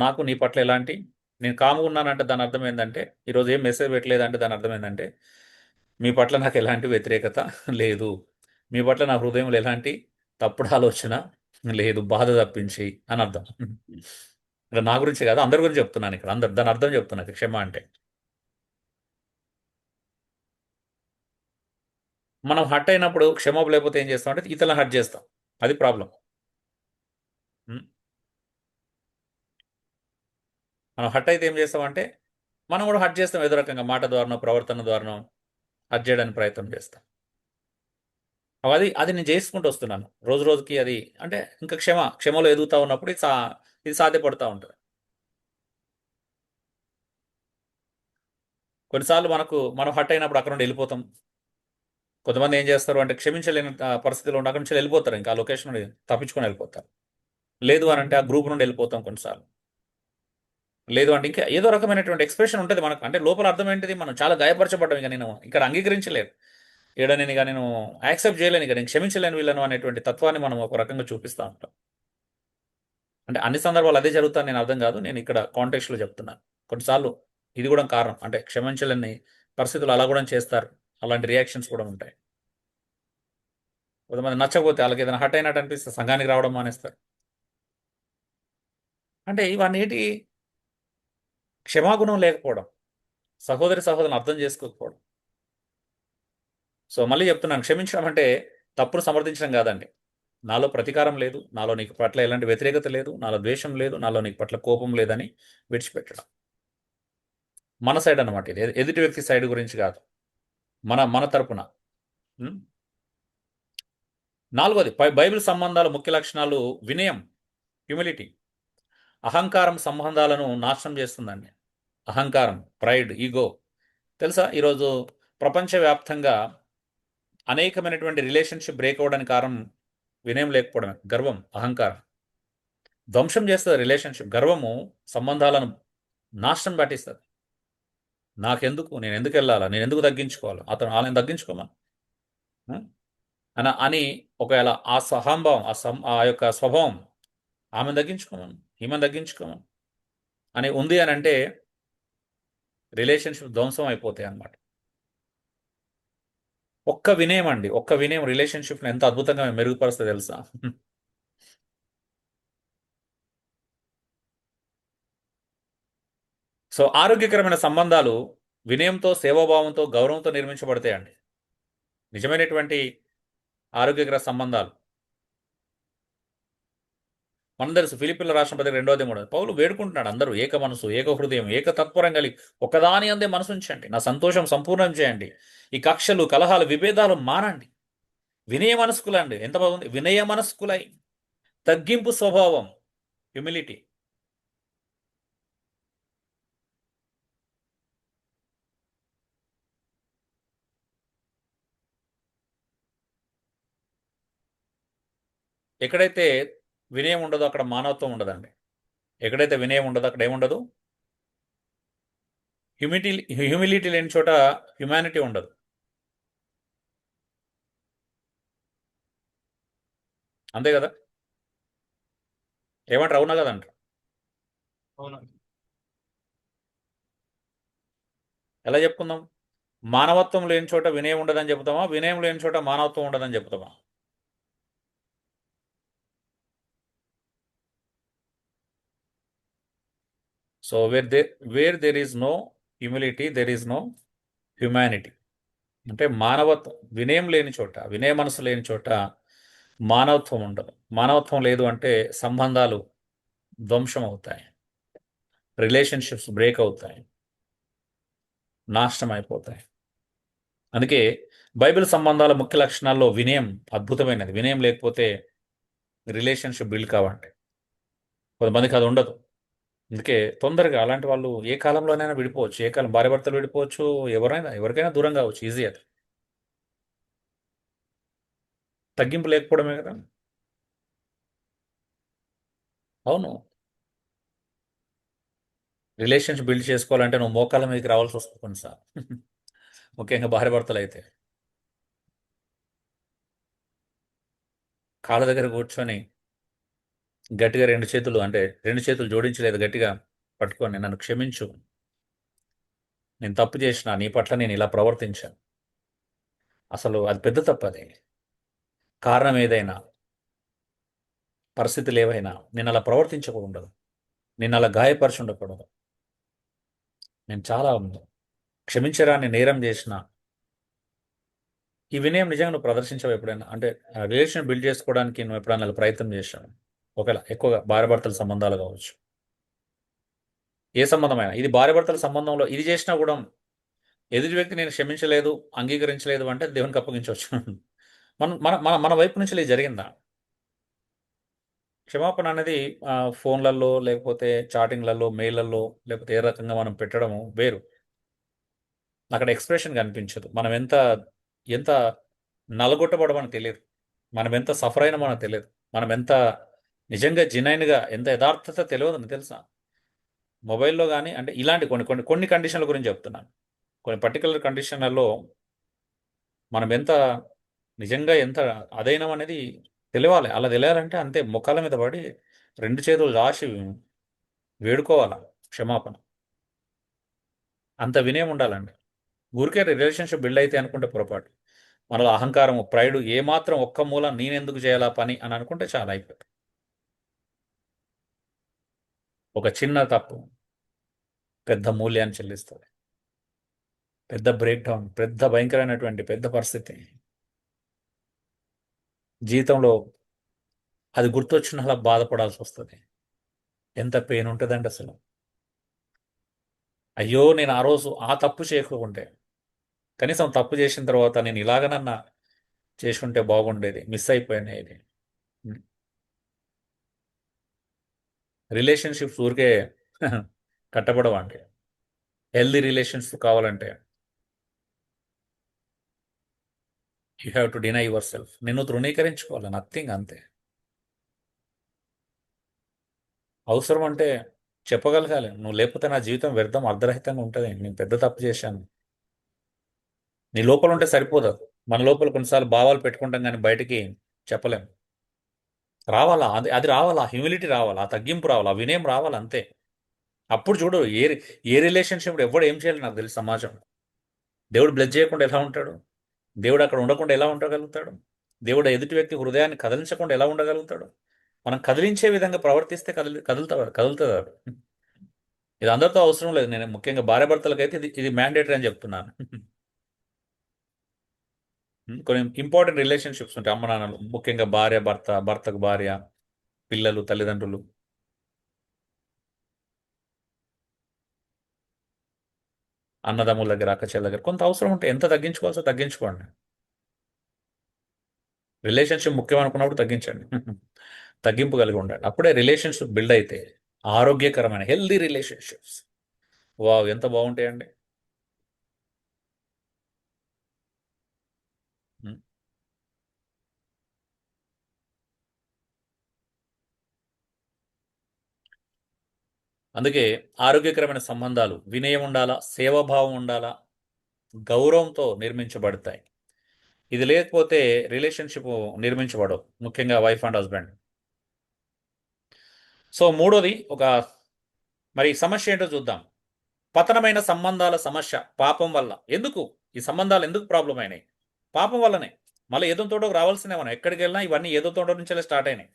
నాకు నీ పట్ల ఎలాంటి నేను కాముగా ఉన్నానంటే దాని అర్థం ఏంటంటే, ఈరోజు ఏం మెసేజ్ పెట్టలేదంటే దాని అర్థం ఏంటంటే, మీ పట్ల నాకు ఎలాంటి వ్యతిరేకత లేదు, మీ పట్ల నా హృదయంలో ఎలాంటి తప్పుడు ఆలోచన లేదు, బాధ తప్పించి అని అర్థం. ఇక్కడ నా గురించి కాదు, అందరి గురించి చెప్తున్నాను. ఇక్కడ దాని అర్థం చెప్తున్నాను క్షమ అంటే. మనం హర్ట్ అయినప్పుడు క్షమాపణ లేకపోతే ఏం చేస్తాం అంటే ఇతరులను హర్ట్ చేస్తాం. అది ప్రాబ్లం. మనం హర్ట్ అయితే ఏం చేస్తామంటే మనం కూడా హర్ట్ చేస్తాం, ఏదో రకంగా మాట ద్వారానో ప్రవర్తన ద్వారానో హర్ట్ చేయడానికి ప్రయత్నం చేస్తాం. అది నేను చేసుకుంటూ వస్తున్నాను రోజు రోజుకి. అది అంటే ఇంకా క్షమలో ఎదుగుతూ ఉన్నప్పుడు ఇది సాధ్యపడుతూ ఉంటుంది. కొన్నిసార్లు మనం హర్ట్ అయినప్పుడు అక్కడ నుండి వెళ్ళిపోతాం. కొంతమంది ఏం చేస్తారు అంటే క్షమించలేని పరిస్థితిలో ఉండి అక్కడి నుంచి వెళ్ళిపోతారు, ఇంకా ఆ లొకేషన్ నుండి తప్పించుకొని వెళ్ళిపోతారు. లేదు అని అంటే ఆ గ్రూప్ నుండి వెళ్ళిపోతాం కొన్నిసార్లు. లేదు అంటే ఇంకా ఏదో రకమైనటువంటి ఎక్స్ప్రెషన్ ఉంటుంది మనకు. అంటే లోపల అర్థం ఏంటిది, మనం చాలా గాయపరచబడ్డం, ఇక నేను ఇక్కడ అంగీకరించలేదు, నేను యాక్సెప్ట్ చేయలేను, ఇక నేను క్షమించలేను వీళ్ళను అనేటువంటి తత్వాన్ని మనం ఒక రకంగా చూపిస్తూ ఉంటాం. అంటే అన్ని సందర్భాలు అదే జరుగుతాను నేను అర్థం కాదు, నేను ఇక్కడ కాంటెక్స్ట్లో చెప్తున్నాను. కొన్నిసార్లు ఇది కూడా కారణం, అంటే క్షమించలేని పరిస్థితులు అలా కూడా చేస్తారు, అలాంటి రియాక్షన్స్ కూడా ఉంటాయి. కొంతమంది నచ్చకపోతే వాళ్ళకి ఏదైనా హర్ట్ అయినట్టు అనిపిస్తే సంఘానికి రావడం మానేస్తారు. అంటే ఇవన్నీ క్షమాగుణం లేకపోవడం, సహోదరులను అర్థం చేసుకోకపోవడం. సో మళ్ళీ చెప్తున్నాను, క్షమించడం అంటే తప్పును సమర్థించడం కాదండి. నాలో ప్రతీకారం లేదు, నాలో నీకు పట్ల ఎలాంటి వ్యతిరేకత లేదు, నాలో ద్వేషం లేదు, నాలో నీకు పట్ల కోపం లేదని విడిచిపెట్టడం. మన సైడ్ అన్నమాట ఇది, ఎదుటి వ్యక్తి సైడ్ గురించి కాదు, మన తరపున. నాలుగోది బైబిల్ సంబంధాల ముఖ్య లక్షణాలు వినయం, హ్యూమిలిటీ. అహంకారం సంబంధాలను నాశనం చేస్తుందండి. అహంకారం, ప్రైడ్, ఈగో. తెలుసా ఈరోజు ప్రపంచవ్యాప్తంగా అనేకమైనటువంటి రిలేషన్షిప్ బ్రేక్ అవ్వడానికి కారణం వినయం లేకపోవడమే. గర్వం, అహంకారం ధ్వంసం చేస్తుంది రిలేషన్షిప్. గర్వము సంబంధాలను నాశనం పట్టిస్తుంది. నాకెందుకు, నేను ఎందుకు వెళ్ళాలా, నేను ఎందుకు తగ్గించుకోవాలి, వాళ్ళని తగ్గించుకోమని అని ఒకవేళ ఆ సహంభావం, ఆ యొక్క స్వభావం ఆమెను తగ్గించుకోమని, ఈమెను తగ్గించుకోమని అని ఉంది అని అంటే రిలేషన్షిప్ ధ్వంసం అయిపోతాయి అన్నమాట. ఒక్క వినయం అండి, ఒక్క వినయం రిలేషన్షిప్ని ఎంత అద్భుతంగా మెరుగుపరుస్తుంది తెలుసా? సో ఆరోగ్యకరమైన సంబంధాలు వినయంతో, సేవాభావంతో, గౌరవంతో నిర్మించబడతాయండి. నిజమైనటువంటి ఆరోగ్యకర సంబంధాలు మనం తెలుసు. ఫిలిప్పీల రాష్ట్ర పత్రిక 2 పౌలు వేడుకుంటున్నాడు, అందరూ ఏక మనసు, ఏక హృదయం, ఏక తత్పరం కలిగి ఒకదాని అందే మనసు ఉంచండి, నా సంతోషం సంపూర్ణం చేయండి, ఈ కక్షలు, కలహాలు, విభేదాలు మానండి, వినయ మనస్కులండి. ఎంత బాగుంది, వినయ మనస్కులై, తగ్గింపు స్వభావం, హ్యూమిలిటీ. ఎక్కడైతే వినయం ఉండదో అక్కడ మానవత్వం ఉండదండి. ఎక్కడైతే వినయం ఉండదో అక్కడ ఏముండదు, హ్యూమిలిటీ లేని చోట హ్యుమానిటీ ఉండదు. అంతే కదా? ఏమంటారు, అవునా కదంటారు? అవునండి. ఎలా చెప్పుకుందాం? మానవత్వం లేని చోట వినయం ఉండదని చెప్తామా, వినయం లేని చోట మానవత్వం ఉండదని చెప్తామా? So where there is no humility, there is no humanity. అంటే మానవత్వం, వినయం లేని చోట, వినయ మనసు లేని చోట మానవత్వం ఉండదు. మానవత్వం లేదు అంటే సంబంధాలు ధ్వంసం అవుతాయి, రిలేషన్షిప్స్ బ్రేక్ అవుతాయి, నాశనం అయిపోతాయి. అందుకే బైబిల్ సంబంధాల ముఖ్య లక్షణాల్లో వినయం అద్భుతమైనది. వినయం లేకపోతే రిలేషన్షిప్ బిల్డ్ కావండి. కొంతమందికి అది ఉండదు. అందుకే తొందరగా అలాంటి వాళ్ళు ఏ కాలంలోనైనా విడిపోవచ్చు. ఏ కాలం, భార్యాభర్తలు విడిపోవచ్చు, ఎవరికైనా దూరం కావచ్చు, ఈజీ. అది తగ్గింపు లేకపోవడమే కదా. అవును, రిలేషన్షిప్ బిల్డ్ చేసుకోవాలంటే నువ్వు మోకాళ్ళ మీదకి రావాల్సి వస్తుంది కొన్నిసార్లు. ముఖ్యంగా భార్యాభర్తలు అయితే కాళ్ళ దగ్గర కూర్చొని గట్టిగా రెండు చేతులు జోడించలేదు, గట్టిగా పట్టుకొని నన్ను క్షమించు, నేను తప్పు చేసిన, నీ పట్ల నేను ఇలా ప్రవర్తించాను. అసలు అది పెద్ద తప్పు. అది కారణం ఏదైనా, పరిస్థితులు ఏవైనా, నేను అలా ప్రవర్తించకూడదు, నేను అలా గాయపరిచి ఉండకూడదు, నేను చాలా క్షమించరాని నేరం చేసిన. ఈ వినయం నిజంగా నువ్వు ప్రదర్శించవు ఎప్పుడైనా? అంటే రిలేషన్ బిల్డ్ చేసుకోవడానికి నువ్వు ఎప్పుడైనా అలా ప్రయత్నం చేశావు? ఒకవేళ ఎక్కువగా భార్యాభర్తల సంబంధాలు కావచ్చు, ఏ సంబంధమైనా, ఇది భార్యాభర్తల సంబంధంలో ఇది చేసినా కూడా ఎదుటి వ్యక్తి నేను క్షమించలేదు, అంగీకరించలేదు అంటే దేవునికి అప్పగించవచ్చు. మన మన మన మన వైపు నుంచి ఇది జరిగిందా? క్షమాపణ అనేది ఫోన్లలో, లేకపోతే చాటింగ్లలో, మెయిల్లలో, లేకపోతే ఏ రకంగా మనం పెట్టడము వేరు. అక్కడ ఎక్స్ప్రెషన్ కనిపించదు. మనం ఎంత ఎంత నలగొట్టబడమని తెలియదు, మనం ఎంత సఫర్ అయినా మనకు తెలియదు, మనం ఎంత నిజంగా జినైన్గా, ఎంత యథార్థత తెలియదు. తెలుసా? మొబైల్లో కానీ, అంటే ఇలాంటి కొన్ని కండిషన్ల గురించి చెప్తున్నాను. కొన్ని పర్టికులర్ కండిషన్లలో మనం నిజంగా ఎంత అదైనం అనేది తెలియాలి. అలా తెలియాలంటే అంతే, ముఖాల మీద పడి 2 చేతులు దాచి వేడుకోవాలా క్షమాపణ. అంత వినయం ఉండాలండి. ఊరికే రిలేషన్షిప్ బిల్డ్ అయితే అనుకుంటే పొరపాటు. మనలో అహంకారం, ప్రైడ్ ఏమాత్రం ఒక్క మూల నేనెందుకు చేయాలా పని అని అనుకుంటే చాలా అయిపోతుంది. ఒక చిన్న తప్పు పెద్ద మూల్యాన్ని చెల్లిస్తుంది, పెద్ద బ్రేక్ డౌన్, పెద్ద భయంకరమైనటువంటి పెద్ద పరిస్థితి జీవితంలో. అది గుర్తొచ్చినలా బాధపడాల్సి వస్తుంది. ఎంత పెయిన్ ఉంటుందండి అసలు. అయ్యో, నేను ఆ రోజు ఆ తప్పు చేయకుంటే, కనీసం తప్పు చేసిన తర్వాత నేను ఇలాగనన్నా చేసుకుంటే బాగుండేది, మిస్ అయిపోయాను ఇది. రిలేషన్షిప్స్ ఊరికే కట్టబడవండి. హెల్దీ రిలేషన్స్ కావాలంటే you have to deny your self. నిన్ను తృణీకరించుకోవాలి, నథింగ్, అంతే. అవసరం అంటే చెప్పగలగాలి, నువ్వు లేకపోతే నా జీవితం వ్యర్థం, అర్ధరహితంగా ఉంటుంది, నేను పెద్ద తప్పు చేశాను. నీ లోపల ఉంటే సరిపోదు. మన లోపల కొన్నిసార్లు భావాలు పెట్టుకుంటాం కానీ బయటికి చెప్పలేం. రావాలా, అది రావాలా, హ్యూమిలిటీ రావాలా, ఆ తగ్గింపు రావాలా, ఆ వినయం రావాలా, అంతే. అప్పుడు చూడు, ఏ రిలేషన్షిప్ ఎవడు ఏం చేయాలి నాకు తెలిసి సమాజం. దేవుడు బ్లెస్ చేయకుండా ఎలా ఉంటాడు? దేవుడు అక్కడ ఉండకుండా ఎలా ఉండగలుగుతాడు? దేవుడు ఎదుటి వ్యక్తి హృదయాన్ని కదిలించకుండా ఎలా ఉండగలుగుతాడు? మనం కదిలించే విధంగా ప్రవర్తిస్తే కదులుతాడు. ఇది అందరితో అవసరం లేదు. నేను ముఖ్యంగా భార్యాభర్తలకైతే ఇది మ్యాండేటరీ అని చెప్తున్నాను. కొన్ని ఇంపార్టెంట్ రిలేషన్షిప్స్ ఉంటాయి అమ్మ నాన్నలు, ముఖ్యంగా భార్య భర్త, భర్తకు భార్య, పిల్లలు, తల్లిదండ్రులు. అన్నదమ్ముల దగ్గర, అక్క చెల్లెల దగ్గర కొంత అవసరం ఉంటే ఎంత తగ్గించుకోవాల్సో తగ్గించుకోండి. రిలేషన్షిప్ ముఖ్యం అనుకున్నప్పుడు తగ్గించండి. తగ్గింపు కలిగి ఉండండి. అప్పుడే రిలేషన్షిప్ బిల్డ్ అయితే ఆరోగ్యకరమైన హెల్దీ రిలేషన్షిప్స్ వావ్ ఎంత బాగుంటాయండి. ఉం. అందుకే ఆరోగ్యకరమైన సంబంధాలు వినయం ఉండాలా, సేవాభావం ఉండాలా, గౌరవంతో నిర్మించబడతాయి. ఇది లేకపోతే రిలేషన్షిప్ నిర్మించబడవు, ముఖ్యంగా వైఫ్ అండ్ హస్బెండ్. సో మూడోది మరి సమస్య ఏంటో చూద్దాం. పతనమైన సంబంధాల సమస్య పాపం వల్ల. ఎందుకు ఈ సంబంధాలు ఎందుకు ప్రాబ్లం అయినాయి? పాపం వల్లనే. మళ్ళీ ఏదో తోటకు రావాల్సిందే. మనం ఎక్కడికి వెళ్ళినా ఇవన్నీ ఏదో తోట నుంచే స్టార్ట్ అయినాయి.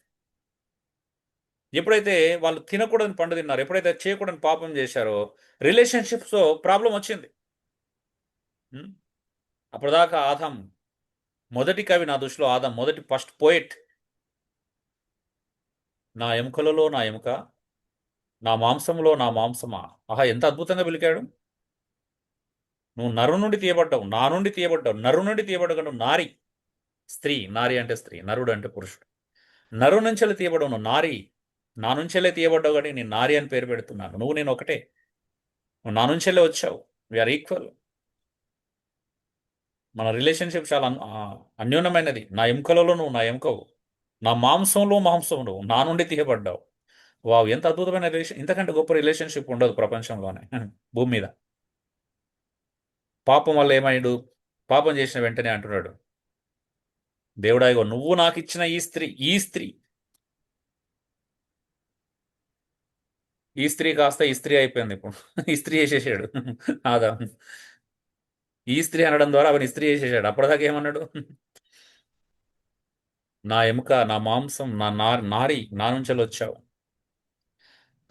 ఎప్పుడైతే వాళ్ళు తినకూడని పండు తిన్నారు, ఎప్పుడైతే చేయకూడని పాపం చేశారో రిలేషన్షిప్స్ ప్రాబ్లం వచ్చింది. అప్పటిదాకా ఆదాం మొదటి కవి, నా దృష్టిలో ఆదాం ఫస్ట్ పోయిట్. నా ఎముకలలో నా ఎముక, నా మాంసంలో నా మాంసమా. ఆహా, ఎంత అద్భుతంగా పిలికాడు. నువ్వు నరు నుండి తీయబడ్డావు, నా నుండి తీయబడ్డావు, నరు నుండి తీయబడ్డావు. నారి, స్త్రీ. నారి అంటే స్త్రీ, నరుడు అంటే పురుషుడు. నరు నుంచెల్లి తీయబడ్డావు నువ్వు, నారి. నా నుంచెల్లే తీయబడ్డావు కానీ నేను నారి అని పేరు పెడుతున్నాను. నువ్వు నేను ఒకటే. నువ్వు నా నుంచెల్లే వచ్చావు. We are equal. మన రిలేషన్షిప్ చాలా అన్యోన్యమైనది. నా ఎముకలలో నువ్వు నా ఎముకవు, నా మాంసంలో మాంసం నువ్వు, నా నుండి తీయబడ్డావు. వావ్, ఎంత అద్భుతమైన రిలేషన్. ఇంతకంటే గొప్ప రిలేషన్షిప్ ఉండదు ప్రపంచంలోనే, భూమి మీద. పాపం వల్ల ఏమైండు? పాపం చేసిన వెంటనే అంటున్నాడు దేవుడాయిగో, నువ్వు నాకు ఇచ్చిన ఈ స్త్రీ కాస్త ఇస్త్రీ అయిపోయింది ఇప్పుడు. ఇస్త్రీ చేసేసాడు ఆదా. ఈ స్త్రీ అనడం ద్వారా అవన్నీ ఇస్త్రీ చేసేసాడు. అప్పటిదాకా ఏమన్నాడు? నా ఎముక, నా మాంసం, నా నారి, నా నుంచి వచ్చావు.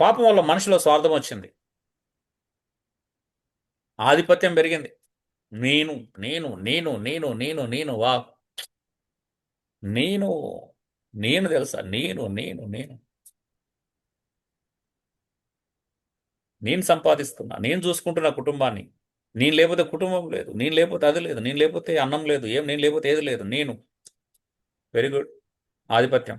పాపం వల్ల మనిషిలో స్వార్థం వచ్చింది, ఆధిపత్యం పెరిగింది. నేను నేను నేను నేను నేను నేను వా నేను నేను తెలుసా, నేను నేను నేను నేను సంపాదిస్తున్నా, నేను చూసుకుంటున్నా కుటుంబాన్ని. నేను లేకపోతే కుటుంబం లేదు, నేను లేకపోతే అది లేదు, నేను లేకపోతే అన్నం లేదు, నేను లేకపోతే ఏది లేదు. నేను వెరీ గుడ్. ఆధిపత్యం.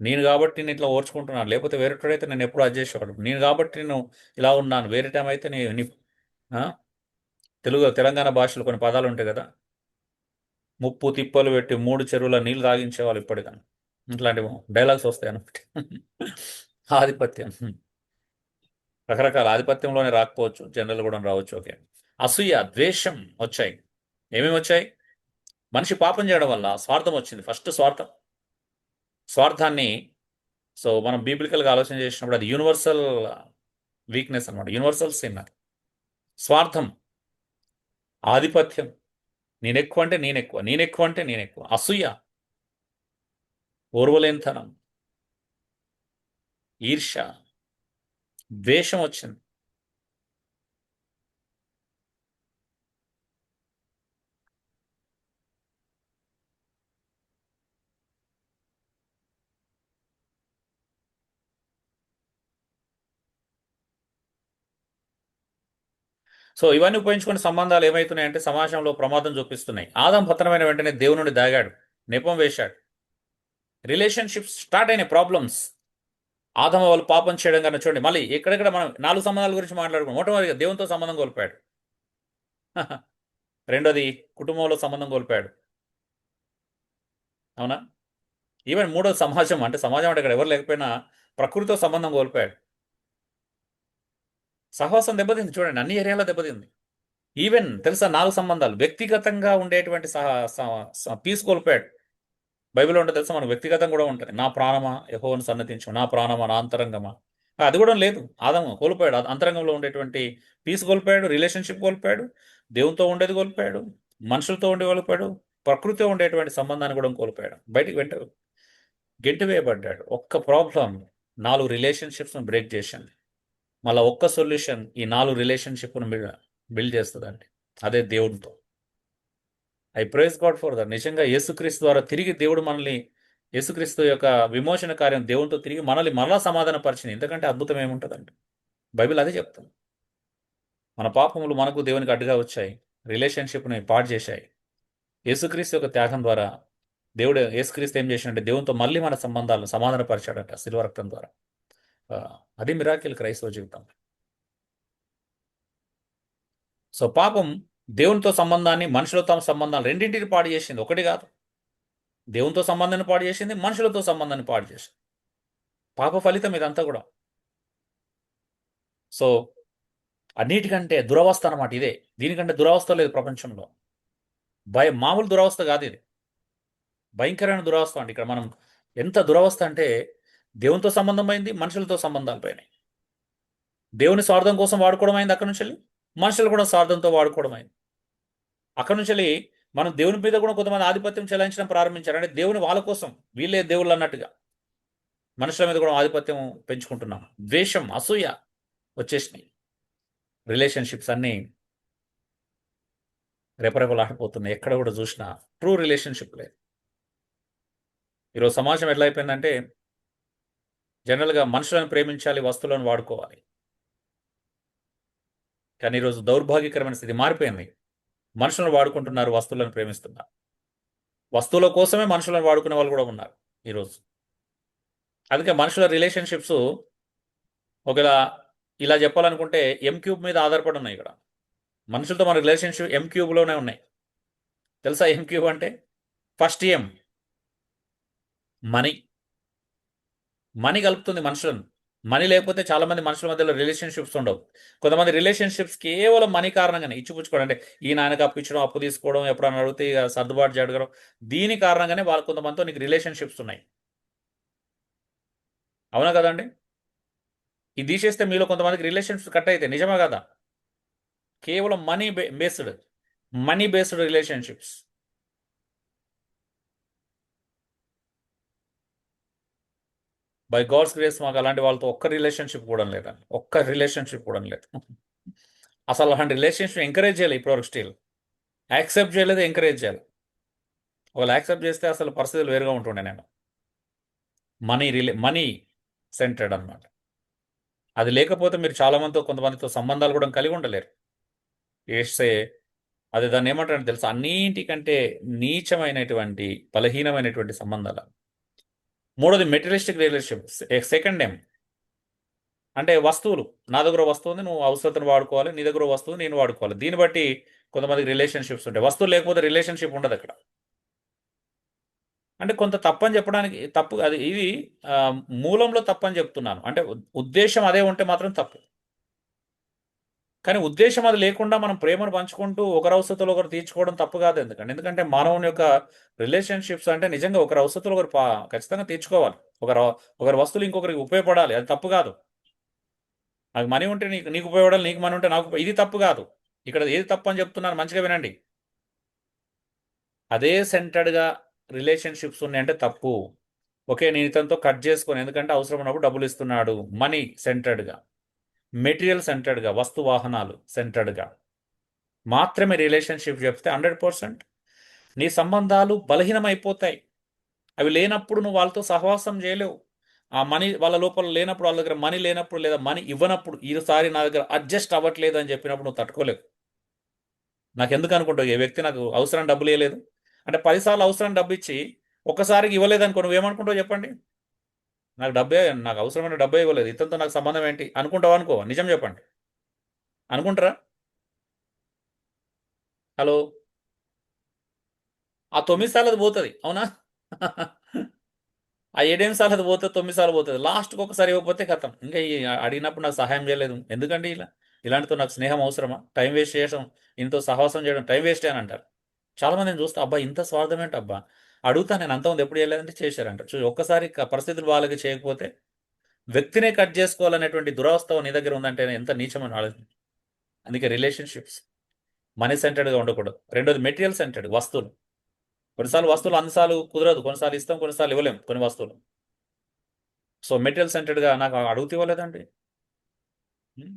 నేను కాబట్టి నేను ఇట్లా ఓర్చుకుంటున్నాను, లేకపోతే వేరేటోడైతే నేను ఎప్పుడు అది చేసేవాడు. నేను కాబట్టి నేను ఇలా ఉన్నాను, వేరే టైం అయితే తెలంగాణ భాషలో కొన్ని పదాలు ఉంటాయి కదా, ముప్పు తిప్పలు పెట్టి 3 చెరువుల నీళ్ళు తాగించేవాళ్ళు ఇప్పటికన్నా. ఇట్లాంటి డైలాగ్స్ వస్తాయి అన్నమాట. ఆధిపత్యం రకరకాల ఆధిపత్యంలోనే రాకపోవచ్చు, జనరల్ కూడా రావచ్చు. ఓకే. అసూయ, ద్వేషం వచ్చాయి. ఏమేమి వచ్చాయి? మనిషి పాపం చేయడం వల్ల స్వార్థం వచ్చింది. ఫస్ట్ స్వార్థాన్ని. సో మనం బీబిలికల్గా ఆలోచన చేసినప్పుడు అది యూనివర్సల్ వీక్నెస్ అనమాట, యూనివర్సల్ సిన్. స్వార్థం, ఆధిపత్యం, నేనెక్కువ అంటే నేనెక్కువ, నేనెక్కువ అంటే నేనెక్కువ, అసూయ, ఓర్వలేనితనం, ఈర్ష్య, ద్వేషం వచ్చింది. సో ఇవన్నీ ఉపయోగించుకునే సంబంధాలు ఏమవుతున్నాయంటే సమాజంలో ప్రమాదం చూపిస్తున్నాయి. ఆదాం పతనమైన వెంటనే దేవుని నుండి దాగాడు, నెపం వేశాడు. రిలేషన్షిప్స్ స్టార్ట్ అయిన ప్రాబ్లమ్స్ ఆదాము వాళ్ళు పాపం చేయడం కన్నా. చూడండి, మళ్ళీ ఎక్కడెక్కడ మనం 4 సంబంధాల గురించి మాట్లాడుకున్నాం. మొట్టమొదటిగా దేవునితో సంబంధం కోల్పోయాడు. రెండోది కుటుంబంలో సంబంధం కోల్పోయాడు. అవునా? ఈవెన్ మూడోది సమాజం. అంటే సమాజం అంటే ఇక్కడ ఎవరు లేకపోయినా ప్రకృతితో సంబంధం కోల్పోయాడు. సహవాసం దెబ్బతింది. చూడండి, అన్ని ఏరియాలో దెబ్బతింది. ఈవెన్ తెలుసా, 4 సంబంధాలు వ్యక్తిగతంగా ఉండేటువంటి పీస్ కోల్పోయాడు. బైబిల్లో ఉంటే తెలుసా, మనకు వ్యక్తిగతం కూడా ఉంటుంది. నా ప్రాణమా యెహోవాను సన్నతించు, నా ప్రాణమా, నా అంతరంగమా, అది కూడా లేదు. ఆదాము కోల్పోయాడు. అంతరంగంలో ఉండేటువంటి పీస్ కోల్పోయాడు, రిలేషన్షిప్ కోల్పోయాడు, దేవునితో ఉండేది కోల్పోయాడు, మనుషులతో ఉండే కోల్పోయాడు, ప్రకృతితో ఉండేటువంటి సంబంధాన్ని కూడా కోల్పోయాడు. బయటికి గెంటి వేయబడ్డాడు. ఒక్క ప్రాబ్లం 4 రిలేషన్షిప్స్ను బ్రేక్ చేసింది. మళ్ళీ ఒక్క సొల్యూషన్ ఈ 4 రిలేషన్షిప్ను బిల్డ్ చేస్తుందండి. అదే దేవునితో. I praise God for that. నిజంగా యేసుక్రీస్తు ద్వారా తిరిగి దేవుడు మనల్ని, యేసుక్రీస్తు యొక్క విమోచన కార్యం దేవునితో తిరిగి మనల్ని మరలా సమాధానపరిచింది. ఎందుకంటే అద్భుతం ఏముంటుందండి? బైబిల్ అదే చెప్తుంది. మన పాపములు మనకు దేవునికి అడ్డుగా వచ్చాయి, రిలేషన్షిప్ని పాడు చేశాయి. యేసుక్రీస్తు యొక్క త్యాగం ద్వారా యేసుక్రీస్తు ఏం చేసినట్టే దేవునితో మళ్ళీ మన సంబంధాలను సమాధానపరిచాడట శిలువ రక్తం ద్వారా. అది మిరాకిల్ క్రైస్తవ జీవితం. సో పాపం దేవునితో సంబంధాన్ని, మనుషులతో సంబంధాలు రెండింటిని పాడు చేసింది. ఒకటి కాదు. దేవునితో సంబంధాన్ని పాడు చేసింది, మనుషులతో సంబంధాన్ని పాడు చేసింది. పాప ఫలితం ఇదంతా కూడా. సో అన్నిటికంటే దురవస్థ అన్నమాట ఇదే. దీనికంటే దురవస్థ లేదు ప్రపంచంలో. మామూలు దురవస్థ కాదు ఇది, భయంకరమైన దురవస్థ అండి. ఇక్కడ మనం ఎంత దురవస్థ అంటే దేవునితో సంబంధం అయింది, మనుషులతో సంబంధాలు పోయినాయి. దేవుని స్వార్థం కోసం వాడుకోవడం అయింది, అక్కడి నుంచి మనుషులు కూడా స్వార్థంతో వాడుకోవడం అయింది. అక్కడి నుంచి మనం దేవుని మీద కూడా కొంతమంది ఆధిపత్యం చెలాయించడం ప్రారంభించారు. అంటే దేవుని వాళ్ళ కోసం, వీళ్ళే దేవుళ్ళు అన్నట్టుగా మనుషుల మీద కూడా ఆధిపత్యం పెంచుకుంటున్నాం. ద్వేషం, అసూయ వచ్చేసినాయి. రిలేషన్షిప్స్ అన్నీ రెపరెపలాడిపోతున్నాయి. ఎక్కడ కూడా చూసినా ట్రూ రిలేషన్షిప్ లేదు. ఈరోజు సమాజం ఎట్లా అయిపోయిందంటే జనరల్గా మనుషులను ప్రేమించాలి, వస్తువులను వాడుకోవాలి. కానీ ఈరోజు దౌర్భాగ్యకరమైన స్థితి మారిపోయింది. మనుషులను వాడుకుంటున్నారు, వస్తువులను ప్రేమిస్తున్నారు. వస్తువుల కోసమే మనుషులను వాడుకునే వాళ్ళు కూడా ఉన్నారు ఈరోజు. అందుకే మనుషుల రిలేషన్షిప్స్ ఒకవేళ ఇలా చెప్పాలనుకుంటే M³ మీద ఆధారపడి ఉన్నాయి. ఇక్కడ మనుషులతో మన రిలేషన్షిప్ M³ ఉన్నాయి. తెలుసా M³ అంటే? ఫస్ట్ M మనీ కలుపుతుంది మనుషులను. మనీ లేకపోతే చాలా మంది మనుషుల మధ్యలో రిలేషన్షిప్స్ ఉండవు. కొంతమంది రిలేషన్షిప్స్ కేవలం మనీ కారణంగానే ఇచ్చిపుచ్చుకోవడం, అంటే ఈ నాయనకు అప్పు ఇచ్చడం, అప్పు తీసుకోవడం, ఎప్పుడన్నా అడిగితే ఇక సర్దుబాటు జరగడం, దీని కారణంగానే వాళ్ళు కొంతమందితో నీకు రిలేషన్షిప్స్ ఉన్నాయి. అవునా కదండి? ఇది తీసేస్తే మీలో కొంతమందికి రిలేషన్షిప్స్ కట్ అయితే నిజమా కదా? కేవలం money based relationships. By God's grace మాకు అలాంటి వాళ్ళతో ఒక్క రిలేషన్షిప్ కూడా లేదండి. ఒక్క రిలేషన్షిప్ కూడా లేదు. అసలు అలాంటి రిలేషన్షిప్ ఎంకరేజ్ చేయాలి. ఇప్పటివరకు స్టిల్ యాక్సెప్ట్ చేయలేదు, ఎంకరేజ్ చేయాలి. ఒకవేళ యాక్సెప్ట్ చేస్తే అసలు పరిస్థితులు వేరుగా ఉంటుండే. నేను మనీ సెంటర్డ్ అనమాట. అది లేకపోతే మీరు చాలామందితో, కొంతమందితో సంబంధాలు కూడా కలిగి ఉండలేరు. ఏస్తే అది దాన్ని ఏమంటారంటే తెలుసా? అన్నింటికంటే నీచమైనటువంటి, బలహీనమైనటువంటి సంబంధాలు. మూడోది మెటీరియలిస్టిక్ రిలేషన్షిప్. సెకండ్ అంటే వస్తువులు. నా దగ్గర వస్తువు ఉంది, నువ్వు అవసరతను వాడుకోవాలి, నీ దగ్గర వస్తువు నేను వాడుకోవాలి. దీన్ని బట్టి కొంతమందికి రిలేషన్షిప్స్ ఉంటాయి. వస్తువులు లేకపోతే రిలేషన్షిప్ ఉండదు అక్కడ. అంటే కొంత తప్పని చెప్పడానికి తప్పు, అది ఇది మూలంలో తప్పని చెప్తున్నాను. అంటే ఉద్దేశం అదే ఉంటే మాత్రం తప్పు. కానీ ఉద్దేశం అది లేకుండా మనం ప్రేమను పంచుకుంటూ ఒకరి అవసరతలు ఒకరు తీర్చుకోవడం తప్పు కాదు. ఎందుకంటే మానవుని యొక్క రిలేషన్షిప్స్ అంటే నిజంగా ఒకరి అవసరతలు ఒకరు ఖచ్చితంగా తీర్చుకోవాలి. ఒకరి వస్తువులు ఇంకొకరికి ఉపయోగపడాలి. అది తప్పు కాదు. నాకు మనీ ఉంటే నీకు ఉపయోగపడాలి, నీకు మనీ ఉంటే నాకు, ఇది తప్పు కాదు. ఇక్కడ ఏది తప్పు అని చెప్తున్నాను, మంచిగా వినండి. అదే సెంటర్డ్గా రిలేషన్షిప్స్ ఉన్నాయంటే తప్పు. ఓకే, నేను ఇతనితో కట్ చేసుకొని, ఎందుకంటే అవసరం ఉన్నప్పుడు డబ్బులు ఇస్తున్నాడు. మనీ సెంటర్డ్గా, మెటీరియల్ సెంటర్డ్గా, వస్తు వాహనాలు సెంటర్డ్గా మాత్రమే రిలేషన్షిప్ చెప్తే 100% నీ సంబంధాలు బలహీనమైపోతాయి. అవి లేనప్పుడు నువ్వు వాళ్ళతో సహవాసం చేయలేవు. ఆ మనీ వాళ్ళ లోపల లేనప్పుడు, వాళ్ళ దగ్గర మనీ లేనప్పుడు, లేదా మనీ ఇవ్వనప్పుడు, ఈసారి నా దగ్గర అడ్జస్ట్ అవ్వట్లేదు అని చెప్పినప్పుడు నువ్వు తట్టుకోలేవు. నాకు ఎందుకు అనుకుంటావు, ఏ వ్యక్తి నాకు అవసరం డబ్బులు ఇవ్వలేదు అంటే 10 సార్లు అవసరం డబ్బు ఇచ్చి ఒక్కసారికి ఇవ్వలేదనుకో, నువ్వేమనుకుంటావు చెప్పండి? నాకు అవసరమైన డబ్బే ఇవ్వలేదు, ఇతనితో నాకు సంబంధం ఏంటి అనుకుంటావు అనుకో. నిజం చెప్పండి, అనుకుంటారా? హలో, ఆ 9 సార్లు అది పోతుంది, అవునా? ఆ 7 సార్లు అది పోతుంది, 9 సార్లు పోతుంది. లాస్ట్కి ఒకసారి ఇవ్వకపోతే కథం. ఇంకా అడిగినప్పుడు నాకు సహాయం చేయలేదు, ఎందుకండి ఇలాంటితో నాకు స్నేహం అవసరమా? టైం వేస్ట్ చేయడం, ఇంతో సహవాసం చేయడం టైం వేస్ట్ అని అంటారు. చాలామందిని చూస్తే అబ్బా ఇంత స్వార్థం ఏంటి అబ్బా, అడుగుతా నేను అంత ఉంది ఎప్పుడు చేయలేదంటే చేశారంట. ఒక్కసారి పరిస్థితులు వాళ్ళకి చేయకపోతే వ్యక్తినే కట్ చేసుకోవాలనేటువంటి దురవస్థ నీ దగ్గర ఉందంటే ఎంత నీచమైన ఆలోచన. అందుకే రిలేషన్షిప్స్ మనీ సెంటర్డ్గా ఉండకూడదు. రెండోది మెటీరియల్ సెంటర్డ్, వస్తువులు. కొన్నిసార్లు వస్తువులు అన్నిసార్లు కుదరదు, కొన్నిసార్లు ఇస్తాం, కొన్నిసార్లు ఇవ్వలేం కొన్ని వస్తువులు. సో మెటీరియల్ సెంటర్డ్గా నాకు అడుగుతూ ఇవ్వలేదండి. ఉం?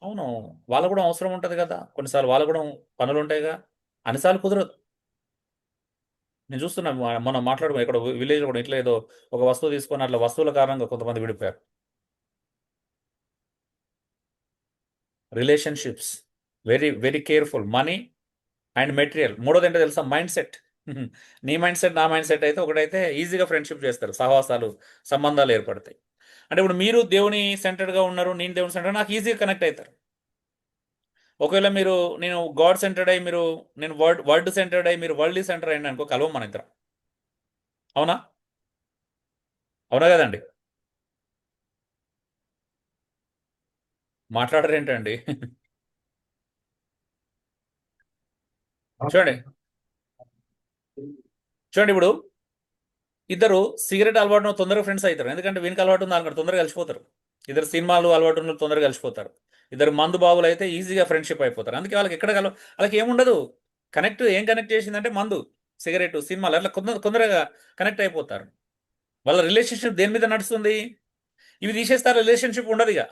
అవును, వాళ్ళకు కూడా అవసరం ఉంటుంది కదా, కొన్నిసార్లు వాళ్ళకు కూడా పనులు ఉంటాయిగా, అన్నిసార్లు కుదరదు. నేను చూస్తున్నా మనం మాట్లాడుకున్నాం ఇక్కడ విలేజ్ కూడా ఇట్లా ఏదో ఒక వస్తువు తీసుకొని అట్లా వస్తువుల కారణంగా కొంతమంది విడిపోయారు. Relationships very very careful. Money and material. మూడోది ఏంటో తెలుసా? Mind set. నీ మైండ్ సెట్ నా మైండ్ సెట్ అయితే ఒకటైతే ఈజీగా ఫ్రెండ్షిప్ చేస్తారు, సహవాసాలు సంబంధాలు ఏర్పడతాయి. అంటే ఇప్పుడు మీరు దేవుని సెంటర్డ్గా ఉన్నారు, నేను దేవుని సెంటర్, నాకు ఈజీగా కనెక్ట్ అవుతారు. ఒకవేళ మీరు నేను గాడ్ సెంటర్డ్ అయ్యి మీరు నేను వర్డ్ సెంటర్డ్ అయ్యి మీరు వరల్డ్ సెంటర్ అయ్యండి అనుకో, కలవం మన ఇద్దరం. అవునా? అవునా కదండి? మాట్లాడరేంటండి? చూడండి చూడండి, ఇప్పుడు ఇద్దరు సిగరెట్ అలవాటు తొందరగా ఫ్రెండ్స్ అవుతారు, ఎందుకంటే వీనికి అలవాటు ఉంది వాళ్ళకి తొందరగా కలిసిపోతారు. ఇద్దరు సినిమాలు అలవాటు ఉన్న తొందరగా కలిసిపోతారు. ఇద్దరు మందు బాబులు అయితే ఈజీగా ఫ్రెండ్షిప్ అయిపోతారు. అందుకే వాళ్ళకి ఎక్కడ వాళ్ళకి ఏముండదు. ఏం కనెక్ట్ చేసిందంటే మందు, సిగరెట్, సినిమాలు, అట్లా తొందరగా కనెక్ట్ అయిపోతారు. వాళ్ళ రిలేషన్షిప్ దేని మీద నడుస్తుంది? ఇవి తీసేస్తారు, రిలేషన్షిప్ ఉండదు ఇక.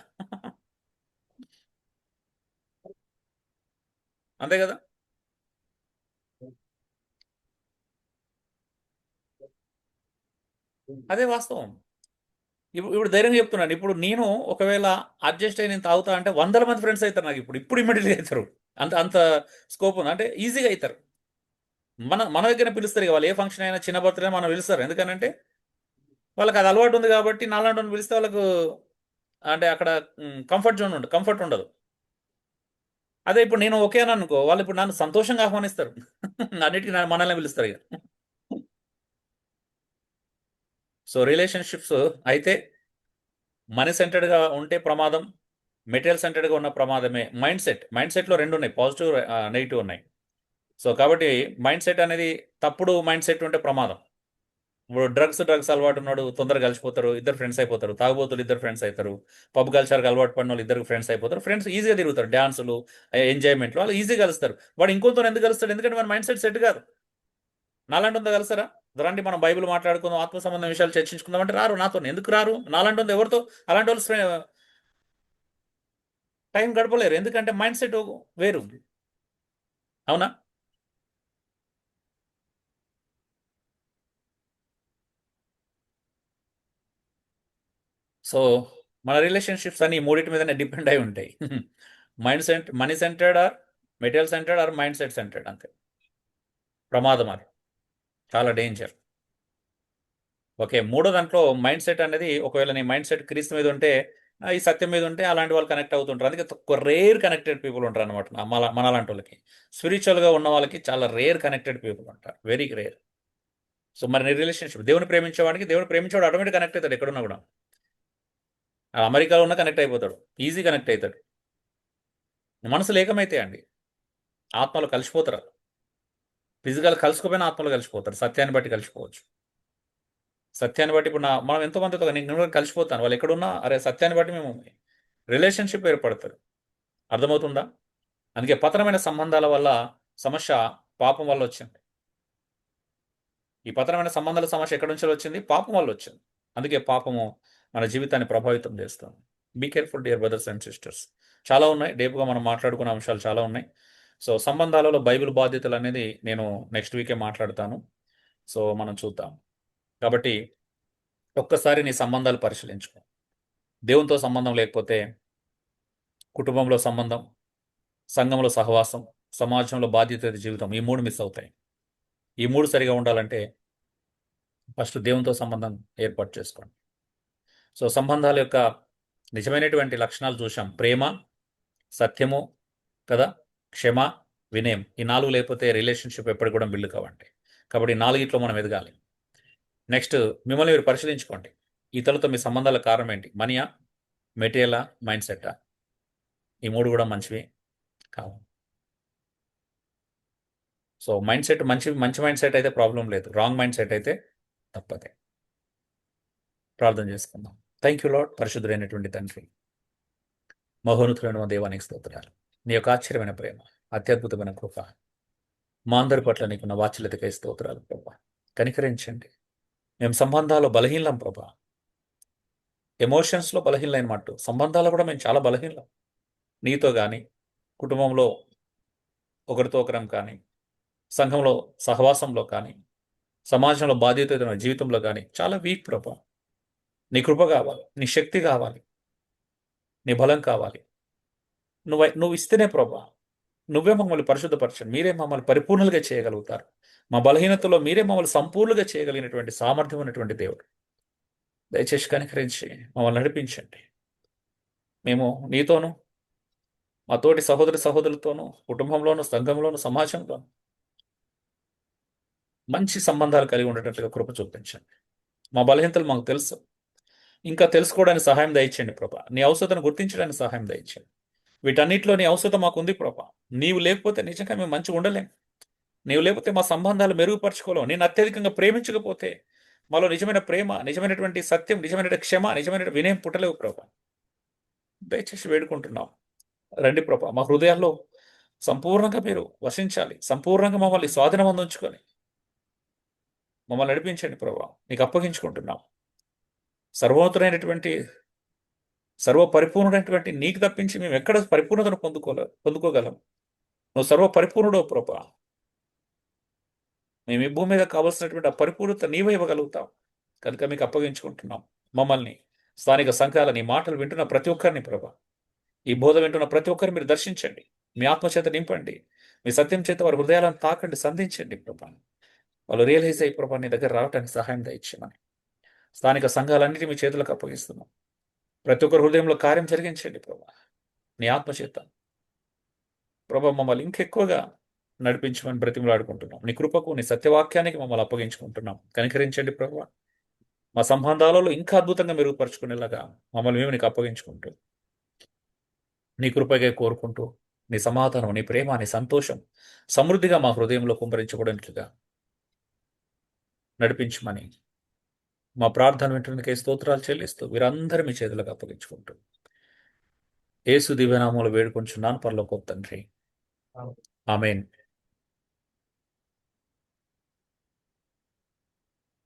అంతే కదా? అదే వాస్తవం. ఇప్పుడు ధైర్యంగా చెప్తున్నాను. ఇప్పుడు నేను ఒకవేళ అడ్జస్ట్ అయ్యి నేను తాగుతా అంటే 100 మంది ఫ్రెండ్స్ అవుతారు నాకు. ఇప్పుడు ఇమ్మీడియట్గా అవుతారు. అంత అంత స్కోప్ ఉంది, అంటే ఈజీగా అవుతారు. మన దగ్గర పిలుస్తారు ఇక, వాళ్ళు ఏ ఫంక్షన్ అయినా చిన్న బర్త్డే మనం పిలుస్తారు. ఎందుకంటే వాళ్ళకి అది అలవాటు ఉంది కాబట్టి, నాలాంటి వాళ్ళని పిలిస్తే వాళ్ళకు అంటే అక్కడ కంఫర్ట్ ఉండదు. అదే ఇప్పుడు నేను ఓకే అని అనుకో, వాళ్ళు ఇప్పుడు నన్ను సంతోషంగా ఆహ్వానిస్తారు. అన్నిటికీ మనల్ని పిలుస్తారు ఇక. సో రిలేషన్షిప్స్ అయితే మనీ సెంటర్డ్గా ఉంటే ప్రమాదం, మెటీరియల్ సెంటర్డ్గా ఉన్న ప్రమాదమే. మైండ్ సెట్లో రెండు ఉన్నాయి, పాజిటివ్ నెగిటివ్ ఉన్నాయి. సో కాబట్టి మైండ్ సెట్ అనేది తప్పుడు మైండ్ సెట్ ఉంటే ప్రమాదం. ఇప్పుడు డ్రగ్స్ అలవాటు ఉన్నాడు, తొందరగా కలిసిపోతారు, ఇద్దరు ఫ్రెండ్స్ అయిపోతారు. తాగుబోతులు ఇద్దరు ఫ్రెండ్స్ అవుతారు. పబ్ కల్చర్కి అలవాటు పడిన వాళ్ళు ఇద్దరు ఫ్రెండ్స్ అయిపోతారు. ఫ్రెండ్స్ ఈజీగా తిరుగుతారు, డ్యాన్సులు, ఎంజాయ్మెంట్లు, వాళ్ళు ఈజీగా కలుస్తారు. వాడు ఇంకొంత ఎందుకు కలుస్తాడు? ఎందుకంటే మన మైండ్ సెట్ సెట్ కాదు. నాలాంటి ఉందా కలుస్తారా? రండి మనం బైబిల్ మాట్లాడుకుందాం, ఆత్మ సంబంధం విషయాలు చర్చించుకుందాం అంటే రారు. నాతో ఎందుకు రారు? నాలాంటి ఉంది ఎవరితో? అలాంటి వాళ్ళు టైం గడపలేరు, ఎందుకంటే మైండ్ సెట్ వేరు. అవునా? సో మన రిలేషన్షిప్స్ అన్ని ఈ మూడింటి మీదనే డిపెండ్ అయి ఉంటాయి. Money centred or material centred or mind set centred, అంతే. ప్రమాదం అది, చాలా డేంజర్. ఓకే, మూడో దాంట్లో మైండ్ సెట్ అనేది, ఒకవేళ నీ మైండ్ సెట్ క్రీస్తు మీద ఉంటే, ఈ సత్యం మీద ఉంటే, అలాంటి వాళ్ళు కనెక్ట్ అవుతుంటారు. అందుకే తక్కువ రేర్ కనెక్టెడ్ పీపుల్ ఉంటారు అనమాట. మన అలాంటి వాళ్ళకి, స్పిరిచువల్గా ఉన్న వాళ్ళకి చాలా రేర్ కనెక్టెడ్ పీపుల్ ఉంటారు, వెరీ రేర్. సో మరి నీ రిలేషన్షిప్, దేవుని ప్రేమించేవాడు ఆటోమేటిక్ కనెక్ట్ అవుతాడు ఎక్కడున్నా కూడా. అమెరికాలో ఉన్న కనెక్ట్ అయిపోతాడు, ఈజీ కనెక్ట్ అవుతాడు. మనసులు ఏకమైతే అండి, ఆత్మలు కలిసిపోతారు. ఫిజికల్ కలుసుకోపోయినా ఆత్మలు కలిసిపోతారు, సత్యాన్ని బట్టి కలిసిపోవచ్చు. సత్యాన్ని బట్టి ఇప్పుడు మనం ఎంతో మందితో నేను కూడా కలిసిపోతాను, వాళ్ళు ఎక్కడున్నా అరే సత్యాన్ని బట్టి మేము రిలేషన్షిప్ ఏర్పడతారు. అర్థమవుతుందా? అందుకే పతనమైన సంబంధాల వల్ల సమస్య పాపం వల్ల వచ్చింది. ఈ పతనమైన సంబంధాల సమస్య ఎక్కడి నుంచి వచ్చింది? పాపం వల్ల వచ్చింది. అందుకే పాపము మన జీవితాన్ని ప్రభావితం చేస్తుంది. Be careful dear brothers and sisters. చాలా ఉన్నాయి, డేపుగా మనం మాట్లాడుకునే అంశాలు చాలా ఉన్నాయి. సో సంబంధాలలో బైబిల్ బాధ్యతలు అనేది నేను నెక్స్ట్ వీకే మాట్లాడతాను. సో మనం చూద్దాం. కాబట్టి ఒక్కసారి నీ సంబంధాలు పరిశీలించుకో. దేవునితో సంబంధం లేకపోతే కుటుంబంలో సంబంధం, సంఘంలో సహవాసం, సమాజంలో బాధ్యత జీవితం, ఈ మూడు మిస్ అవుతాయి. ఈ మూడు సరిగా ఉండాలంటే ఫస్ట్ దేవునితో సంబంధం ఏర్పాటు చేసుకోండి. సో సంబంధాల యొక్క నిజమైనటువంటి లక్షణాలు చూసాం. ప్రేమ, సత్యము కదా, క్షమ, వినయం. ఈ 4 లేకపోతే రిలేషన్షిప్ ఎప్పటికి కూడా బిల్డ్ కావండి. కాబట్టి 4గిట్లో మనం ఎదగాలి. నెక్స్ట్ మిమ్మల్ని మీరు పరిశీలించుకోండి. ఇతరులతో మీ సంబంధాల కారణం ఏంటి? మనీయా, మెటీరియలా, మైండ్ సెట్టా? ఈ 3 కూడా మంచివి కావు. సో మైండ్ సెట్ మంచి మైండ్ సెట్ అయితే ప్రాబ్లం లేదు, రాంగ్ మైండ్ సెట్ అయితే తప్పదే. ప్రార్థన చేసుకుందాం. థ్యాంక్ యూ లార్డ్, పరిశుద్ధుడైనటువంటి తండ్రి, మహోన్నతులైన మా దేవానికి స్తోత్రాలు. నీ యొక్క ఆశ్చర్యమైన ప్రేమ, అత్యద్భుతమైన కృప, మా అందరి పట్ల నీకున్న వాత్సల్యతకై స్తోత్రాలు ప్రభా. కనికరించండి. మేము సంబంధాల్లో బలహీనం ప్రభా, ఎమోషన్స్లో బలహీనమైన మట్టు సంబంధాలు కూడా మేము చాలా బలహీనం. నీతో కానీ, కుటుంబంలో ఒకరితో ఒకరం కానీ, సంఘంలో సహవాసంలో కానీ, సమాజంలో బాధ్యత జీవితంలో కానీ చాలా వీక్ ప్రభా. నీ కృప కావాలి, నీ శక్తి కావాలి, నీ బలం కావాలి. నువ్వు ఇస్తేనే ప్రభా, నువ్వే మమ్మల్ని పరిశుద్ధపరచండి. మీరే మమ్మల్ని పరిపూర్ణలుగా చేయగలుగుతారు. మా బలహీనతలో మీరే మమ్మల్ని సంపూర్ణంగా చేయగలిగినటువంటి సామర్థ్యం ఉన్నటువంటి దేవుడు. దయచేసి కనికరించి మమ్మల్ని నడిపించండి. మేము నీతోనూ, మా తోటి సహోదరులతోనూ, కుటుంబంలోనూ, సంఘంలోనూ, సమాజంలోనూ మంచి సంబంధాలు కలిగి ఉండేటట్లుగా కృప చూపించండి. మా బలహీనతలు మాకు తెలుసు, ఇంకా తెలుసుకోవడానికి సహాయం దయచేయండి ప్రభా. నీ అవసరతను గుర్తించడానికి సహాయం దయచేయండి. వీటన్నిటిలో నీ అవసరం మాకు ఉంది ప్రభా. నీవు లేకపోతే నిజంగా మేము మంచిగా ఉండలేం. నీవు లేకపోతే మా సంబంధాలు మెరుగుపరచుకోలేం. నేను అత్యధికంగా ప్రేమించకపోతే మాలో నిజమైన ప్రేమ, నిజమైనటువంటి సత్యం, నిజమైన క్షమ, నిజమైన వినయం పుట్టలేవు ప్రభా. దయచేసి వేడుకుంటున్నాం. రండి ప్రభా, మా హృదయాల్లో సంపూర్ణంగా మీరు వసించాలి. సంపూర్ణంగా మమ్మల్ని స్వాధీనం అందించుకొని మమ్మల్ని నడిపించండి ప్రభా. నీకు అప్పగించుకుంటున్నాం. సర్వోత్తరైనటువంటి, సర్వపరిపూర్ణుడైనటువంటి నీకు తప్పించి మేము ఎక్కడ పరిపూర్ణతను పొందుకోగలం? నువ్వు సర్వపరిపూర్ణుడో ప్రభా. మేము ఈ భూమి మీద కావాల్సినటువంటి ఆ పరిపూర్ణత నీవే ఇవ్వగలుగుతాం కనుక మీకు అప్పగించుకుంటున్నాం. మమ్మల్ని, స్థానిక సంఘాల నీ మాటలు వింటున్న ప్రతి ఒక్కరిని ప్రభా, ఈ బోధ వింటున్న ప్రతి ఒక్కరిని మీరు దర్శించండి. మీ ఆత్మచేత నింపండి. మీ సత్యం చేత వారి హృదయాలను తాకండి, సంధించండి ప్రభా. వాళ్ళు రియలైజ్ అయ్యి ప్రభా నీ దగ్గర రావడానికి సహాయం దయచేయమని స్థానిక సంఘాలన్నిటి మీ చేతులకు అప్పగిస్తున్నాం. ప్రతి ఒక్కరి హృదయంలో కార్యం జరిగించండి ప్రభా. నీ ఆత్మచేత ప్రభా మమ్మల్ని ఇంకెక్కువగా నడిపించమని బ్రతిమలాడుకుంటున్నాం. నీ కృపకు, నీ సత్యవాక్యానికి మమ్మల్ని అప్పగించుకుంటున్నాం. కనికరించండి ప్రభా. మా సంబంధాలలో ఇంకా అద్భుతంగా మెరుగుపరుచుకునేలాగా మమ్మల్ని మేము నీకు అప్పగించుకుంటూ, నీ కృపగా కోరుకుంటూ, నీ సమాధానం, నీ ప్రేమ, నీ సంతోషం సమృద్ధిగా మా హృదయంలో కుమ్మరించబడినట్లుగా నడిపించమని మా ప్రార్థన వింటున్నకే స్తోత్రాలు చెల్లిస్తూ వీరందరూ మీ చేతులకు అప్పగించుకుంటూ యేసు దివ్యనామంలో వేడుకొంచున్నాను పరలోకపు తండ్రి. ఆమేన్.